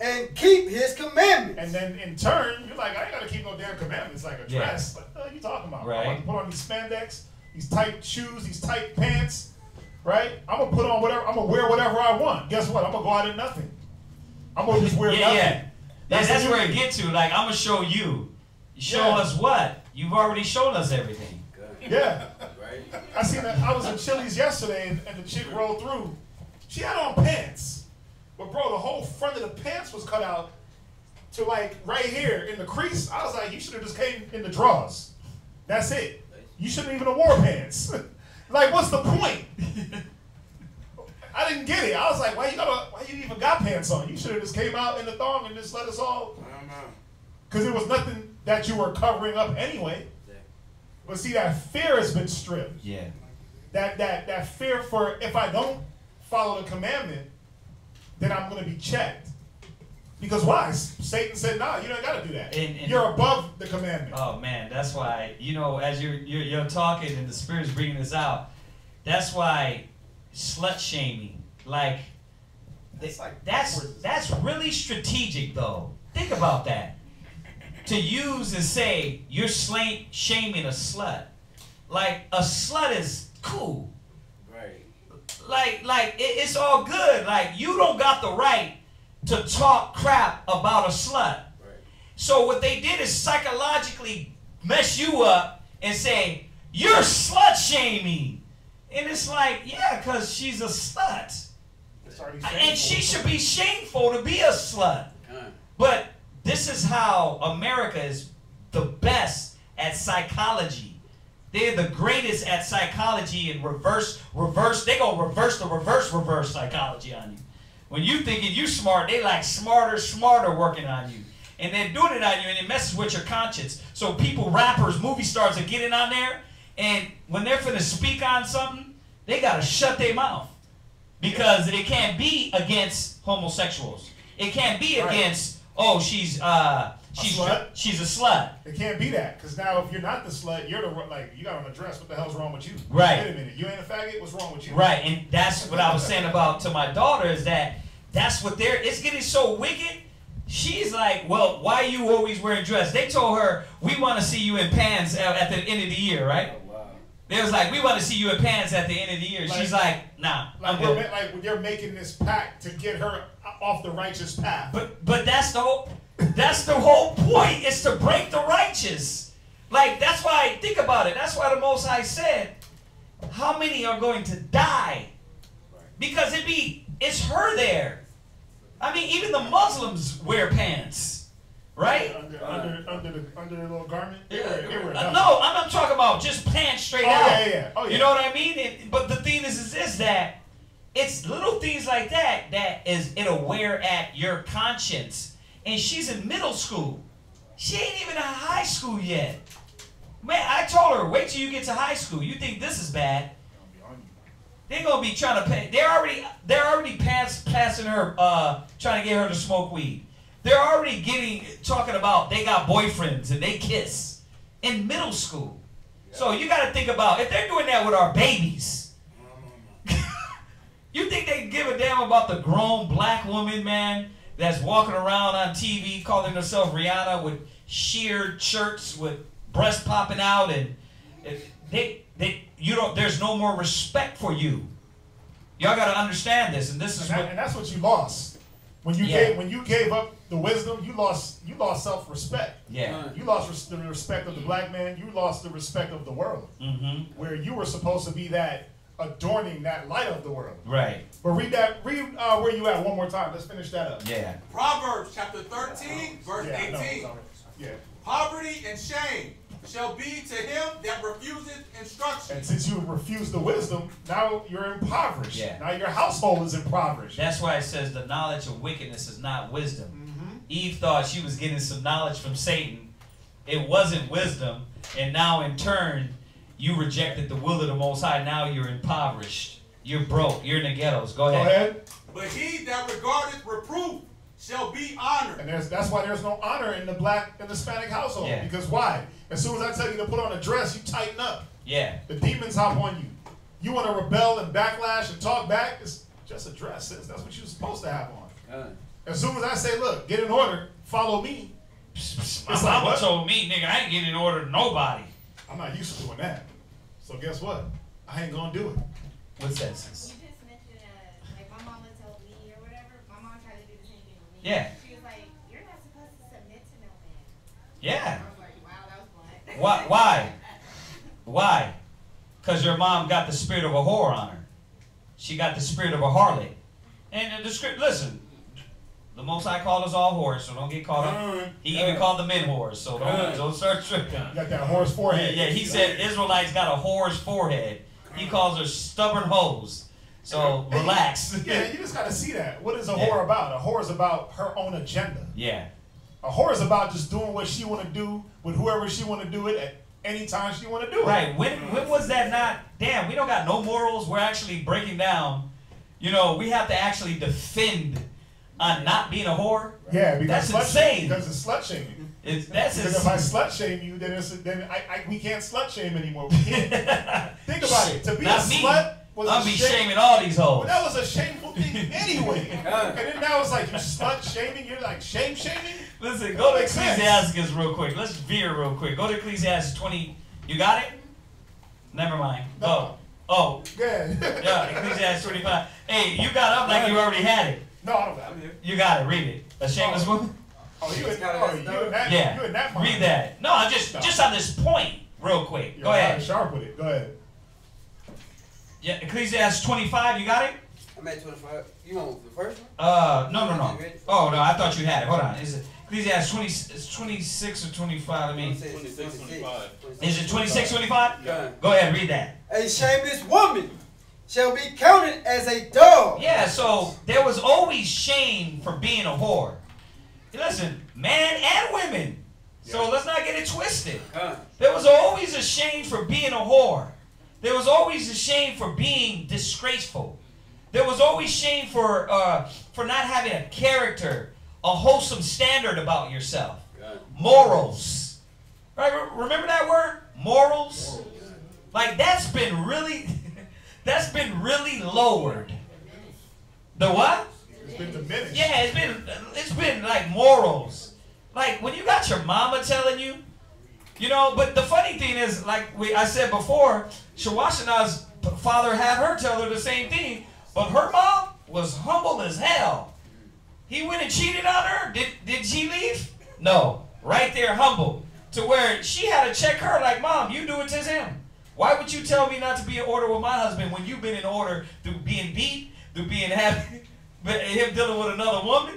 And keep his commandments. And then in turn, you're like, I ain't got to keep no damn commandments like a dress. What are you talking about? Right. I'm going to put on these spandex, these tight shoes, these tight pants. Right? I'm going to put on whatever, I'm going to wear whatever I want. Guess what? I'm going to go out in nothing. I'm going to just wear nothing. Yeah. That's where it get to. Like, I'm going to show you. Show us what? You've already shown us everything. Yeah. I seen that. I was in Chili's yesterday, and the chick rolled through. She had on pants. But, bro, the whole front of the pants was cut out to, like, right here in the crease. I was like, you should have just came in the drawers. That's it. You shouldn't even have wore pants. Like, what's the point? I didn't get it. I was like, why you even got pants on? You should have just came out in the thong and just let us all. Because there was nothing that you were covering up anyway. But see, that fear has been stripped. Yeah. That fear for if I don't follow the commandment, then I'm going to be checked. Because why? Satan said, no, you don't got to do that. And you're above the commandment. Oh, man, that's why, as you're talking and the Spirit's bringing this out, that's why slut shaming, that's really strategic, though. Think about that. To use and say you're shaming a slut. Like, a slut is cool. Right. Like it's all good. Like, you don't got the right to talk crap about a slut. Right. So what they did is psychologically mess you up and say, you're slut shaming. And it's like, yeah, because she's a slut. And she should be shameful to be a slut. But this is how America is the best at psychology. They're the greatest at psychology and reverse. They gonna reverse the reverse psychology on you. When you thinking you smart, they like smarter working on you. And they're doing it on you, and it messes with your conscience. So people, rappers, movie stars are getting on there, and when they're finna speak on something, they gotta shut their mouth. Because it can't be against homosexuals. It can't be against, oh, she's a slut. It can't be that, because now if you're not the slut, you're you got on a dress. What the hell's wrong with you? Right. Wait a minute, you ain't a faggot. What's wrong with you? Right, and that's what I was saying about to my daughter is that's what it's getting so wicked. She's like, well, why are you always wearing dress? They told her, we want to see you in pants at the end of the year, right? Oh, wow. They was like, we want to see you in pants at the end of the year. She's like, nah, I'm good. Like they're making this pact to get her off the righteous path. But that's the whole point, is to break the righteous. Like, that's why, think about it. That's why the Most High said, how many are going to die? Because it's her there. I mean, even the Muslims wear pants, right? Under the little garment? No, I'm talking about just pants straight out. Yeah. Oh, yeah. You know what I mean? But the thing is that it's little things like that it'll wear at your conscience. And she's in middle school. She ain't even in high school yet. Man, I told her, wait till you get to high school. You think this is bad? They're gonna be trying to pay. They're already passing her, trying to get her to smoke weed. They're already talking about they got boyfriends and they kiss in middle school. Yeah. So you got to think about if they're doing that with our babies. You think they give a damn about the grown black woman, man, that's walking around on TV calling herself Rihanna with sheer shirts with breasts popping out, and there's no more respect for you. Y'all got to understand this, and that's what you lost when you gave up the wisdom. You lost self-respect. Yeah, you lost the respect of the black man. You lost the respect of the world, where you were supposed to be that adorning that light of the world. Right. But read where you at one more time. Let's finish that up. Yeah. Proverbs chapter 13, verse 18. Yeah. Poverty and shame shall be to him that refuseth instruction. And since you refuse the wisdom, now you're impoverished. Yeah. Now your household is impoverished. That's why it says the knowledge of wickedness is not wisdom. Eve thought she was getting some knowledge from Satan. It wasn't wisdom. And now in turn, you rejected the will of the Most High. Now you're impoverished. You're broke. You're in the ghettos. Go ahead. But he that regardeth reproof shall be honored. And that's why there's no honor in the black and Hispanic household. Yeah. Because why? As soon as I tell you to put on a dress, you tighten up. Yeah. The demons hop on you. You want to rebel and backlash and talk back? It's just a dress, sis. That's what you're supposed to have on. As soon as I say, look, get in order, follow me. My mama told me, nigga, I ain't getting in order to nobody. I'm not used to doing that. So guess what? I ain't going to do it. What's that, sis? You just mentioned, like my mama told me or whatever. My mom tried to do the same thing with me. Yeah. She was like, you're not supposed to submit to no man. Yeah. I was like, wow, that was blunt. Why? Why? Because your mom got the spirit of a whore on her. She got the spirit of a harlot. And the script, listen, the Most High called us all whores, so don't get caught up. He even called the men whores, so don't start tripping. You got that whore's forehead. Yeah, he said Israelites got a whore's forehead. He calls her stubborn hoes. So relax. Yeah, you just got to see that. What is a whore about? A whore is about her own agenda. Yeah. A whore is about just doing what she want to do with whoever she want to do it at any time she want to do it. Right. When was that not? Damn, we don't got no morals. We're actually breaking down. You know, we have to actually defend on not being a whore. Yeah, because that's insane. Because it's slut shaming. That's because if I slut shame you, then we can't slut shame anymore. We can't. Think about it. To be Not a me. slut was I'll a be shame. shaming all these hoes. Well, that was a shameful thing anyway. And then now it's like you slut shaming. You're like shame shaming. Listen, go to Ecclesiastes real quick. Let's veer real quick. Go to Ecclesiastes 20. You got it? Never mind. No. Oh. Good. Yeah, Ecclesiastes 25. Hey, you got up like you already had it. No, I don't got it. You got it. Read it. A shameless woman? Oh, you in that? Yeah. You in that mind. Read that. No, I'm just on this point real quick. Go ahead. Sharp with it. Go ahead. Yeah, Ecclesiastes 25. You got it? I'm at 25. You want the first one? No. Oh, no, I thought you had it. Hold on. Is it Ecclesiastes 26 or 25? I mean, 26, 25. Is it 26, 25? Yeah. Go ahead, read that. A shameless woman shall be counted as a dog. Yeah, so there was always shame for being a whore. Listen, man and women. So let's not get it twisted. There was always a shame for being a whore. There was always a shame for being disgraceful. There was always shame for not having a character, a wholesome standard about yourself. Morals. Right? Remember that word? Morals? Like that's been really lowered. The what? It's been diminished. Yeah, it's been like morals. Like when you got your mama telling you, you know, but the funny thing is, like I said before, Shawashana's father had her tell her the same thing, but her mom was humble as hell. He went and cheated on her. Did she leave? No. Right there, humble. To where she had to check her like, Mom, you do it to him. Why would you tell me not to be in order with my husband when you've been in order through being beat, through being happy, but him dealing with another woman?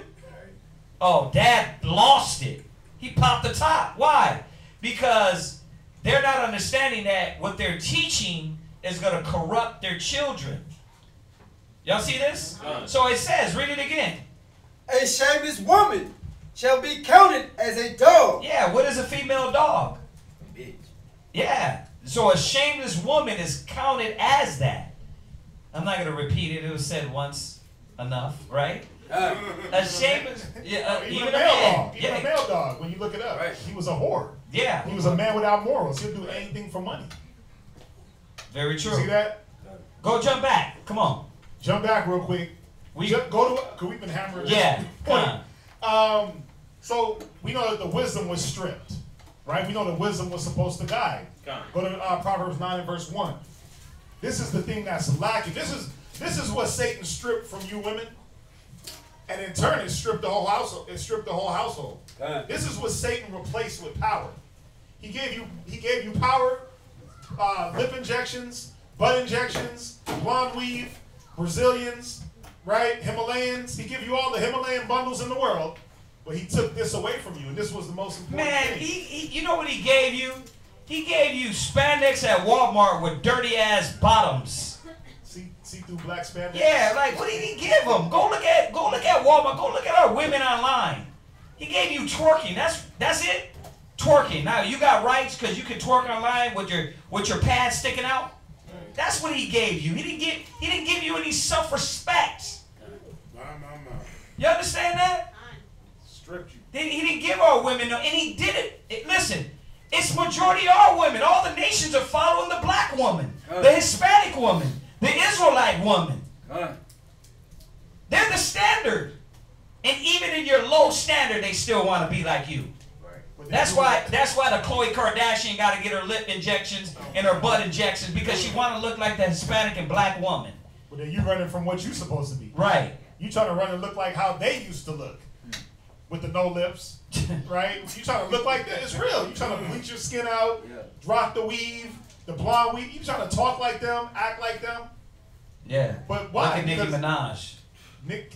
Oh, Dad lost it. He popped the top. Why? Because they're not understanding that what they're teaching is going to corrupt their children. Y'all see this? So it says, read it again. A shameless woman shall be counted as a dog. Yeah, what is a female dog? Bitch. Yeah. So a shameless woman is counted as that. I'm not going to repeat it. It was said once enough, right? A shameless, even a male dog. Even a male dog, when you look it up, he was a whore. Yeah. He was a man without morals. He'll do anything for money. Very true. You see that? Go jump back. Come on. Jump back real quick. Go to, because we've been hammering this point. So we know that the wisdom was stripped, right? We know the wisdom was supposed to guide. Go to Proverbs 9 and verse 1. This is the thing that's lacking. This is what Satan stripped from you women. And in turn, it stripped the whole household. This is what Satan replaced with power. He gave you power, lip injections, butt injections, blonde weave, Brazilians, right? Himalayans. He gave you all the Himalayan bundles in the world, but he took this away from you, and this was the most important thing. You know what he gave you? He gave you spandex at Walmart with dirty ass bottoms. See through black spandex. Yeah, like what did he give them? Go look at Walmart. Go look at our women online. He gave you twerking. That's it. Twerking. Now you got rights because you can twerk online with your pants sticking out. That's what he gave you. He didn't give you any self-respect. You understand that? Stripped you. He didn't give our women no, and he did it. Listen, it's majority of our women. All the nations are following the black woman, the Hispanic woman, the Israelite woman. They're the standard. And even in your low standard, they still want to be like you. That's why the Khloe Kardashian got to get her lip injections and her butt injections because she want to look like the Hispanic and black woman. But then you running from what you supposed to be. Right. You trying to run and look like how they used to look. With the no lips, right? You trying to look like that? It's real. You trying to bleach your skin out, drop the weave, the blonde weave. You trying to talk like them, act like them? Yeah. But why? Look at Nicki Minaj.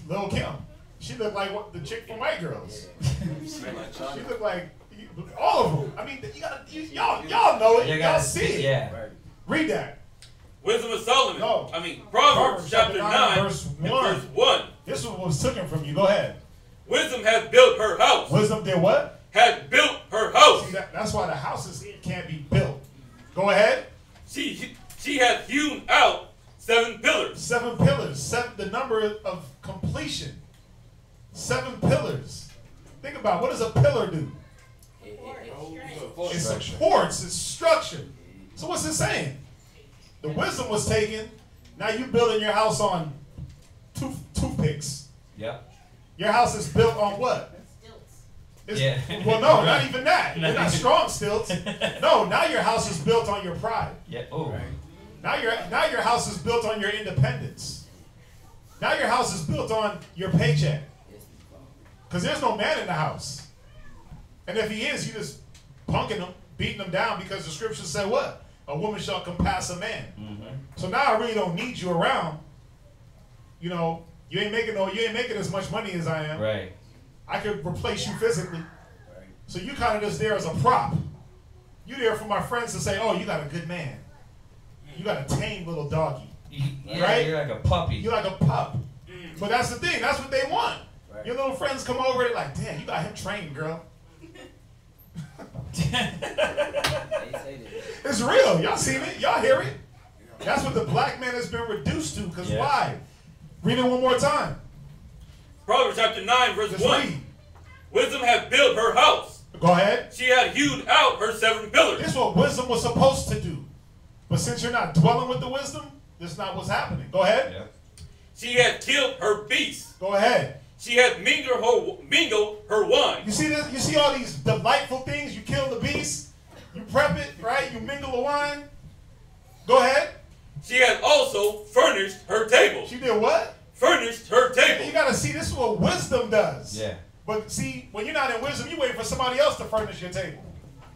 Lil Kim. She looked like the chick from White Girls. She looked like all of them. I mean, y'all know it. Y'all see it. Yeah. Read that. Wisdom of Solomon. No. Proverbs chapter 9, verse 1. Verse 1. This one was taken from you. Go ahead. Wisdom has built her house. Wisdom did what? Has built her house. See, that's why the houses can't be built. Go ahead. She has hewn out 7 pillars. 7 pillars. The number of completion. 7 pillars. Think about what does a pillar do? It supports. It's structure. So what's it saying? The wisdom was taken. Now you building your house on toothpicks. Yep. Your house is built on what? Yeah. Well, no, not even that. They're not strong stilts. No, now your house is built on your pride. Yeah. Oh. Now your house is built on your independence. Now your house is built on your paycheck. Because there's no man in the house. And if he is, you just punking him, beating him down because the scriptures say what? A woman shall compass a man. So now I really don't need you around. You know, you ain't making as much money as I am. Right. I could replace you physically. Right. So you kind of just there as a prop. You there for my friends to say, oh, you got a good man. You got a tame little doggy. Yeah, right? You're like a puppy. You're like a pup. But that's the thing. That's what they want. Right. Your little friends come over, they're like, damn, you got him trained, girl. It's real. Y'all seen it. Y'all hear it. That's what the black man has been reduced to. Because why? Read it one more time. Proverbs chapter 9, verse Just 1. Read. Wisdom hath built her house. Go ahead. She had hewed out her 7 pillars. This is what wisdom was supposed to do. But since you're not dwelling with the wisdom, this is not what's happening. Go ahead. Yeah. She had killed her beasts. Go ahead. She had mingled her wine. You see this? You see all these delightful things? You kill the beast. You prep it, right? You mingle the wine. Go ahead. She had also furnished her table. She did what? Furnished her table. You got to see, this is what wisdom does. Yeah. But see, when you're not in wisdom, you waiting for somebody else to furnish your table.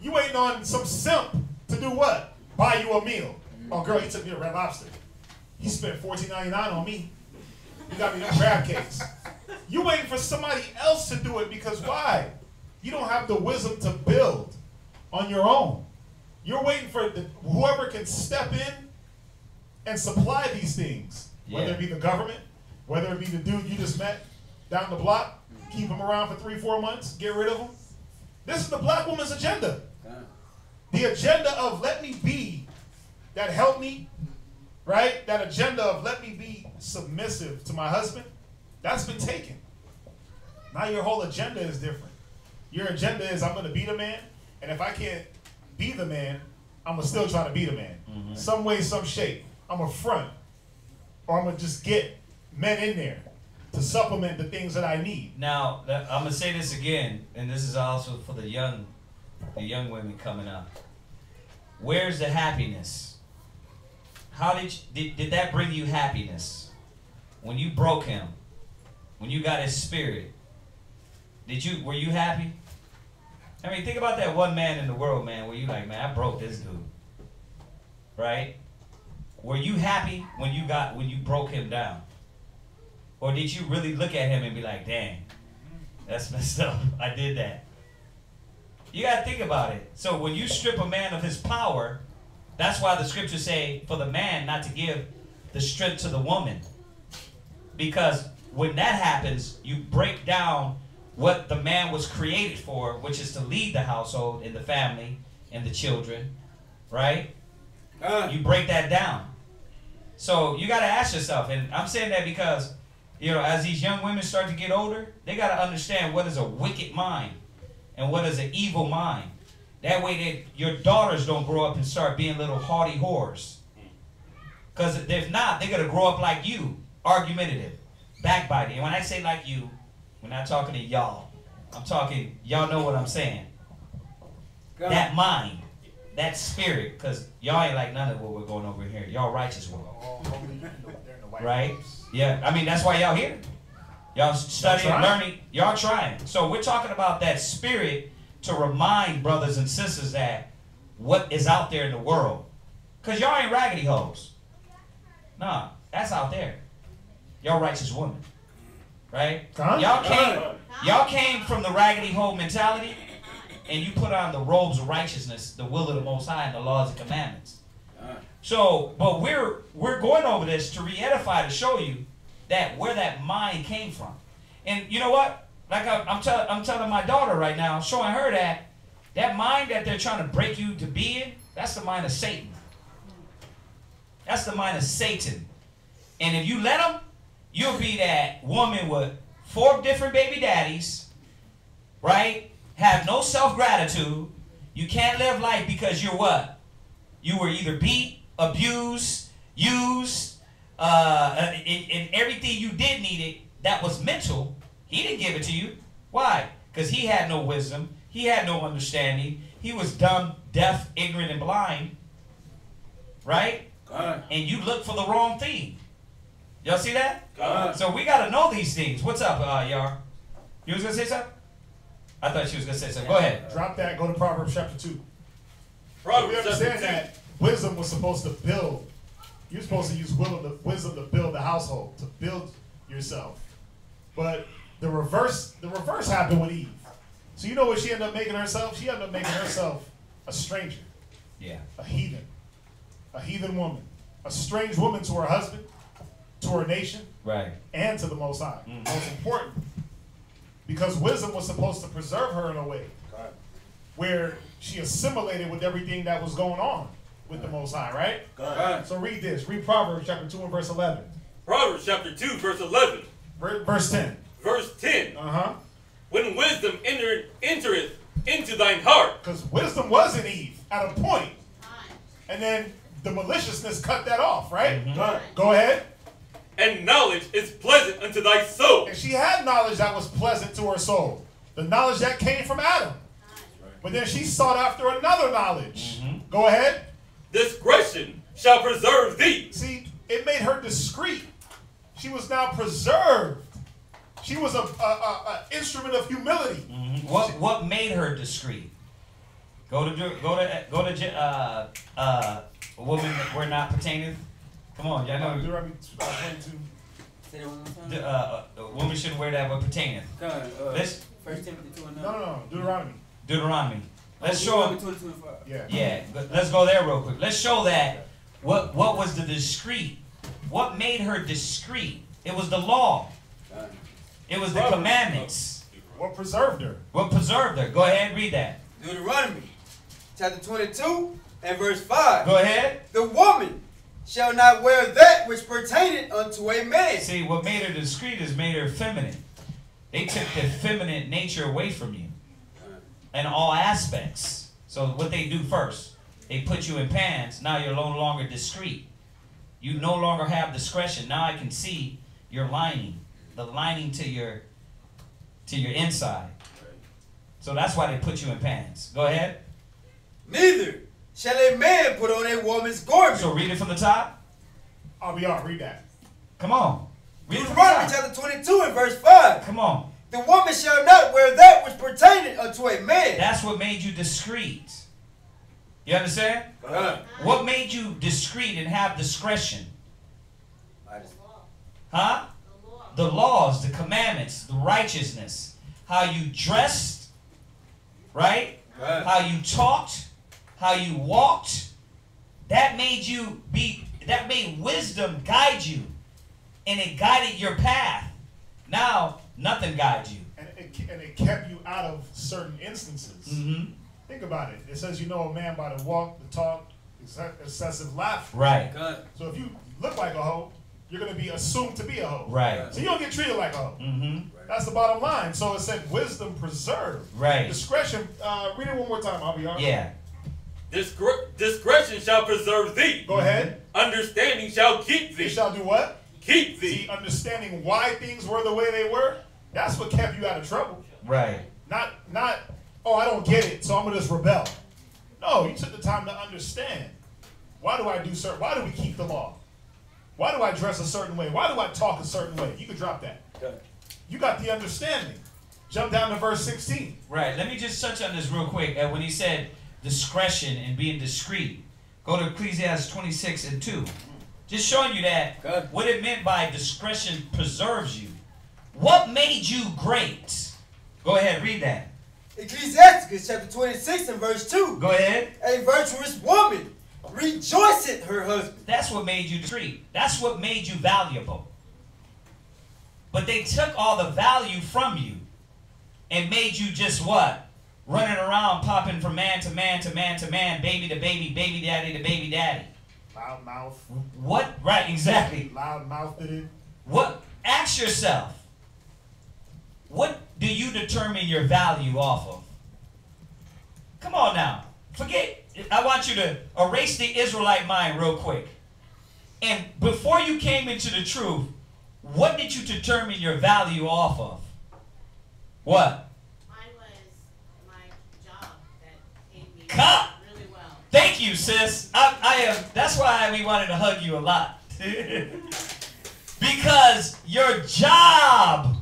You waiting on some simp to do what? Buy you a meal. Oh, girl, he took me to Red Lobster. He spent $14.99 on me. He got me them crab cakes. You waiting for somebody else to do it because why? You don't have the wisdom to build on your own. You're waiting for whoever can step in and supply these things. Yeah. Whether it be the government, whether it be the dude you just met down the block, keep him around for 3-4 months, get rid of him. This is the black woman's agenda. The agenda of let me be that help me, right? That agenda of let me be submissive to my husband, that's been taken. Now your whole agenda is different. Your agenda is I'm going to be the man, and if I can't be the man, I'm going to still try to be the man. Some way, some shape. I'm going to front, or I'm going to just get men in there to supplement the things that I need. Now, I'm going to say this again, and this is also for the young women coming up. Where's the happiness? How did that bring you happiness? When you broke him, when you got his spirit, were you happy? I mean, think about that one man in the world, man, where you like, man, I broke this dude. Right? Were you happy when you broke him down? Or did you really look at him and be like, dang, that's messed up. I did that. You got to think about it. So when you strip a man of his power, that's why the scriptures say for the man not to give the strength to the woman. Because when that happens, you break down what the man was created for, which is to lead the household and the family and the children, right? You break that down. So you got to ask yourself, and I'm saying that because, you know, as these young women start to get older, they got to understand what is a wicked mind and what is an evil mind. That way your daughters don't grow up and start being little haughty whores. Because if not, they're going to grow up like you, argumentative, backbiting. And when I say like you, we're not talking to y'all. I'm talking, y'all know what I'm saying. That mind, that spirit, because y'all ain't like none of what we're going over here. Y'all righteous world. Right? Yeah, I mean, that's why y'all here. Y'all studying, learning, y'all trying. So we're talking about that spirit to remind brothers and sisters that what is out there in the world. Because y'all ain't raggedy hoes. Nah, that's out there. Y'all righteous women. Right? Y'all came from the raggedy hoe mentality, and you put on the robes of righteousness, the will of the Most High, and the laws and commandments. So, but we're going over this to re-edify, to show you that where that mind came from. And you know what? Like I'm telling my daughter right now, showing her that mind that they're trying to break you to be in, that's the mind of Satan. That's the mind of Satan. And if you let them, you'll be that woman with 4 different baby daddies, right? Have no self-gratitude. You can't live life because you're what? You were either beat, abused, used, and everything you did need it that was mental, he didn't give it to you. Why? Because he had no wisdom. He had no understanding. He was dumb, deaf, ignorant, and blind. Right? And you look for the wrong thing. Y'all see that? So we got to know these things. What's up, Yar? You was going to say something? I thought she was going to say something. Go ahead. Drop that. Go to Proverbs chapter 2. Proverbs we understand that wisdom was supposed to build. You're supposed to use wisdom to build the household, to build yourself. But the reverse happened with Eve. So you know what she ended up making herself? She ended up making herself a stranger. Yeah. A heathen woman. A strange woman to her husband, to her nation, right, and to the Most High. Most important. Because wisdom was supposed to preserve her in a way where she assimilated with everything that was going on with the Most High, right? So read this. Read Proverbs chapter 2 and verse 11. Proverbs chapter 2, verse 11. Verse 10. Verse 10. Uh-huh. When wisdom entereth into thine heart. Because wisdom was in Eve at a point. And then the maliciousness cut that off, right? Go ahead. And knowledge is pleasant unto thy soul. And she had knowledge that was pleasant to her soul. The knowledge that came from Adam. But then she sought after another knowledge. Go ahead. Discretion shall preserve thee. See, it made her discreet. She was now preserved. She was an instrument of humility. What made her discreet? Go to a woman that we're not pertaining. Come on, y'all know. Deuteronomy 22. Say that one more time. A woman shouldn't wear that what pertaineth. Let's 1 Timothy 2 and 9. No. Deuteronomy. Deuteronomy. Let's show them. Yeah. Let's go there real quick. Let's show that what was the discreet. What made her discreet? It was the law. It was the commandments. What preserved her? What preserved her? Go ahead and read that. Deuteronomy chapter 22 and verse 5. Go ahead. The woman shall not wear that which pertaineth unto a man. See, what made her discreet is made her feminine. They took the feminine nature away from you in all aspects. So what they do first, they put you in pants. Now you're no longer discreet. You no longer have discretion. Now I can see your lining, the lining to your inside. So that's why they put you in pants. Go ahead. Neither shall a man put on a woman's garment. So read it from the top. Read that. Come on. Read Deuteronomy chapter 22 and verse 5. Come on. The woman shall not wear that which pertaineth unto a man. That's what made you discreet. You understand? What made you discreet and have discretion? Huh? The laws, the commandments, the righteousness, how you dressed, right? how you talked, how you walked, that made wisdom guide you. And it guided your path. Now, nothing guides you. And it kept you out of certain instances. Mm-hmm. Think about it. It says you know a man by the walk, the talk, excessive laughter. Right. So if you look like a hoe, you're going to be assumed to be a hoe. Right. So you don't get treated like a hoe. Mm-hmm. That's the bottom line. So it said wisdom preserved. Right. Discretion. Read it one more time, I'll be honest. Yeah. Discretion shall preserve thee. Go ahead. Understanding shall keep thee. It shall do what? Keep thee. See, understanding why things were the way they were, that's what kept you out of trouble. Right. Not, oh, I don't get it, so I'm gonna just rebel. No, you took the time to understand. Why do we keep the law? Why do I dress a certain way? Why do I talk a certain way? You could drop that. Okay. You got the understanding. Jump down to verse 16. Right. Let me just touch on this real quick. When he said discretion and being discreet, go to Ecclesiastes 26:2. Just showing you that what it meant by discretion preserves you. What made you great? Go ahead, read that. Ecclesiastes chapter 26 and verse 2. Go ahead. A virtuous woman rejoiceth her husband. That's what made you discreet. That's what made you valuable. But they took all the value from you and made you just what? Running around popping from man to man to man to man, baby to baby, baby daddy to baby daddy. Loud mouth. What? Right, exactly. Loud mouth did it. What? Ask yourself, what do you determine your value off of? Come on now. Forget, I want you to erase the Israelite mind real quick. And before you came into the truth, what did you determine your value off of? What? Mine was my job that paid me really well. Thank you, sis. That's why we wanted to hug you a lot. Because your job.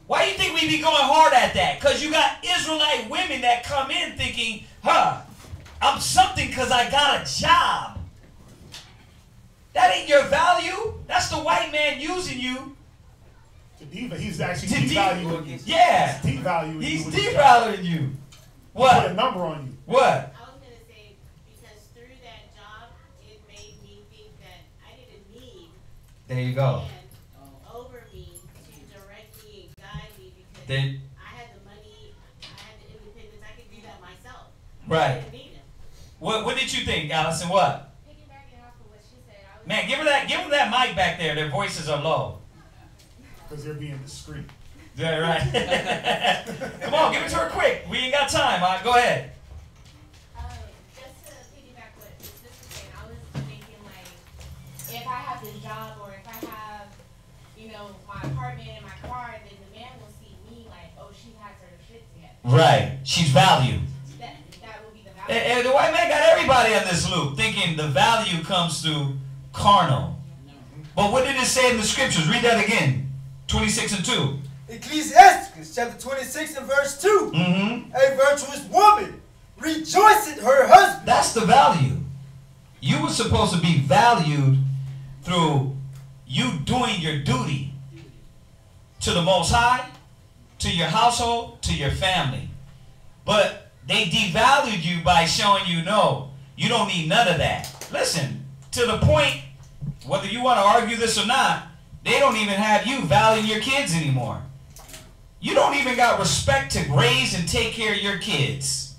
Why do you think we be going hard at that? Because you got Israelite women that come in thinking, I'm something because I got a job. That ain't your value. That's the white man using you. He's actually devaluing you. Yeah. He's devaluing you. What? He put a number on you. What? I was going to say, because through that job, it made me think that I didn't need There you go. over me to direct me and guide me because Then, I had the money, I had the independence, I could do that myself. right. I didn't need him. What did you think, Allison? What? Piggybacking off of what she said, I was Man, give them that mic back there. Their voices are low. Because they're being discreet. Yeah, right. Come on, give it to her quick. We ain't got time. All right, go ahead. Just to piggyback what this was saying, I was thinking like, if I have this job or if I have, my apartment and my car, then the man will see me like, oh, she has her shit together. Right. She's valued. That will be the value. And the white man got everybody on this loop thinking the value comes through carnal. But what did it say in the scriptures? Read that again. 26:2. Ecclesiastes chapter 26 and verse 2. Mm-hmm. A virtuous woman rejoiceth her husband. That's the value. You were supposed to be valued through you doing your duty to the Most High, to your household, to your family. But they devalued you by showing you, no, you don't need none of that. Listen, to the point, whether you want to argue this or not, they don't even have you valuing your kids anymore. You don't even got respect to raise and take care of your kids.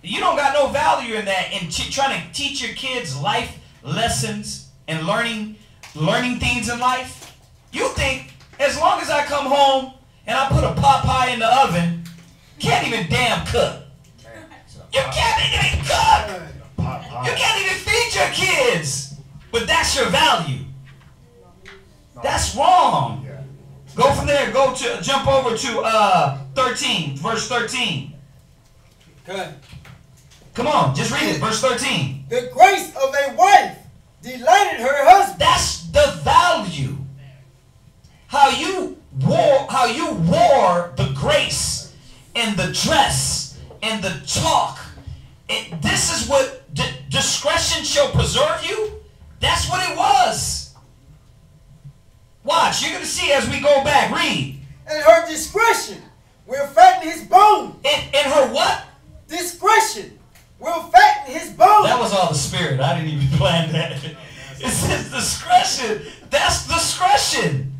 You don't got no value in that in trying to teach your kids life lessons and learning things in life. You think as long as I come home and I put a pot pie in the oven, can't even damn cook. You can't even cook. You can't even feed your kids. But that's your value. That's wrong. Go from there. Jump over to 13, verse 13. Good. Come on, just read it. Verse 13. The grace of a wife delighted her husband. That's the value. How you wore the grace and the dress and the talk. This is what discretion shall preserve you. That's what it was. Watch, you're going to see as we go back. Read. And her discretion will fatten his bone. In her what? Discretion will fatten his bone. That was all the Spirit. I didn't even plan that. It says discretion. That's discretion.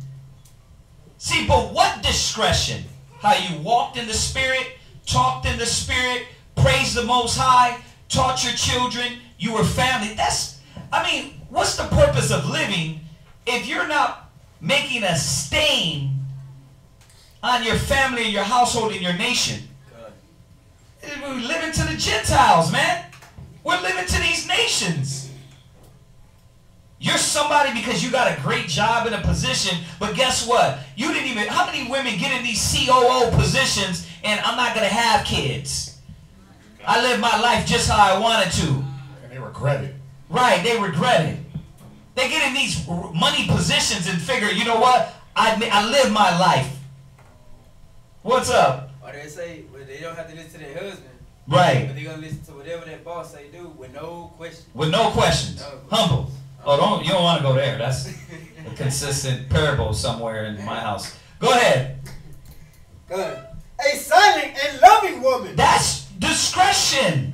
See, but what discretion? How you walked in the Spirit, talked in the Spirit, praised the Most High, taught your children, you were family. What's the purpose of living if you're not making a stain on your family, your household, and your nation? We're living to the Gentiles, man. We're living to these nations. You're somebody because you got a great job in a position, but guess what? You didn't even, how many women get in these COO positions and I'm not going to have kids? I lived my life just how I wanted to. And they regret it. Right, they regret it. They get in these money positions and figure, you know what? I live my life. What's up? Or they say, well, they don't have to listen to their husband. Right. But they're going to listen to whatever that boss say do with no questions. With no questions. Humble. Oh, you don't want to go there. That's a consistent parable somewhere in my house. Go ahead. Good. A silent and loving woman. That's discretion.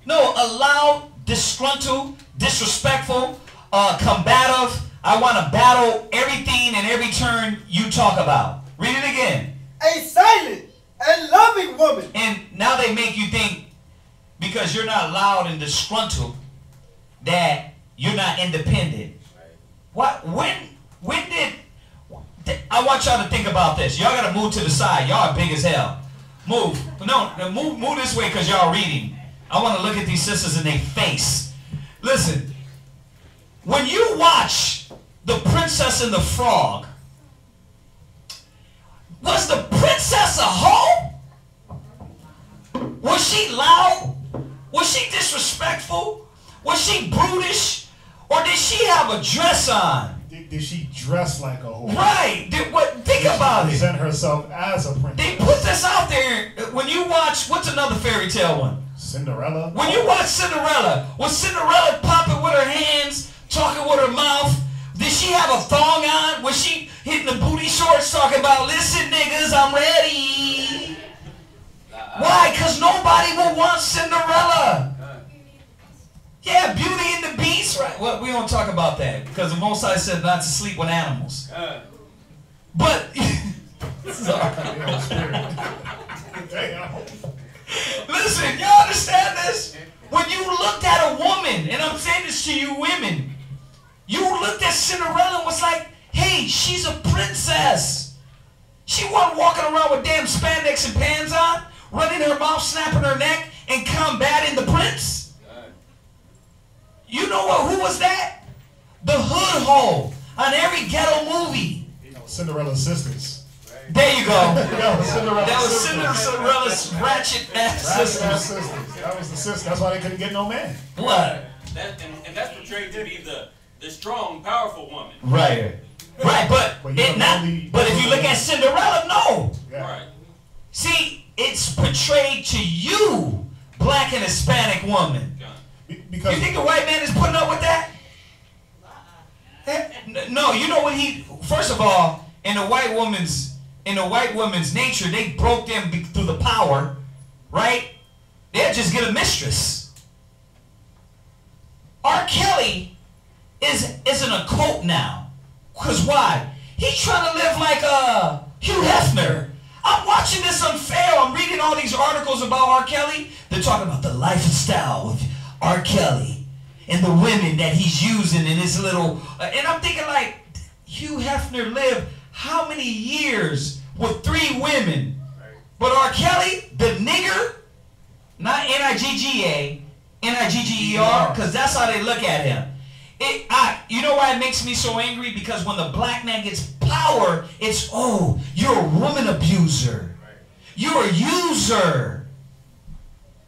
No, a loud, disgruntled, disrespectful, combative. I want to battle everything and every turn you talk about. Read it again. A silent and loving woman. And now they make you think because you're not loud and disgruntled that you're not independent. What? When did... I want y'all to think about this. Y'all got to move to the side. Y'all are big as hell. Move. No, move this way because y'all reading. I want to look at these sisters in their face. Listen. When you watch The Princess and the Frog, was the princess a hoe? Was she loud? Was she disrespectful? Was she brutish? Or did she have a dress on? Did she dress like a whore? Right. Think about it. Present herself as a princess. They put this out there. When you watch, what's another fairy tale one? Cinderella. When you watch Cinderella, was Cinderella popping with her hands, talking with her mouth? Did she have a thong on? Was she hitting the booty shorts talking about, listen niggas, I'm ready? Why? Because nobody will want Cinderella. Yeah, Beauty and the Beast, right? Well, we don't talk about that because the Most High said not to sleep with animals. But listen, y'all understand this? When you looked at a woman, and I'm saying this to you women, you looked at Cinderella and was like, hey, she's a princess. She wasn't walking around with damn spandex and pants on, running her mouth, snapping her neck, and combating the prince. You know what? Who was that? The hood hole on every ghetto movie. Cinderella's sisters. There you go. That was Cinderella's ratchet ass sisters. That was the sister. That's why they couldn't get no man. What? And that's portrayed to be the strong, powerful woman. Right. Right, but if you look at Cinderella, no. Yeah. Right. See, it's portrayed to you, black and Hispanic woman. Because you think the white man is putting up with that? No, you know what first of all, in the white woman's nature, they broke them through the power, right? They'll just get a mistress. R. Kelly is in a cult now. Cause why? He's trying to live like Hugh Hefner. I'm watching this unfair. I'm reading all these articles about R. Kelly. They're talking about the lifestyle of R. Kelly and the women that he's using in his little... and I'm thinking like, Hugh Hefner lived how many years with 3 women? But R. Kelly, the nigger, not N-I-G-G-A, N-I-G-G-E-R, because that's how they look at him. You know why it makes me so angry? Because when the black man gets power, it's, oh, you're a woman abuser. You're a user.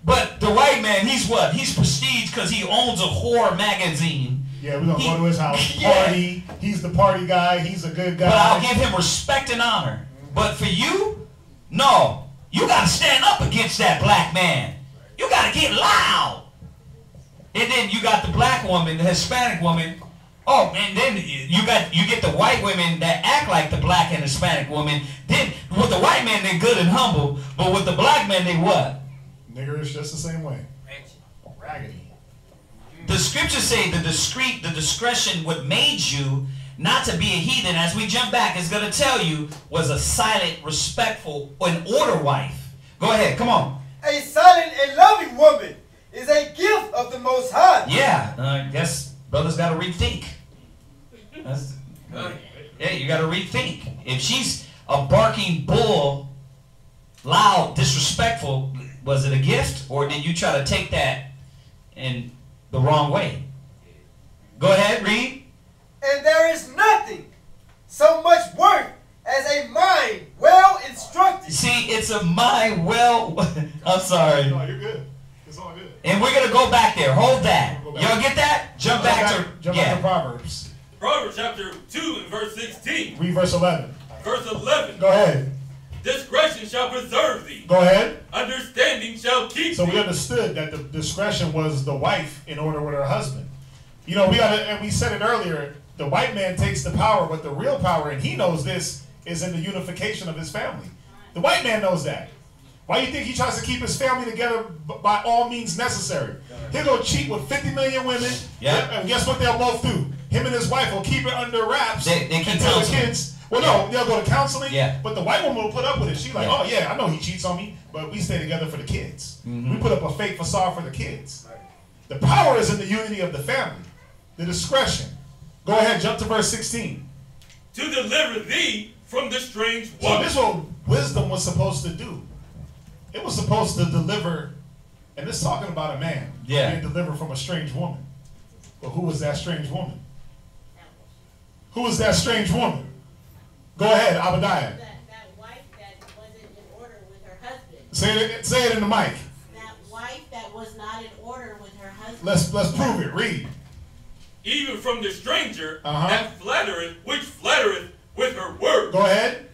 But the white man, he's what? He's prestige because he owns a whore magazine. Yeah, we're going to go to his house, party. He's the party guy. He's a good guy. But I'll give him respect and honor. But for you, no. You got to stand up against that black man. You got to get loud. And then you got the black woman, the Hispanic woman, Oh, and then you get the white women that act like the black and Hispanic women. Then with the white men they're good and humble, but with the black men they what? Niggerish, just the same way. Raggedy. The scriptures say the discretion what made you not to be a heathen, as we jump back, is going to tell you was a silent, respectful, and order wife. Go ahead, come on. A silent and loving woman is a gift of the Most High. Yeah, I guess brothers got to rethink. Yeah, you got to rethink. If she's a barking bull, loud, disrespectful, was it a gift, or did you try to take that in the wrong way? Go ahead, read. And there is nothing so much worth as a mind well instructed. See, it's a mind well. I'm sorry. No, you're good. It's all good. And we're gonna go back there. Hold that. Y'all get that? Jump back to Proverbs. Proverbs chapter 2 and verse 16. Read verse 11. Verse 11. Go ahead. Discretion shall preserve thee. Go ahead. Understanding shall keep So thee. we understood that the discretion was the wife in order with her husband. You know, and we said it earlier, the white man takes the power, but the real power, and he knows this, is in the unification of his family. The white man knows that. Why do you think he tries to keep his family together by all means necessary? He'll go cheat with 50 million women, and guess what they'll both do? Him and his wife will keep it under wraps they keep until the kids. Well, no, they'll go to counseling, but the white woman will put up with it. She's like, oh yeah, I know he cheats on me, but we stay together for the kids. We put up a fake facade for the kids. The power is in the unity of the family, the discretion. Go ahead, jump to verse 16. To deliver thee from the strange woman. So this is what wisdom was supposed to do. It was supposed to deliver, and this is talking about a man being delivered from a strange woman. But who was that strange woman? Who was that strange woman? Go ahead, Abadiah. That wife that wasn't in order with her husband. Say it in the mic. That wife that was not in order with her husband. Let's prove it. Read. Even from the stranger that flattereth, which flattereth with her word. Go ahead.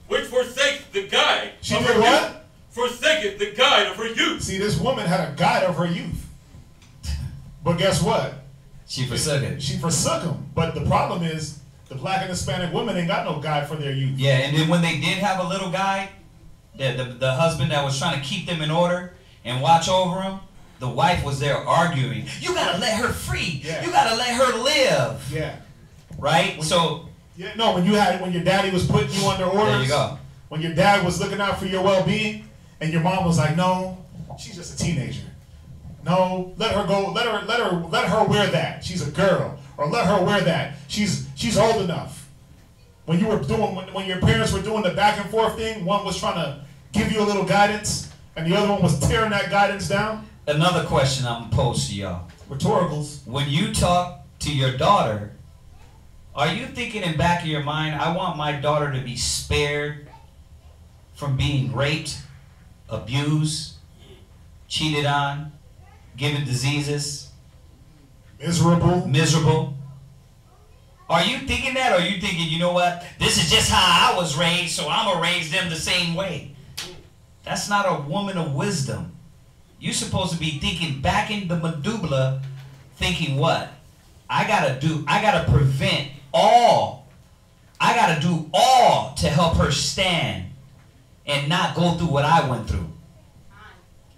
Which forsakes the guide. She did what? Forsaketh the guide of her youth. See, this woman had a guide of her youth. But guess what? She forsook it. She forsook him. But the problem is, the black and Hispanic women ain't got no guide for their youth. Yeah, and then when they did have a little guy, the husband that was trying to keep them in order and watch over them, the wife was there arguing. You gotta let her free. You gotta let her live. Yeah. Right? When your daddy was putting you under orders. There you go. When your dad was looking out for your well-being, and your mom was like, "No, she's just a teenager. No, let her go. Let her wear that. She's a girl, or let her wear that. She's old enough." When your parents were doing the back and forth thing, one was trying to give you a little guidance, and the other one was tearing that guidance down. Another question I'm gonna pose to y'all. Rhetoricals. When you talk to your daughter, are you thinking in back of your mind, I want my daughter to be spared from being raped, abused, cheated on, given diseases, miserable? Are you thinking that, or are you thinking, you know what, this is just how I was raised, so I'm gonna raise them the same way? That's not a woman of wisdom. You're supposed to be thinking back in the medulla, thinking what? I gotta prevent all. I gotta do all to help her stand and not go through what I went through.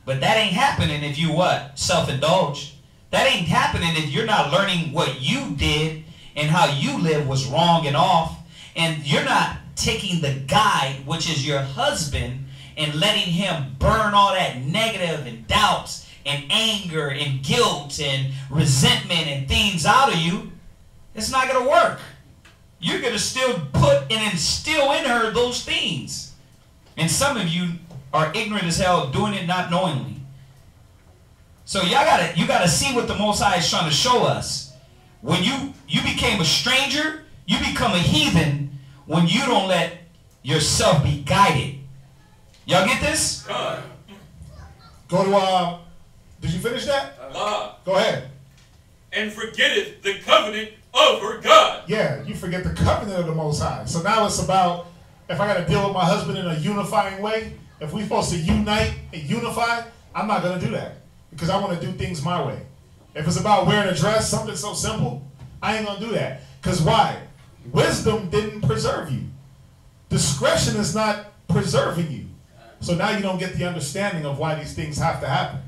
But that ain't happening if you what? Self-indulge. That ain't happening if you're not learning what you did and how you live was wrong and off, and you're not taking the guide, which is your husband, and letting him burn all that negative and doubts and anger and guilt and resentment and things out of you. It's not going to work. You're going to still put and instill in her those things. And some of you are ignorant as hell, doing it not knowingly. So you gotta see what the Most High is trying to show us. When you became a stranger, you become a heathen when you don't let yourself be guided. Y'all get this? Go to did you finish that? Go ahead. And forgetteth the covenant of her God. Yeah, you forget the covenant of the Most High. So now it's about, if I got to deal with my husband in a unifying way, if we're supposed to unite and unify, I'm not going to do that because I want to do things my way. If it's about wearing a dress, something so simple, I ain't gonna do that. Because why? Wisdom didn't preserve you. Discretion is not preserving you. So now you don't get the understanding of why these things have to happen.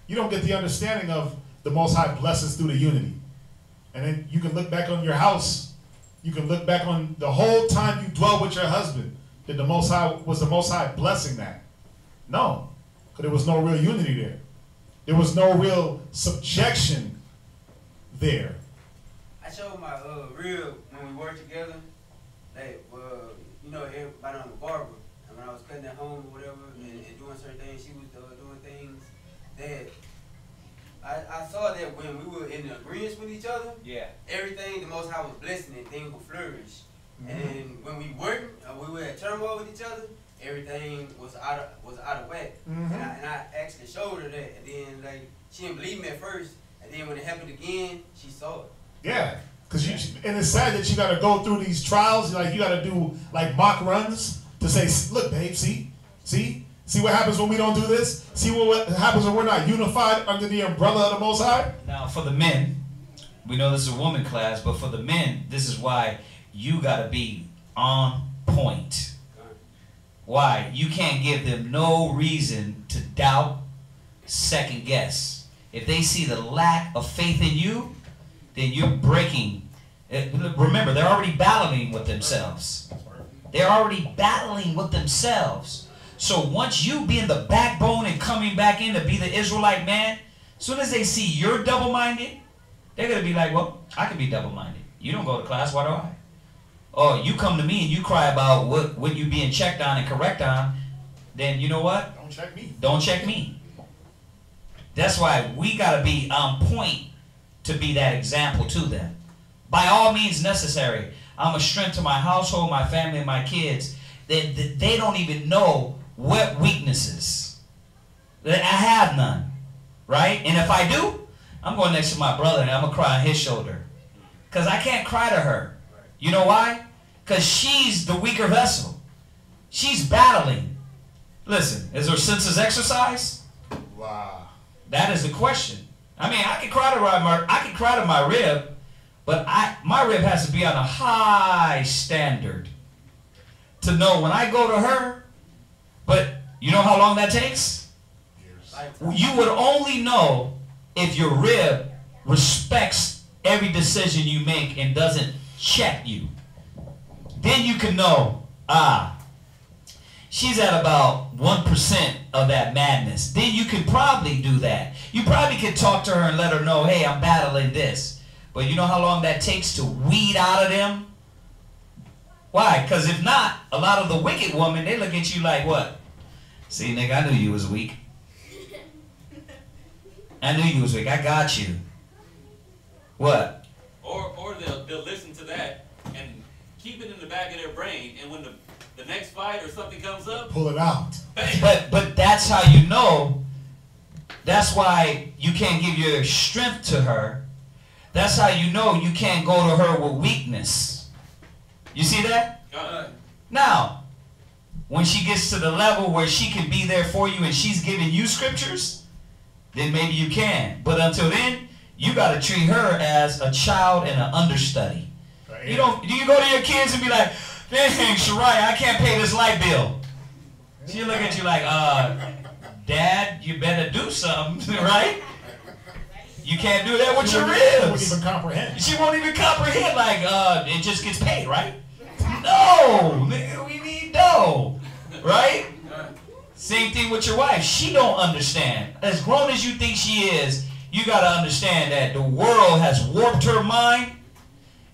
You don't get the understanding of the Most High blesses through the unity. And then you can look back on your house. You can look back on the whole time you dwell with your husband. Did the Most High, was the Most High blessing that? No, because there was no real unity there. There was no real subjection there. I showed my rib when we worked together. Like, you know, everybody on the barber. And when I was cutting at home or whatever and doing certain things, she was doing things that I saw that when we were in agreement with each other, everything the Most High was blessing and things would flourish. And when we weren't, we were at turmoil with each other, everything was out of whack. And I actually showed her that, and then like she didn't believe me at first, and then when it happened again, she saw it. Yeah, because and it's sad that you got to go through these trials. Like you got to do like mock runs to say, look, babe, see what happens when we don't do this. See what happens when we're not unified under the umbrella of the Most High. Now, for the men, we know this is a woman class, but for the men, this is why you got to be on point. Why? You can't give them no reason to doubt, second guess. If they see the lack of faith in you, then you're breaking. Remember, they're already battling with themselves. They're already battling with themselves. So once you being the backbone and coming back in to be the Israelite man, as soon as they see you're double-minded, they're going to be like, well, I can be double-minded. You don't go to class, why do I? Or you come to me and you cry about what you being checked on and correct on, then you know what? Don't check me. Don't check me. That's why we got to be on point to be that example to them. By all means necessary. I'm a strength to my household, my family, and my kids. They don't even know what weaknesses. I have none. Right? And if I do, I'm going next to my brother and I'm going to cry on his shoulder. Because I can't cry to her. You know why? Because she's the weaker vessel. She's battling. Listen, is her senses exercised? Wow. That is the question. I mean, I can cry to my rib, but my rib has to be on a high standard to know when I go to her. But you know how long that takes? Years. You would only know if your rib respects every decision you make and doesn't check you. Then you can know, she's at about 1% of that madness. Then you could probably do that. You probably could talk to her and let her know, hey, I'm battling this. But you know how long that takes to weed out of them? Why? Because if not, a lot of the wicked women, they look at you like, what? See, nigga, I knew you was weak. I knew you was weak. I got you. What? Or they'll listen to that and keep it in the back of their brain, and when the next fight or something comes up, pull it out. But that's how you know. That's why you can't give your strength to her. That's how you know you can't go to her with weakness. You see that? Now, when she gets to the level where she can be there for you and she's giving you scriptures, then maybe you can. But until then, you got to treat her as a child and an understudy. Right. Do you go to your kids and be like, dang, Shariah, I can't pay this light bill. She'll look at you like, Dad, you better do something, right? You can't do that with your ribs. She won't even comprehend. She won't even comprehend, like, it just gets paid, right? No, nigga, we need dough, right? Same thing with your wife. She don't understand. As grown as you think she is, you got to understand that the world has warped her mind,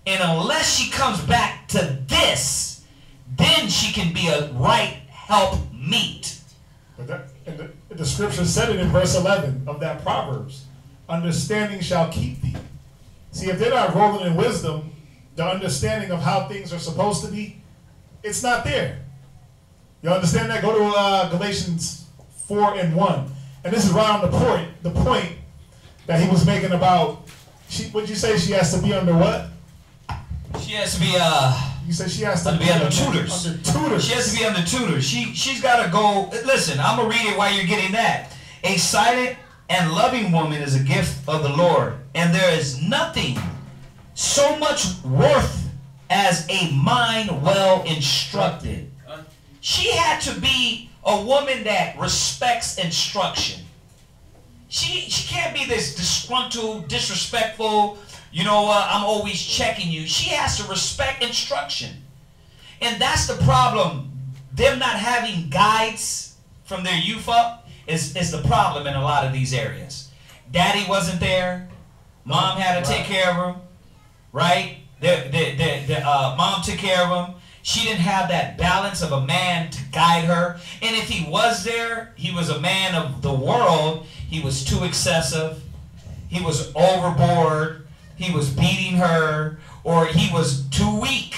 and unless she comes back to this, then she can be a right help meet. But the scripture said it in verse 11 of that Proverbs. Understanding shall keep thee. See, if they're not rolling in wisdom, the understanding of how things are supposed to be, it's not there. You understand that? Go to Galatians 4:1. And this is right on the point that he was making about, what'd you say she has to be under what? She has to be, you said she has to be under tutors. Under tutors. She has to be under tutors. She's got to go, listen, I'm going to read it while you're getting that. A silent and loving woman is a gift of the Lord, and there is nothing so much worth as a mind well instructed. She had to be a woman that respects instruction. She can't be this disgruntled, disrespectful, you know what, I'm always checking you. She has to respect instruction. And that's the problem. Them not having guides from their youth up is the problem in a lot of these areas. Daddy wasn't there. Mom had to take care of him. Right? Mom took care of him. She didn't have that balance of a man to guide her. And if he was there, he was a man of the world. He was too excessive. He was overboard. He was beating her. Or he was too weak.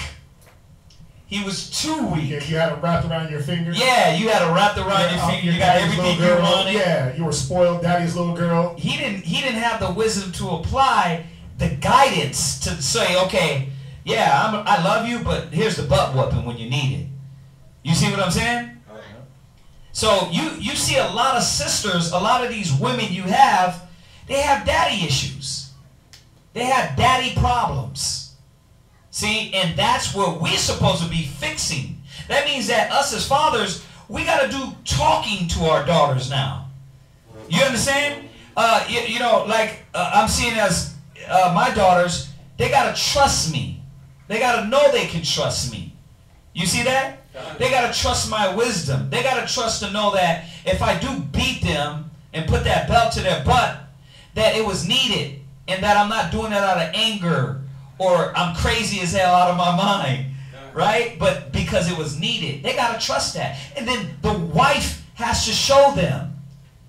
He was too weak. Yeah, you had it wrapped around your finger. Yeah, you had it wrapped around your finger. You got everything you wanted. Yeah, you were spoiled, daddy's little girl. He didn't have the wisdom to apply the guidance to say, okay, yeah, I love you, but here's the butt whooping when you need it. You see what I'm saying? So you see a lot of sisters, a lot of these women you have, they have daddy issues. They have daddy problems. See, and that's what we're supposed to be fixing. That means that us as fathers, we got to do talking to our daughters now. You understand? You know, like I'm seeing as my daughters, they got to trust me. They got to know they can trust me. You see that? They got to trust my wisdom. They got to trust to know that if I do beat them and put that belt to their butt, that it was needed and that I'm not doing it out of anger or I'm crazy as hell out of my mind, right? But because it was needed. They got to trust that. And then the wife has to show them.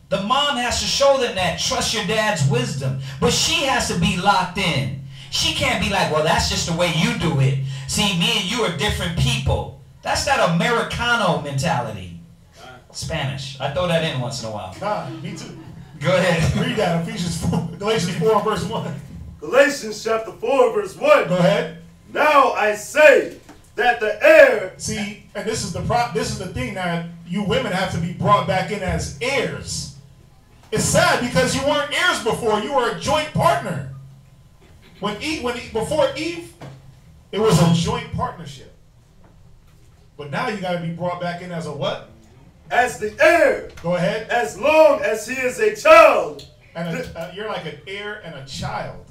The mom has to show them that. Trust your dad's wisdom. But she has to be locked in. She can't be like, well, that's just the way you do it. See, me and you are different people. That's that Americano mentality. Spanish. I throw that in once in a while. Me too. Go ahead. Read that. Galatians 4, verse 1. Galatians chapter 4, verse 1. Go ahead. Now I say that the heir. See, and this is the thing that you women have to be brought back in as heirs. It's sad because you weren't heirs before. You were a joint partner. Before Eve, it was a joint partnership. But now you got to be brought back in as a what? As the heir. Go ahead. As long as he is a child. And you're like an heir and a child.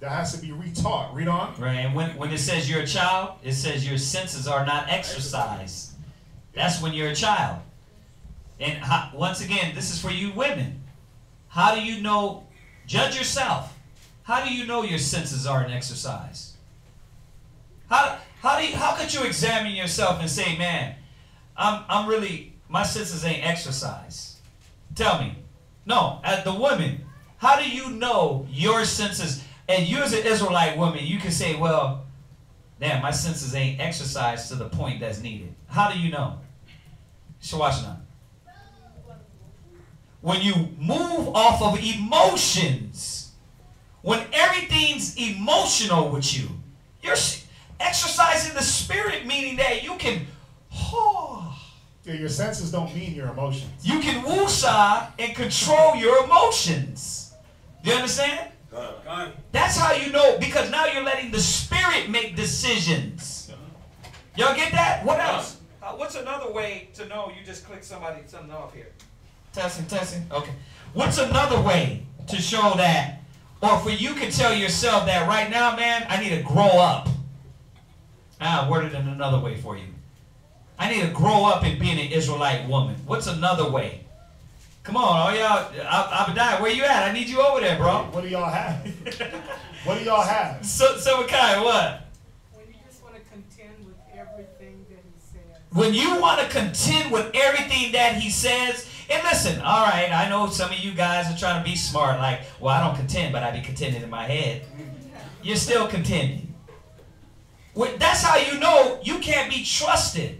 That has to be retaught. Read on. Right, and when it says you're a child, it says your senses are not exercised. That's when you're a child. And once again, this is for you women. How do you know? Judge yourself. How do you know your senses aren't exercised? How could you examine yourself and say, man, I'm really, my senses ain't exercised? Tell me. No, as the woman, how do you know your senses? And you as an Israelite woman, you can say, well, damn, my senses ain't exercised to the point that's needed. How do you know? Shawashana. When you move off of emotions, when everything's emotional with you, you're exercising the spirit, meaning that you can, yeah, your senses don't mean your emotions. You can woosah and control your emotions. Do you understand? That's how you know, because now you're letting the spirit make decisions. Y'all get that? What else? What's another way to know? You just click something off here. Testing. Okay. What's another way to show that, or for you can tell yourself that right now, man, I need to grow up. I'll word it in another way for you. I need to grow up in being an Israelite woman. What's another way? Come on, all y'all. Abadiah, where you at? I need you over there, bro. What do y'all have? What do y'all have? So Micaiah, what? When you just want to contend with everything that he says. When you want to contend with everything that he says, and listen, all right, I know some of you guys are trying to be smart, like, well, I don't contend, but I be contending in my head. You're still contending. That's how you know you can't be trusted.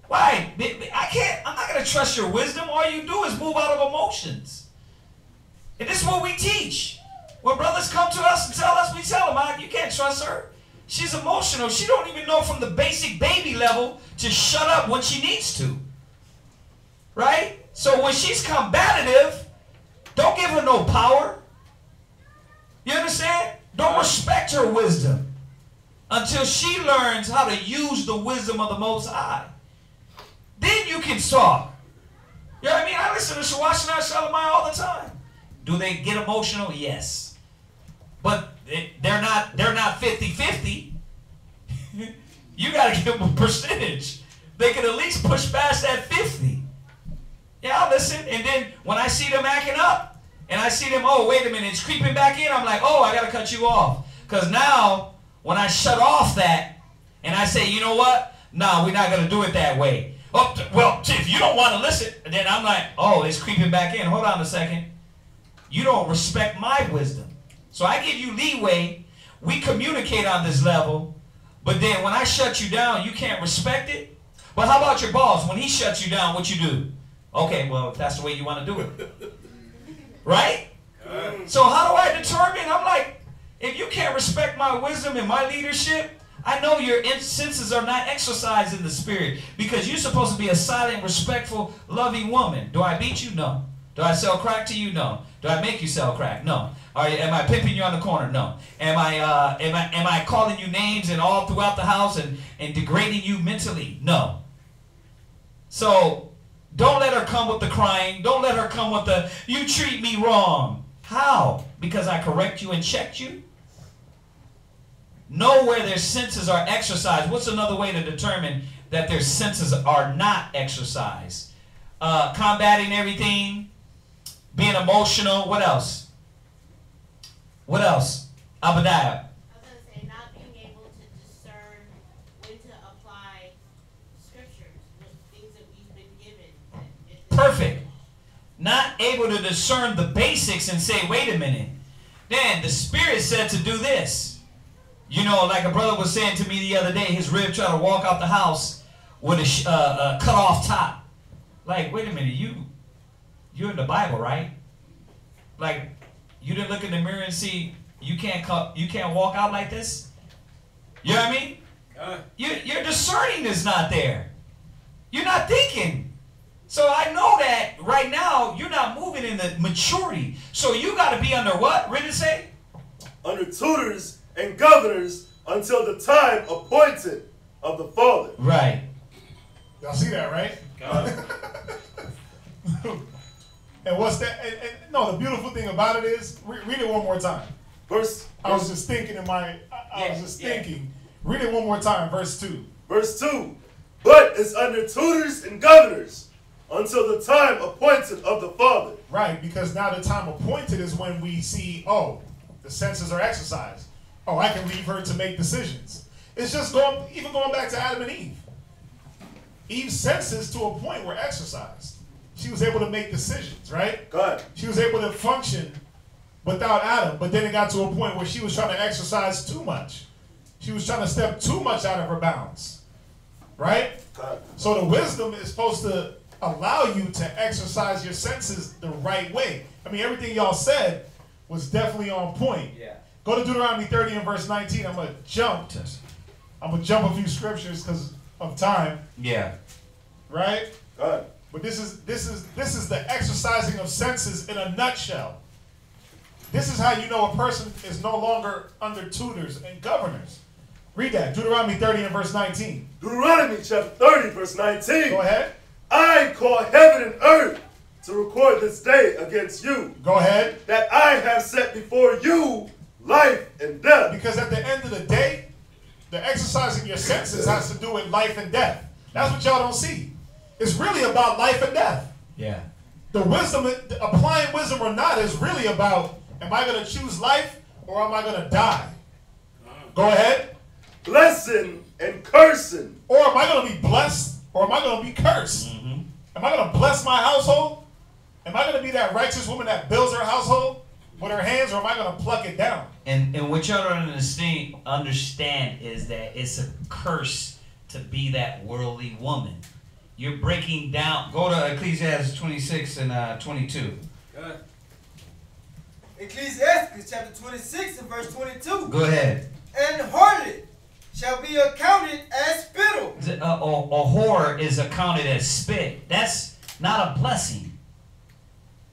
Why? I'm not going to trust your wisdom. All you do is move out of emotions. And this is what we teach. When brothers come to us and tell us, we tell them, you can't trust her. She's emotional. She don't even know from the basic baby level to shut up when she needs to. Right? So when she's combative, don't give her no power. You understand? Don't respect respect her wisdom until she learns how to use the wisdom of the Most High. Then you can talk. You know what I mean? I listen to Shawashina Shalamai all the time. Do they get emotional? Yes. But they're not 50-50. You got to give them a percentage. They can at least push past that 50. Yeah, I'll listen. And then when I see them acting up, and I see them, oh, wait a minute, it's creeping back in, I'm like, oh, I got to cut you off. Because now, when I shut off that, and I say, you know what? No, we're not going to do it that way. Oh, well, if you don't want to listen, then I'm like, oh, it's creeping back in. Hold on a second. You don't respect my wisdom. So I give you leeway. We communicate on this level. But then when I shut you down, you can't respect it. But how about your boss? When he shuts you down, what you do? Okay, well, if that's the way you want to do it. Right? So how do I determine? I'm like, if you can't respect my wisdom and my leadership, I know your senses are not exercised in the spirit, because you're supposed to be a silent, respectful, loving woman. Do I beat you? No. Do I sell crack to you? No. Do I make you sell crack? No. Am I pimping you on the corner? No. Am I calling you names and all throughout the house and degrading you mentally? No. So don't let her come with the crying. Don't let her come with the, you treat me wrong. How? Because I correct you and checked you? Know where their senses are exercised. What's another way to determine that their senses are not exercised? Combating everything, being emotional. What else? What else? Abadiah. I was going to say, not being able to discern when to apply scriptures, things that we've been given. Perfect. Not able to discern the basics and say, wait a minute. Then the Spirit said to do this. You know, like a brother was saying to me the other day, his rib tried to walk out the house with a cut off top. Like, wait a minute, you're in the Bible, right? Like, you didn't look in the mirror and see you can't walk out like this? You know what I mean? Your discerning is not there. You're not thinking. So I know that right now you're not moving in the maturity. So you got to be under what? What did it say? Under tutors and governors until the time appointed of the Father. Right. Y'all see that, right? And what's that? And no, the beautiful thing about it is, read it one more time. I was just thinking in my, I was just thinking. Read it one more time, verse 2. Verse 2. But it's under tutors and governors until the time appointed of the Father. Right, because now the time appointed is when we see, oh, the senses are exercised. Oh, I can leave her to make decisions. It's just even going back to Adam and Eve. Eve's senses to a point were exercised. She was able to make decisions, right? God. She was able to function without Adam, but then it got to a point where she was trying to exercise too much. She was trying to step too much out of her bounds, right? God. So the wisdom is supposed to allow you to exercise your senses the right way. I mean, everything y'all said was definitely on point. Yeah. Go to Deuteronomy 30 and verse 19. I'm gonna jump a few scriptures because of time. Yeah. Right? God. But this is the exercising of senses in a nutshell. This is how you know a person is no longer under tutors and governors. Read that. Deuteronomy 30 and verse 19. Deuteronomy chapter 30 verse 19. Go ahead. I call heaven and earth to record this day against you. Go ahead. That I have set before you life and death. Because at the end of the day, the exercising your senses has to do with life and death. That's what y'all don't see. It's really about life and death. Yeah. The wisdom, applying wisdom or not, is really about, am I going to choose life or am I going to die? Go ahead. Blessing and cursing. Or am I going to be blessed or am I going to be cursed? Mm-hmm. Am I going to bless my household? Am I going to be that righteous woman that builds her household with her hands, or am I going to pluck it down? And what y'all don't understand is that it's a curse to be that worldly woman. You're breaking down. Go to Ecclesiastes 26 and 22. Ecclesiastes chapter 26 and verse 22. Go ahead. And harlot shall be accounted as spittle. A whore is accounted as spit. That's not a blessing.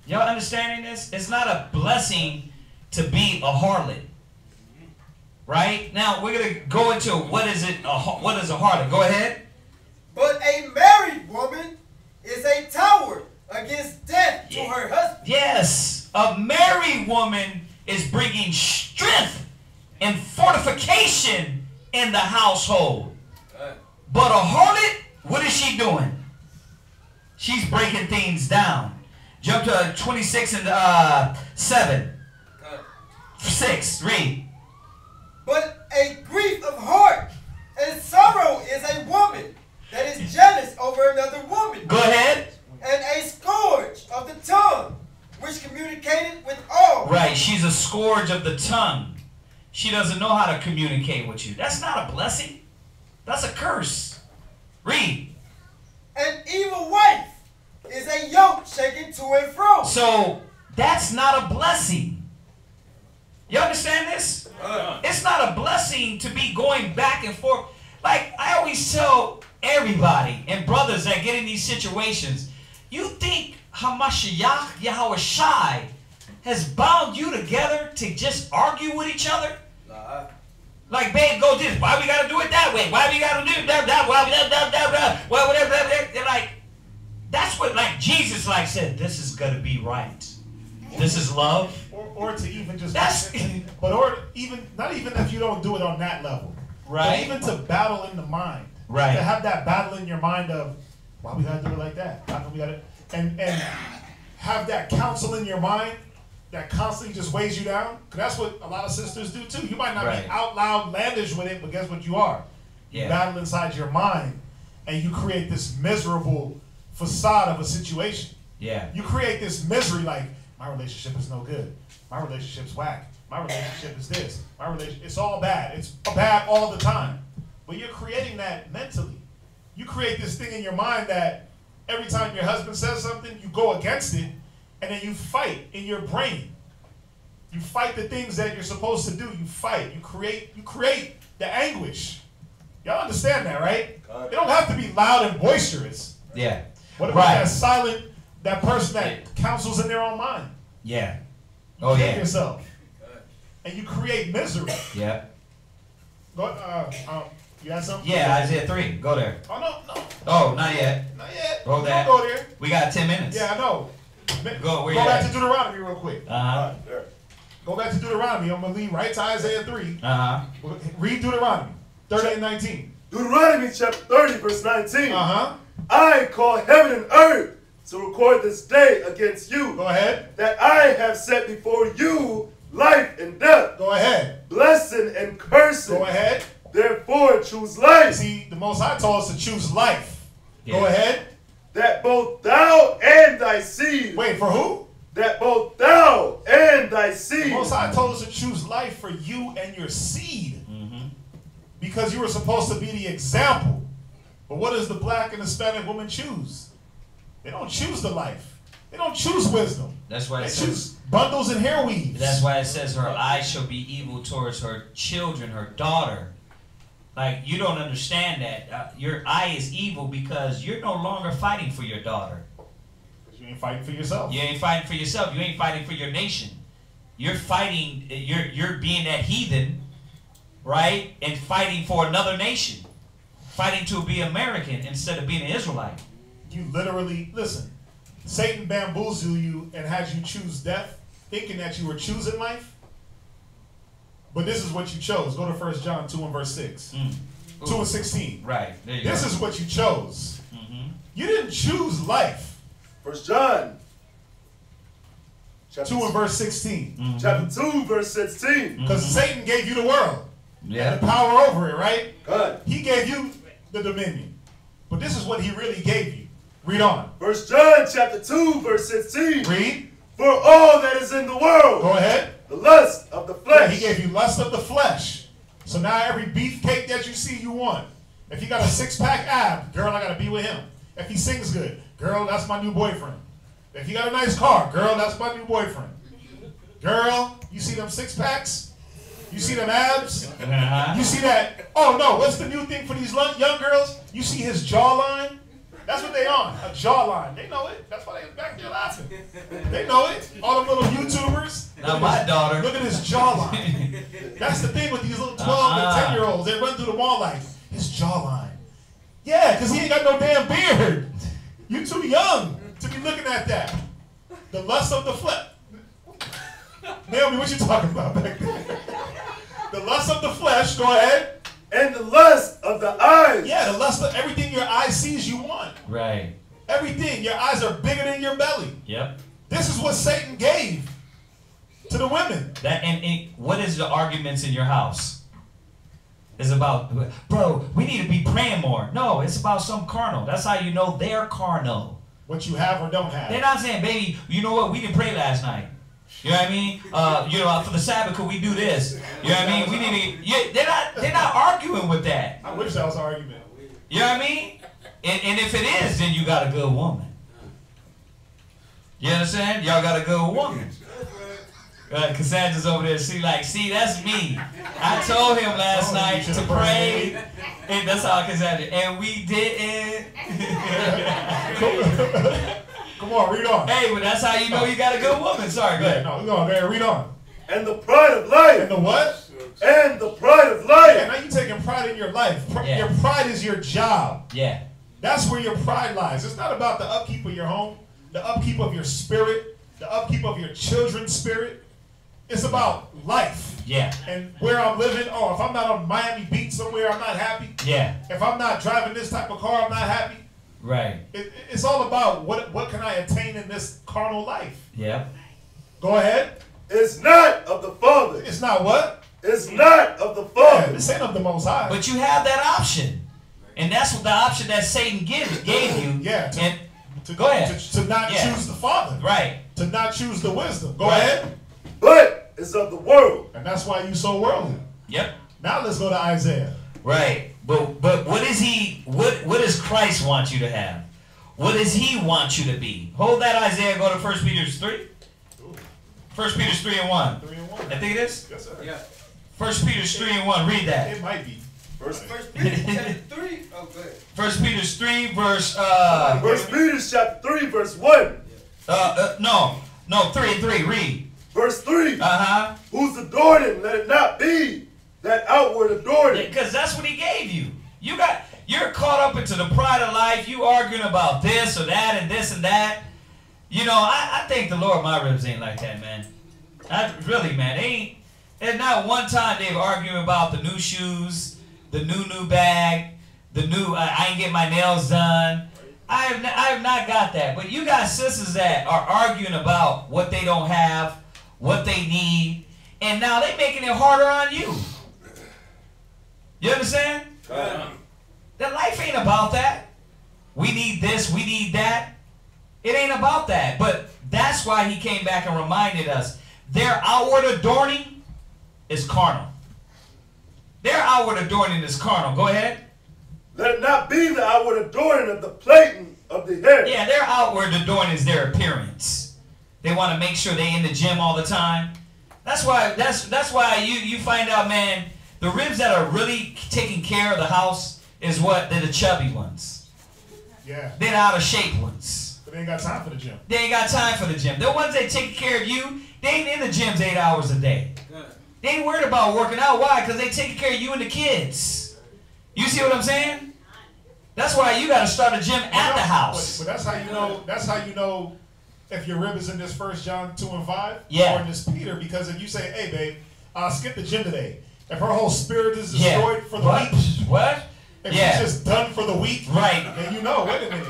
Y'all understanding this? It's not a blessing to be a harlot. Right? Now, we're going to go into what is a harlot. Go ahead. But a married woman is a tower against death to her husband. Yes. A married woman is bringing strength and fortification in the household. But a harlot, what is she doing? She's breaking things down. Jump to 26 and 7. 6. Read. But a grief of heart and sorrow is a woman that is jealous over another woman. Go ahead. And a scourge of the tongue, which communicated with all. Right, she's a scourge of the tongue. She doesn't know how to communicate with you. That's not a blessing. That's a curse. Read. An evil wife is a yoke shaken to and fro. So, that's not a blessing. You understand this? It's not a blessing to be going back and forth. Like I always tell everybody and brothers that get in these situations, you think Hamashiach Yahweh Shai has bound you together to just argue with each other? Like, babe, go this. Why we gotta do it that way? Why we gotta do that? Why whatever? They're like, that's what like Jesus like said. This is gonna be right. This is love. Or to even just, even not even if you don't do it on that level, right? But even to battle in the mind, right? To have that battle in your mind of why we gotta do it like that? How come we gotta and have that counsel in your mind that constantly just weighs you down? Because that's what a lot of sisters do too. You might not be out loud landish with it, but guess what you are? Yeah. You battle inside your mind, and you create this miserable facade of a situation. Yeah. You create this misery like, my relationship is no good. My relationship's whack. My relationship is this. It's all bad. It's bad all the time. But you're creating that mentally. You create this thing in your mind that every time your husband says something, you go against it, and then you fight in your brain. You fight the things that you're supposed to do. You fight. You create the anguish. Y'all understand that, right? It don't have to be loud and boisterous. Yeah. What about that silent, that person that counsels in their own mind? Yeah. You kill yourself. And you create misery. Yeah. Go, you got something? Yeah, Isaiah 3. Go there. Oh, no. Oh, not yet. Not yet. Go there. Don't go there. We got 10 minutes. Yeah, I know. Go back to Deuteronomy real quick. Uh-huh. Go back to Deuteronomy. I'm going to lead right to Isaiah 3. Uh-huh. Read Deuteronomy 30 and 19. Deuteronomy chapter 30, verse 19. Uh-huh. I call heaven and earth to record this day against you. Go ahead. That I have set before you life and death. Go ahead. Blessing and cursing. Go ahead. Therefore choose life. See, the Most High told us to choose life. Yeah. Go ahead. That both thou and thy seed. Wait, for who? That both thou and thy seed. The Most High told us to choose life for you and your seed. Because you were supposed to be the example. But what does the black and Hispanic woman choose? They don't choose the life. They don't choose wisdom. That's why they choose bundles and hair weaves. That's why it says her eyes shall be evil towards her children, her daughter. Like, you don't understand that. Your eye is evil because you're no longer fighting for your daughter. Because you ain't fighting for yourself. You ain't fighting for yourself. You ain't fighting for your nation. You're fighting, you're being that heathen, right? And fighting for another nation. Fighting to be American instead of being an Israelite. You literally, listen, Satan bamboozled you and had you choose death, thinking that you were choosing life. But this is what you chose. Go to 1 John 2 and verse 6. 2 and 16. Right. There you this go. Is what you chose. You didn't choose life. 1 John. 2 and verse 16. Chapter 2, verse 16. Because Satan gave you the world. Yeah. And the power over it, right? Good. He gave you the dominion. But this is what he really gave you. Read on. 1 John chapter 2, verse 16. Read. For all that is in the world. Go ahead. The lust of the flesh. Yeah, he gave you lust of the flesh. So now every beefcake that you see, you want. If he got a six-pack ab, girl, I got to be with him. If he sings good, girl, that's my new boyfriend. If he got a nice car, girl, that's my new boyfriend. Girl, you see them six-packs? You see them abs? You see that? Oh, no, what's the new thing for these young girls? You see his jawline? That's what they on, a jawline. They know it. That's why they back there laughing. They know it. All them little YouTubers. Not my daughter. Look at his jawline. That's the thing with these little 12 and 10-year-olds. They run through the mall like, his jawline. Yeah, because he ain't got no damn beard. You too young to be looking at that. The lust of the flesh. Naomi, what you talking about back there? The lust of the flesh, go ahead. And the lust of the eyes. Yeah, the lust of everything your eye sees you want. Right. Everything. Your eyes are bigger than your belly. Yep. This is what Satan gave to the women. That and what is the arguments in your house? It's about, bro, we need to be praying more. No, it's about some carnal. That's how you know they're carnal. What you have or don't have. They're not saying, baby, you know what? We didn't pray last night. You know what I mean? For the Sabbath, could we do this? You know what I mean? We need to. Yeah, they're not arguing with that. I wish that was an argument. You know what I mean? And if it is, then you got a good woman. You understand? Y'all got a good woman. Cassandra's over there. See, that's me. I told him last night to pray. And that's how Cassandra. And we didn't. Come on, read on. Hey, but that's how you know you got a good woman. Sorry, go ahead. No, we're going there. Read on. And the pride of life. And the what? And the pride of life. Yeah, now you're taking pride in your life. Yeah. Your pride is your job. Yeah. That's where your pride lies. It's not about the upkeep of your home, the upkeep of your spirit, the upkeep of your children's spirit. It's about life. Yeah. And where I'm living. Oh, if I'm not on Miami Beach somewhere, I'm not happy. Yeah. If I'm not driving this type of car, I'm not happy. Right. It's all about what can I attain in this carnal life. Yeah. Go ahead. It's not of the Father. It's not what? It's not of the Father. Yeah, this ain't of the Most High. But you have that option. And that's what the option that Satan gave you. Yeah. Go ahead. To not choose the Father. Right. To not choose the wisdom. Go ahead. But it's of the world. And that's why you so worldly. Yep. Now let's go to Isaiah. Right. But what is he? What does Christ want you to have? What does he want you to be? Hold that Isaiah. Go to 1 Peter 3. 1 Peter 3 and 1. 3 and 1. I think it is. Yes, sir. Yeah. 1 Peter 3 and 1. Read that. It might be. First Peter chapter 3. Oh, good. 1 Peter 3 verse. 1 Peter chapter 3 verse 1. No, 3 and 3. Read. Verse 3. Uh-huh. Whose adorning let it not be that outward adorning. Because that's what he gave you. You're caught up into the pride of life. You arguing about this or that and this and that. You know, I thank the Lord my ribs ain't like that, man. Really, man. There's not one time they've argued about the new shoes, the new bag, the new, I ain't get my nails done. I have not got that. But you got sisters that are arguing about what they don't have, what they need, and now they making it harder on you. You understand? That life ain't about that. We need this, we need that. It ain't about that. But that's why he came back and reminded us. Their outward adorning is carnal. Their outward adorning is carnal. Go ahead. Let it not be the outward adorning of the plaiting of the hair. Yeah, their outward adorning is their appearance. They want to make sure they in the gym all the time. That's why you find out, man, the ribs that are really taking care of the house is what? They're the chubby ones. Yeah. They're the out of shape ones. But they ain't got time for the gym. They ain't got time for the gym. The ones that take care of you, they ain't in the gyms 8 hours a day. They ain't worried about working out. Why? Because they take care of you and the kids. You see what I'm saying? That's why you got to start a gym at the house. But that's how you know. That's how you know if your rib is in this 1 John 2 and 5 Yeah. or in this Peter. Because if you say, "Hey, babe, I'll skip the gym today," if her whole spirit is destroyed for the week, what? If she's just done for the week, right? Then you know. Wait a minute.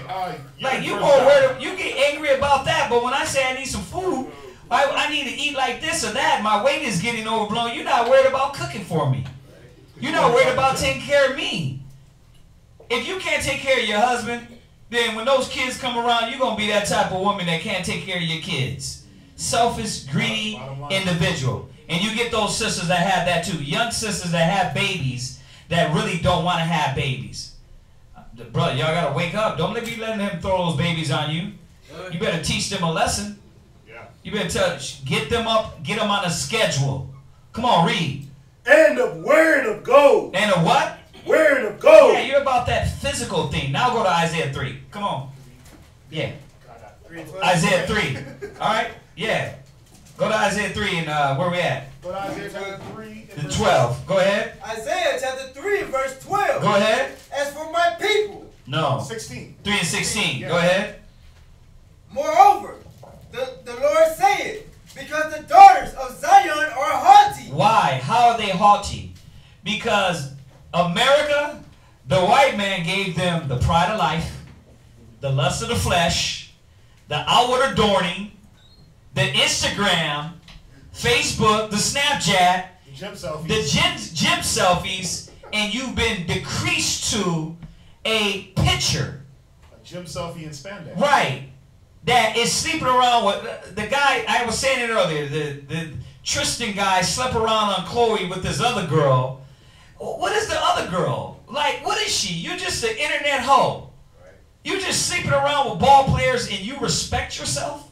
Like you more worried. You get angry about that, but when I say I need some food, I need to eat like this or that. My weight is getting overblown. You're not worried about cooking for me. You're not worried about taking care of me. If you can't take care of your husband, then when those kids come around, you're going to be that type of woman that can't take care of your kids. Selfish, greedy individual. And you get those sisters that have that too. Young sisters that have babies that really don't want to have babies. Brother, y'all got to wake up. Don't be letting him throw those babies on you. You better teach them a lesson. You better get them up, get them on a schedule. Come on, read. And of wearing of gold. And of what? Wearing of gold. Yeah, you're about that physical thing. Now go to Isaiah 3. Come on. Yeah. Isaiah 3. All right? Yeah. Go to Isaiah 3 and where we at? Go to Isaiah chapter 3 and 12. Go ahead. Isaiah chapter 3 and verse 12. Go ahead. As for my people. No. 16. 3 and 16. Yeah. Go ahead. Moreover, the Lord saith, because the daughters of Zion are haughty. Why? How are they haughty? Because America, the white man gave them the pride of life, the lust of the flesh, the outward adorning, the Instagram, Facebook, the Snapchat, the gym selfies, and you've been decreased to a picture. A gym selfie in spandex. Right. That is sleeping around with the guy, I was saying it earlier, the Tristan guy slept around on Chloe with this other girl. What is the other girl? Like, what is she? You're just an internet hoe. You're just sleeping around with ball players and you respect yourself?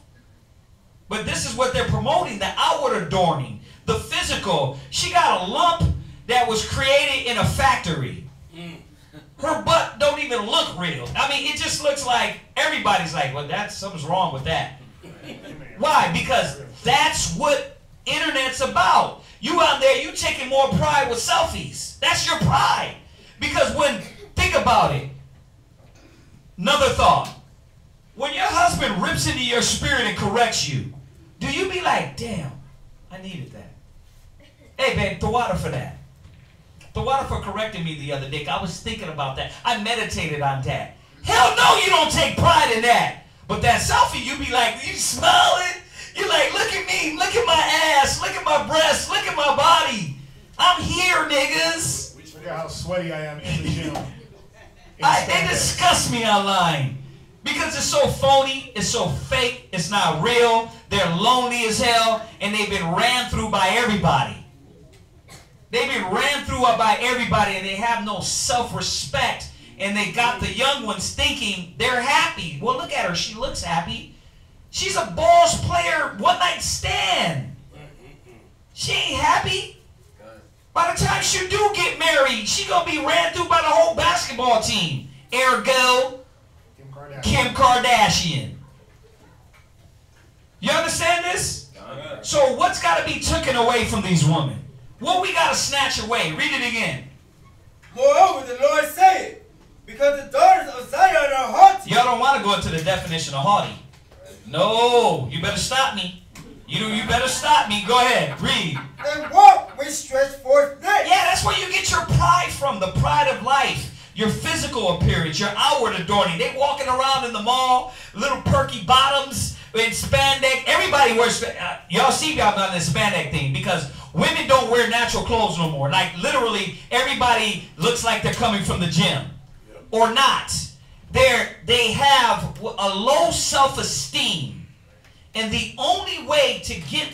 But this is what they're promoting, the outward adorning, the physical. She got a lump that was created in a factory. Her butt don't even look real. I mean, it just looks like everybody's like, well, something's wrong with that. Why? Because that's what internet's about. You out there, you taking more pride with selfies. That's your pride. Because think about it. Another thought. When your husband rips into your spirit and corrects you, do you be like, damn, I needed that? Hey, babe, throw water for that. The water for correcting me the other day. I was thinking about that. I meditated on that. Hell no, you don't take pride in that. But that selfie, you be like, you smiling. You're like, look at me. Look at my ass. Look at my breasts. Look at my body. I'm here, niggas. Look at how sweaty I am in the gym. They disgust me online. Because it's so phony. It's so fake. It's not real. They're lonely as hell. And they've been ran through by everybody. They've been ran through by everybody and they have no self-respect. And they got the young ones thinking they're happy. Well, look at her. She looks happy. She's a balls player, one-night stand. She ain't happy. By the time she do get married, she going to be ran through by the whole basketball team. Ergo, Kim Kardashian. You understand this? So what's got to be taken away from these women? What we got to snatch away? Read it again. Moreover, the Lord said, because the daughters of Zion are haughty. Y'all don't want to go into the definition of haughty. No, you better stop me. You better stop me. Go ahead, read. And walk with stretched forth necks. Yeah, that's where you get your pride from, the pride of life. Your physical appearance, your outward adorning. They walking around in the mall, little perky bottoms, in spandex. Everybody wears, y'all see y'all done this spandex thing because women don't wear natural clothes no more. Like literally everybody looks like they're coming from the gym. Or not. They have a low self-esteem. And the only way to get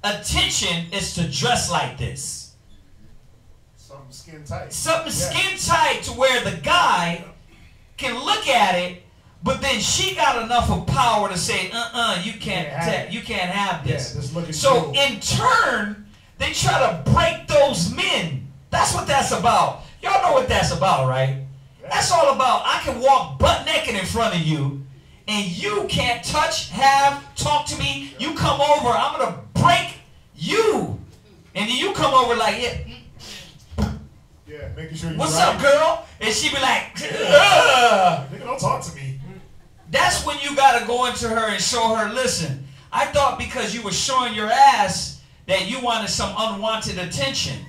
attention is to dress like this. Something skin tight. Something skin tight to where the guy can look at it, but then she got enough of power to say, you can't have this. So in turn, they try to break those men. That's what that's about. Y'all know what that's about, right? That's all about, I can walk butt naked in front of you, and you can't touch, talk to me. You come over, I'm going to break you. And then you come over like, yeah, making sure you're what's up, girl? And she be like, nigga, don't talk to me. That's when you got to go into her and show her, listen, I thought because you were showing your ass that you wanted some unwanted attention.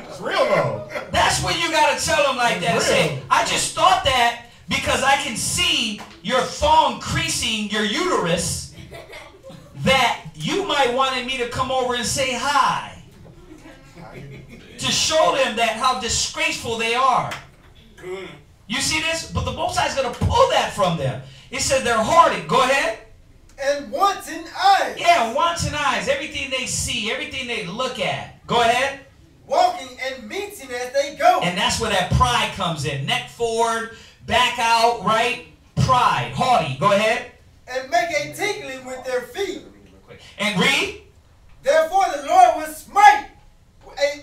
It's real though. That's when you got to tell them like that. Say, I just thought that because I can see your thong creasing your uterus that you might wanted me to come over and say hi. To show them that how disgraceful they are. You see this? But the Most High is going to pull that from them. He said they're haughty. Go ahead. And wanton eyes. Yeah, wanton eyes. Everything they see, everything they look at. Go ahead. Walking and meeting as they go. And that's where that pride comes in. Neck forward, back out, right? Pride, haughty. Go ahead. And make a tinkling with their feet. And read. Therefore the Lord will smite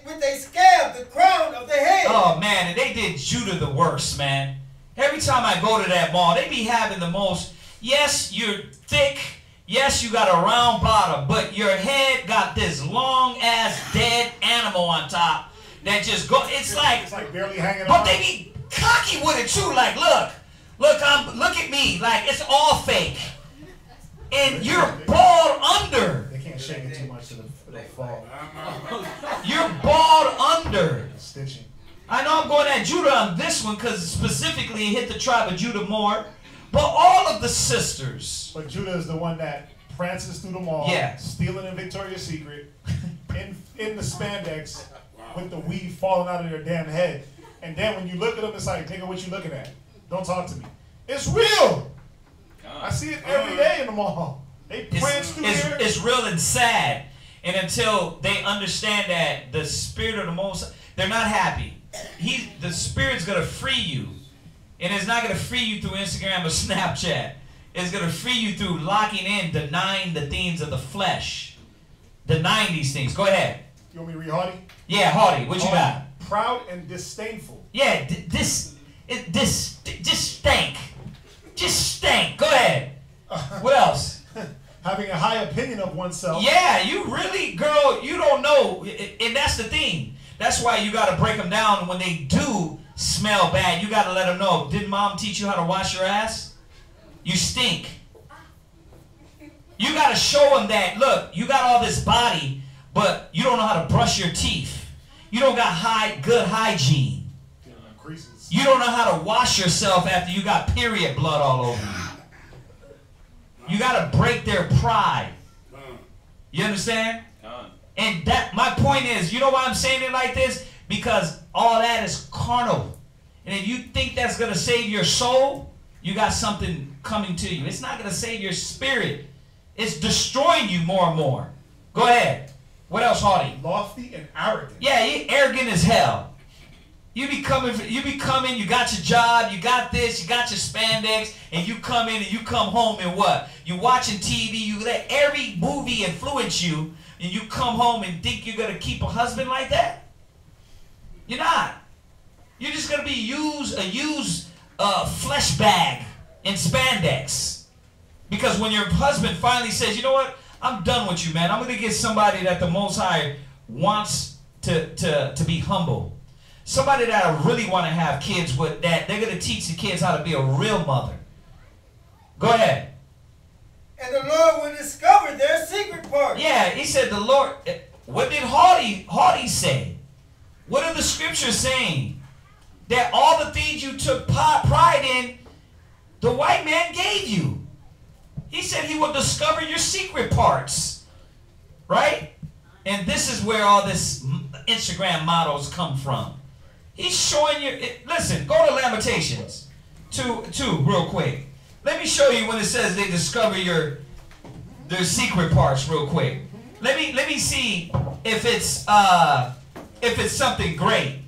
with a scab the crown of the head. Oh, man, and they did Judah the worst, man. Every time I go to that mall, they be having the most, yes, you're thick, Yes, you got a round bottom, but your head got this long ass dead animal on top that just go. It's like barely hanging. But they be cocky with it too. Like, look at me. Like it's all fake, and you're bald under. They can't shake it too much to the fall. You're bald under. Stitching. I know I'm going at Judah on this one because specifically it hit the tribe of Judah more. But all of the sisters. But Judah is the one that prances through the mall, stealing in Victoria's Secret, in the spandex, with the weave falling out of their damn head. And then when you look at them, it's like, nigga, what you looking at? Don't talk to me. It's real. I see it every day in the mall. They prance through there. It's real and sad. And until they understand that the Spirit of the Most, they're not happy. The Spirit's going to free you. And it's not going to free you through Instagram or Snapchat. It's going to free you through locking in, denying the things of the flesh. Denying these things. Go ahead. You want me to read Hardy? Yeah, Hardy. What you got? Proud and disdainful. Yeah, just stank. Just stank. Go ahead. What else? Having a high opinion of oneself. Yeah, you really, girl, you don't know. And that's the thing. That's why you got to break them down when they do smell bad. You got to let them know. Didn't mom teach you how to wash your ass? You stink. You got to show them that, look, you got all this body, but you don't know how to brush your teeth. You don't got good hygiene. You don't know how to wash yourself after you got period blood all over you. You got to break their pride. You understand? And that my point is, you know why I'm saying it like this? Because all that is carnal. And if you think that's going to save your soul, you got something coming to you. It's not going to save your spirit. It's destroying you more and more. Go ahead. What else, Hardy? Lofty and arrogant. Yeah, you arrogant as hell. You be coming, you got your job, you got this, you got your spandex, and you come in and you come home and what? You watching TV, you let every movie influence you, and you come home and think you're going to keep a husband like that? You're not. You're just going to be a used flesh bag in spandex. Because when your husband finally says, you know what, I'm done with you, man. I'm going to get somebody that the Most High wants to be humble. Somebody that I really want to have kids with, that they're going to teach the kids how to be a real mother. Go ahead. And the Lord will discover their secret part. Yeah, he said the Lord. What did Hardy say? What are the scriptures saying? That all the things you took pride in, the white man gave you. He said he will discover your secret parts. Right? And this is where all this Instagram models come from. He's showing you. Listen, go to Lamentations 2 real quick. Let me show you when it says they discover their secret parts real quick. Let me see if it's something great.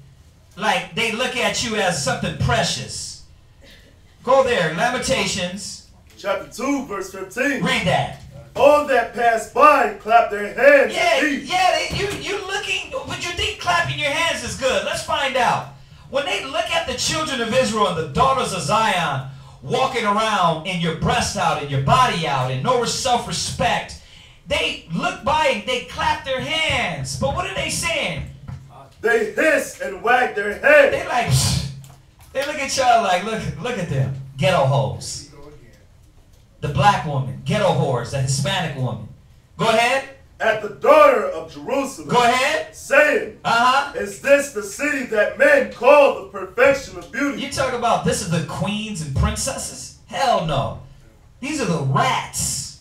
Like they look at you as something precious. Go there, Lamentations. Chapter 2, verse 15. Read that. All that pass by clap their hands. You looking, but you think clapping your hands is good. Let's find out. When they look at the children of Israel and the daughters of Zion walking around and your breast out and your body out and no self-respect, they look by and they clap their hands. But what are they saying? They hiss and wag their head. They look at y'all like, look at them. Ghetto hoes. The black woman, ghetto whores, the Hispanic woman. Go ahead. At the daughter of Jerusalem. Go ahead. Saying, is this the city that men call the perfection of beauty? You talk about this is the queens and princesses? Hell no. These are the rats.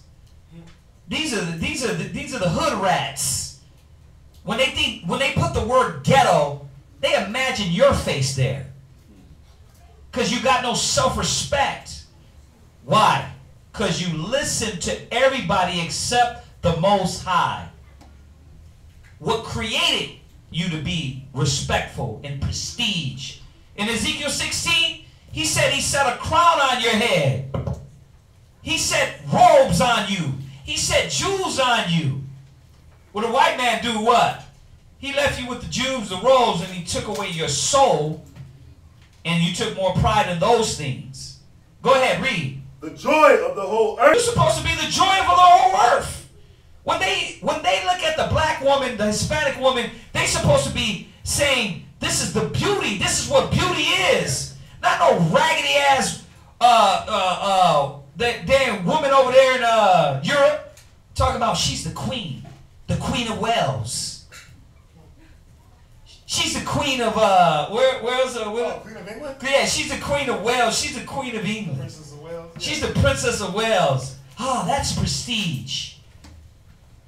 These are the hood rats. When they put the word ghetto, they imagine your face there. Because you got no self-respect. Why? Because you listen to everybody except the Most High. What created you to be respectful and prestige? In Ezekiel 16, he said he set a crown on your head. He set robes on you. He set jewels on you. Well, the white man do what? He left you with the jewels, the robes, and he took away your soul, and you took more pride in those things. Go ahead, read. The joy of the whole earth. You're supposed to be the joy of the whole earth. When they look at the black woman, the Hispanic woman, they're supposed to be saying, this is the beauty. This is what beauty is. Not no raggedy ass that damn woman over there in Europe talking about she's the queen of Wales. She's the queen of Queen of England? Yeah, she's the queen of Wales. She's the queen of England. Princess of Wales. Yeah. She's the princess of Wales. Oh, that's prestige.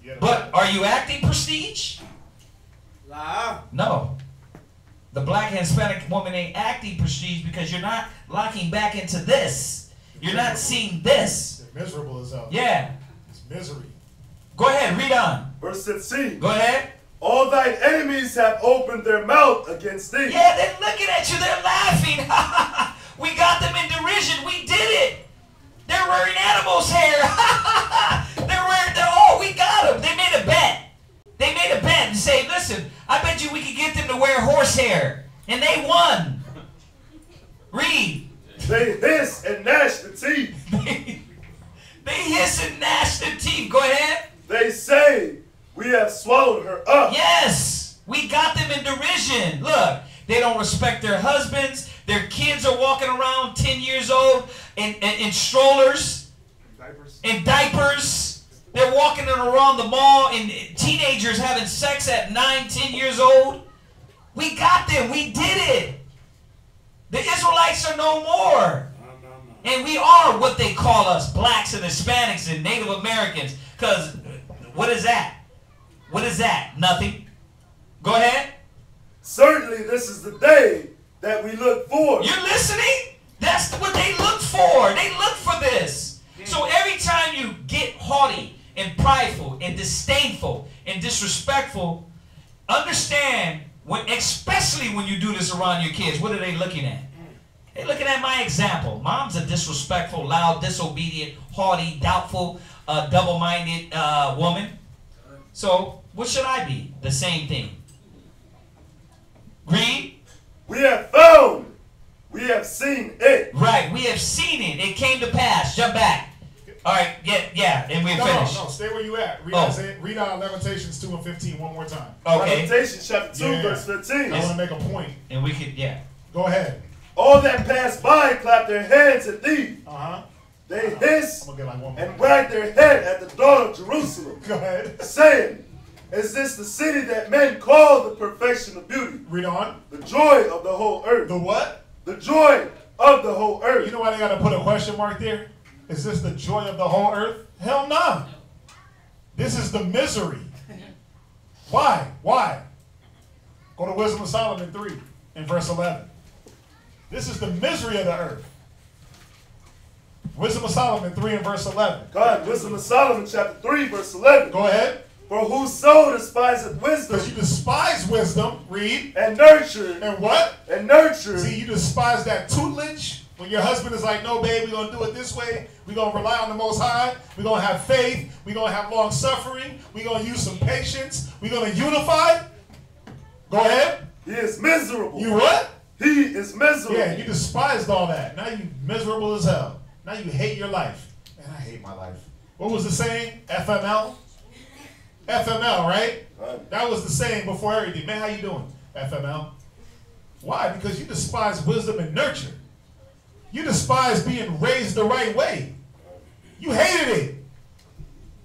Yeah, but are you acting prestige? No. The black and Hispanic woman ain't acting prestige because you're not locking back into this. You're not seeing this. They're miserable as hell. Yeah. It's misery. Go ahead, read on. Verse 16. Go ahead. All thine enemies have opened their mouth against thee. Yeah, they're looking at you. They're laughing. We got them in derision. We did it. They're wearing animals' hair. We got them. They made a bet. They made a bet and say, listen, I bet you we could get them to wear horse hair. And they won. Read. They hiss and gnash the teeth. They hiss and gnash their teeth. Go ahead. They say, we have swallowed her up. Yes. We got them in derision. Look, they don't respect their husbands. Their kids are walking around 10 years old in strollers. In diapers. They're walking around the mall and teenagers having sex at 9, 10 years old. We got them. We did it. The Israelites are no more. And we are what they call us, blacks and Hispanics and Native Americans. Because what is that? What is that? Nothing. Go ahead. Certainly this is the day that we look for. You're listening? That's what they look for. They look for this. So every time you get haughty and prideful and disdainful and disrespectful, understand, especially when you do this around your kids, what are they looking at? They're looking at my example. Mom's a disrespectful, loud, disobedient, haughty, doubtful, double-minded woman. So what should I be? The same thing. Read. We have found. We have seen it. Right. We have seen it. It came to pass. Jump back. All right. Yeah. And we're finished. No. Stay where you at. Read Lamentations 2 and 15 one more time. Okay. Lamentations chapter 2 verse 15. I want to make a point. And we could, Go ahead. All that pass by clap their hands at thee. They hiss and wag their head at the daughter of Jerusalem. Go ahead. Saying, is this the city that men call the perfection of beauty? Read on. The joy of the whole earth. The what? The joy of the whole earth. You know why they got to put a question mark there? Is this the joy of the whole earth? Hell no. This is the misery. Why? Go to Wisdom of Solomon 3 and verse 11. This is the misery of the earth. Wisdom of Solomon 3 and verse 11. God, Wisdom of Solomon chapter 3 verse 11. Go ahead. For whoso despiseth wisdom. Because you despise wisdom. Read. And nurture. And what? And nurture. See, you despise that tutelage. When your husband is like, no, babe, we're going to do it this way. We're going to rely on the Most High. We're going to have faith. We're going to have long suffering. We're going to use some patience. We're going to unify. Go ahead. He is miserable. You what? He is miserable. Yeah, you despised all that. Now you miserable as hell. Now you hate your life. Man, I hate my life. What was the saying? FML? FML, right? That was the saying before everything. Man, how you doing? FML. Why? Because you despise wisdom and nurture. You despise being raised the right way. You hated it.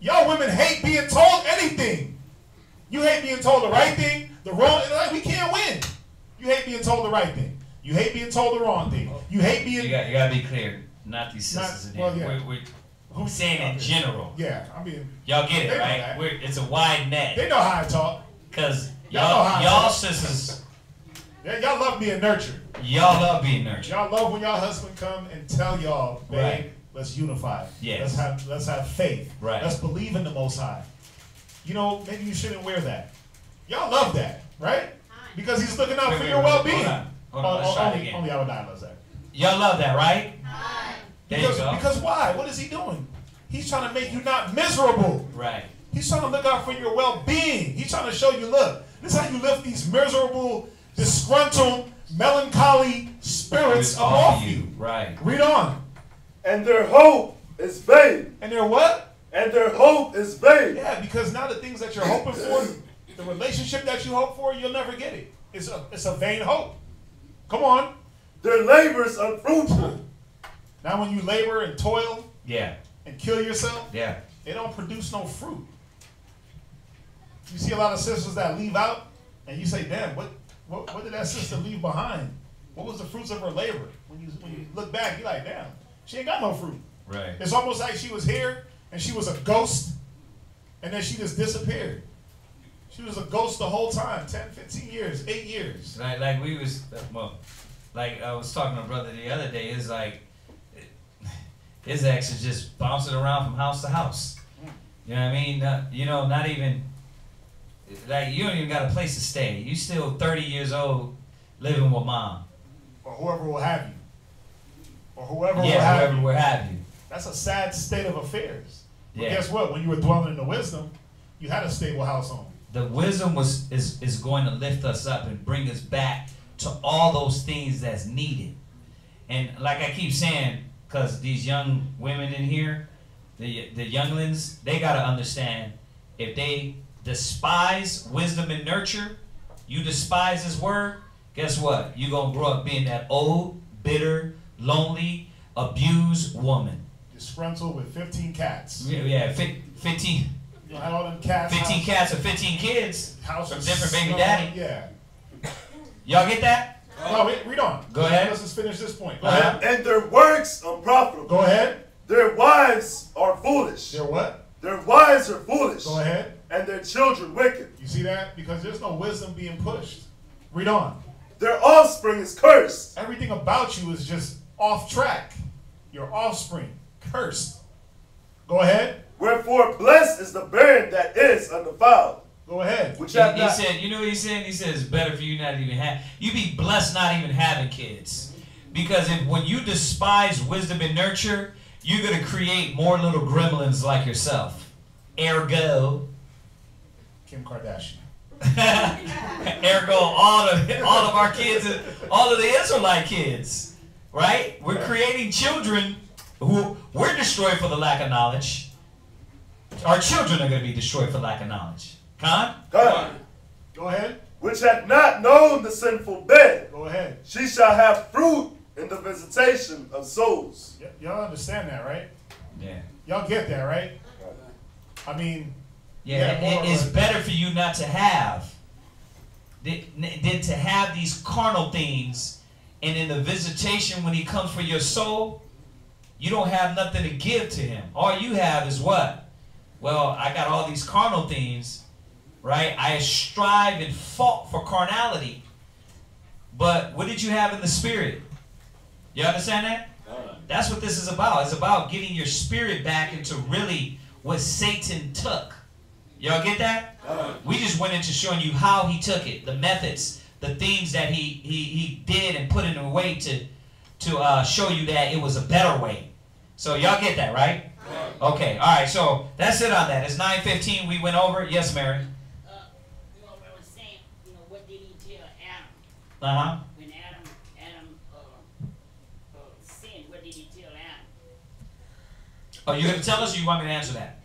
Y'all women hate being told anything. You hate being told the right thing, the wrong. Like, we can't win. You hate being told the right thing. You hate being told the wrong thing. You hate being. You got to be clear. Not these sisters in here. Well, yeah. We're saying in general. Yeah, I mean. Y'all get it, right? It's a wide net. They know how I talk. Because y'all sisters. Yeah, y'all love being nurtured. Y'all love being nurtured. Y'all love when y'all husband come and tell y'all, babe, right. Let's unify. Yes. Let's have faith. Right. Let's believe in the Most High. You know, maybe you shouldn't wear that. Y'all love that, right? Because he's looking out for your well-being. Hold on. Let's try it again. Only Abadiah loves that. Y'all love that, right? There you go. Because why? What is he doing? He's trying to make you not miserable. Right. He's trying to look out for your well-being. He's trying to show you, look, this is how you lift these miserable, disgruntled, melancholy spirits off you. Right. Read on. And their hope is vain. And their what? And their hope is vain. Yeah, because now the things that you're hoping for, the relationship that you hope for, you'll never get it. It's a vain hope. Come on. Their labor is unfruitful. Now when you labor and toil, yeah, and kill yourself, yeah, it don't produce no fruit. You see a lot of sisters that leave out, and you say, damn, what did that sister leave behind? What was the fruits of her labor? When you look back, you're like, damn, she ain't got no fruit. Right. It's almost like she was here, and she was a ghost, and then she just disappeared. She was a ghost the whole time, 10, 15 years, 8 years. Like we was, well, like I was talking to a brother the other day, it's like, his ex is just bouncing around from house to house. You know what I mean? Not even, like, you don't even got a place to stay. You still 30 years old living with mom. Or whoever will have you. Or whoever will have you. That's a sad state of affairs. But Yeah. guess what? When you were dwelling in the wisdom, you had a stable house home. The wisdom is going to lift us up and bring us back to all those things that's needed. And like I keep saying, because these young women in here, the younglings, they got to understand, if they despise wisdom and nurture, you despise his word, guess what? You're going to grow up being that old, bitter, lonely, abused woman. Disgruntled with 15 cats. Yeah, 15. You have all them cats. 15 cats or 15 kids House from different baby daddy. Yeah. Y'all get that? No, read on. Go ahead. Let's just finish this point. Go ahead. And their works unprofitable. Go ahead. Their wives are foolish. Their what? Their wives are foolish. Go ahead. And their children wicked. You see that? Because there's no wisdom being pushed. Read on. Their offspring is cursed. Everything about you is just off track. Your offspring, cursed. Go ahead. Wherefore blessed is the barren that is undefiled. Go ahead. Which He said, you know what he said? He said it's better for you not to even have. You be blessed not even having kids. Because when you despise wisdom and nurture, you're going to create more little gremlins like yourself. Ergo. Kim Kardashian. Ergo, all of our kids, all of the Israelite kids, right? We're creating children who we're destroyed for the lack of knowledge. Our children are going to be destroyed for lack of knowledge. Con? Go ahead. Which hath not known the sinful bed. Go ahead. She shall have fruit in the visitation of souls. Y'all understand that, right? Yeah. Y'all get that, right? I mean, yeah, it's better for you not to have than to have these carnal things, and in the visitation when he comes for your soul, you don't have nothing to give to him. All you have is what? Well, I got all these carnal things, right? I strive and fought for carnality, but what did you have in the spirit? You understand that? That's what this is about. It's about getting your spirit back into really what Satan took. Y'all get that? We just went into showing you how he took it, the methods, the things that he did and put in a way to show you that it was a better way. So y'all get that, right? Okay, all right, so that's it on that. It's 9:15. We went over. Yes, Mary? I was saying, what did he tell Adam? Uh-huh. When Adam sinned, what did he tell Adam? Oh, you're going to tell us, or you want me to answer that?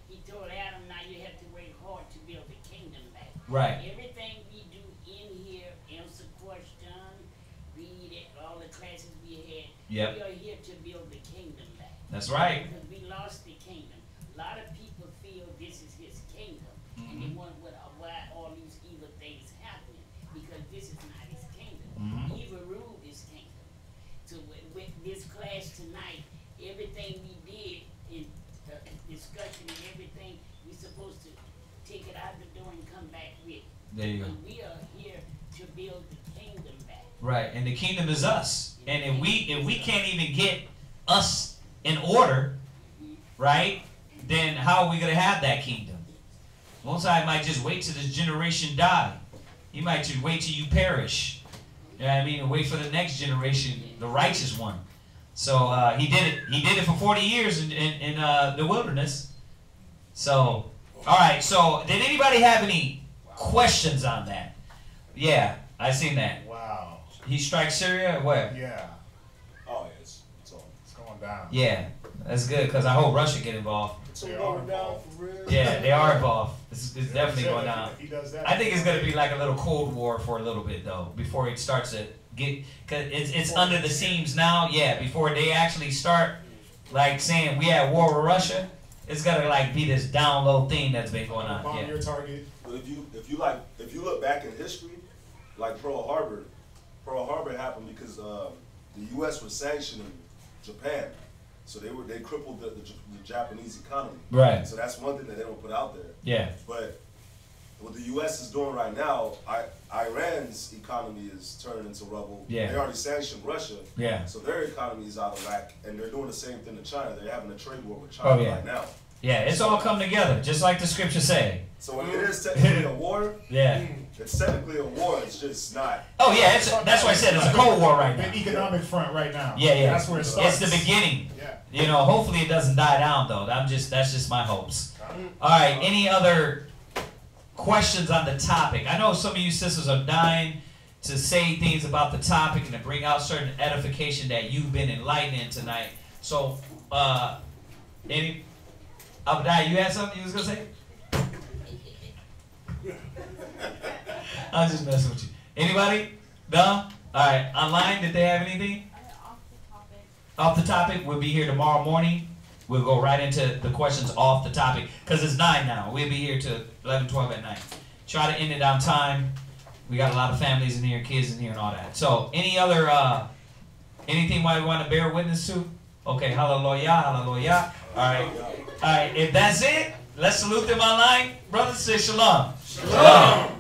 He told Adam, now you have to work hard to build the kingdom back. Right. Everything we do in here, answer question, read it, all the classes we had, Yep. we are here to build the kingdom back. That's right. Because we lost the kingdom. A lot of people feel this is his kingdom, and they wonder why all these evil things happening, because this is not his kingdom. Evil rule his kingdom. So with this class tonight, everything we did in discussion and everything, we're supposed to take it out the door and come back with. There you go. And we are here to build the kingdom back. Right, and the kingdom is us. And if we can't even get us in order, right, then how are we going to have that kingdom? Most High might just wait till this generation die. He might just wait till you perish. You know what I mean? And wait for the next generation, the righteous one. So he did it. He did it for 40 years in the wilderness. So, all right. So, did anybody have any questions on that? Yeah, I seen that. Wow. He strikes Syria or where? Yeah. Oh, yes. It's on. It's going on down. Yeah, that's good because I hope Russia get involved. They are involved. Yeah, they are involved. It's definitely going down. If he does that, I think it's going to be like a little Cold War for a little bit though, before it starts to get, cause it's under the seams now. Yeah, before they actually start like saying we at war with Russia, it's got to like be this down low thing that's been going on. Bomb Yeah. your target. But if you look back in history, like Pearl Harbor happened because the U.S. was sanctioning Japan, so they crippled the Japanese economy. Right. So that's one thing that they don't put out there. Yeah. But what the U.S. is doing right now, Iran's economy is turning into rubble. Yeah. They already sanctioned Russia. Yeah. So their economy is out of whack, and they're doing the same thing to China. They're having a trade war with China right now. Yeah, it's all come together, just like the scriptures say. So it is technically a war. Yeah. It's technically a war. It's just not. Oh yeah, that's why I said it's a Cold War right now. The economic front right now. Yeah, yeah. That's where it starts. It's the beginning. Yeah. You know, hopefully it doesn't die down though. That's just my hopes. All right. Any other questions on the topic? I know some of you sisters are dying to say things about the topic and to bring out certain edification that you've been enlightened in tonight. So, Abadiah, you had something you was gonna say? I'm just messing with you. Anybody? No? All right. Online, did they have anything? Off the topic. We'll be here tomorrow morning. We'll go right into the questions off the topic because it's 9 now. We'll be here till 11, 12 at night. Try to end it on time. We got a lot of families in here, kids in here, and all that. So, any other anything you want to bear witness to? Okay. Hallelujah. Hallelujah. All right. All right. If that's it, let's salute them online. Brothers, say shalom. Shalom.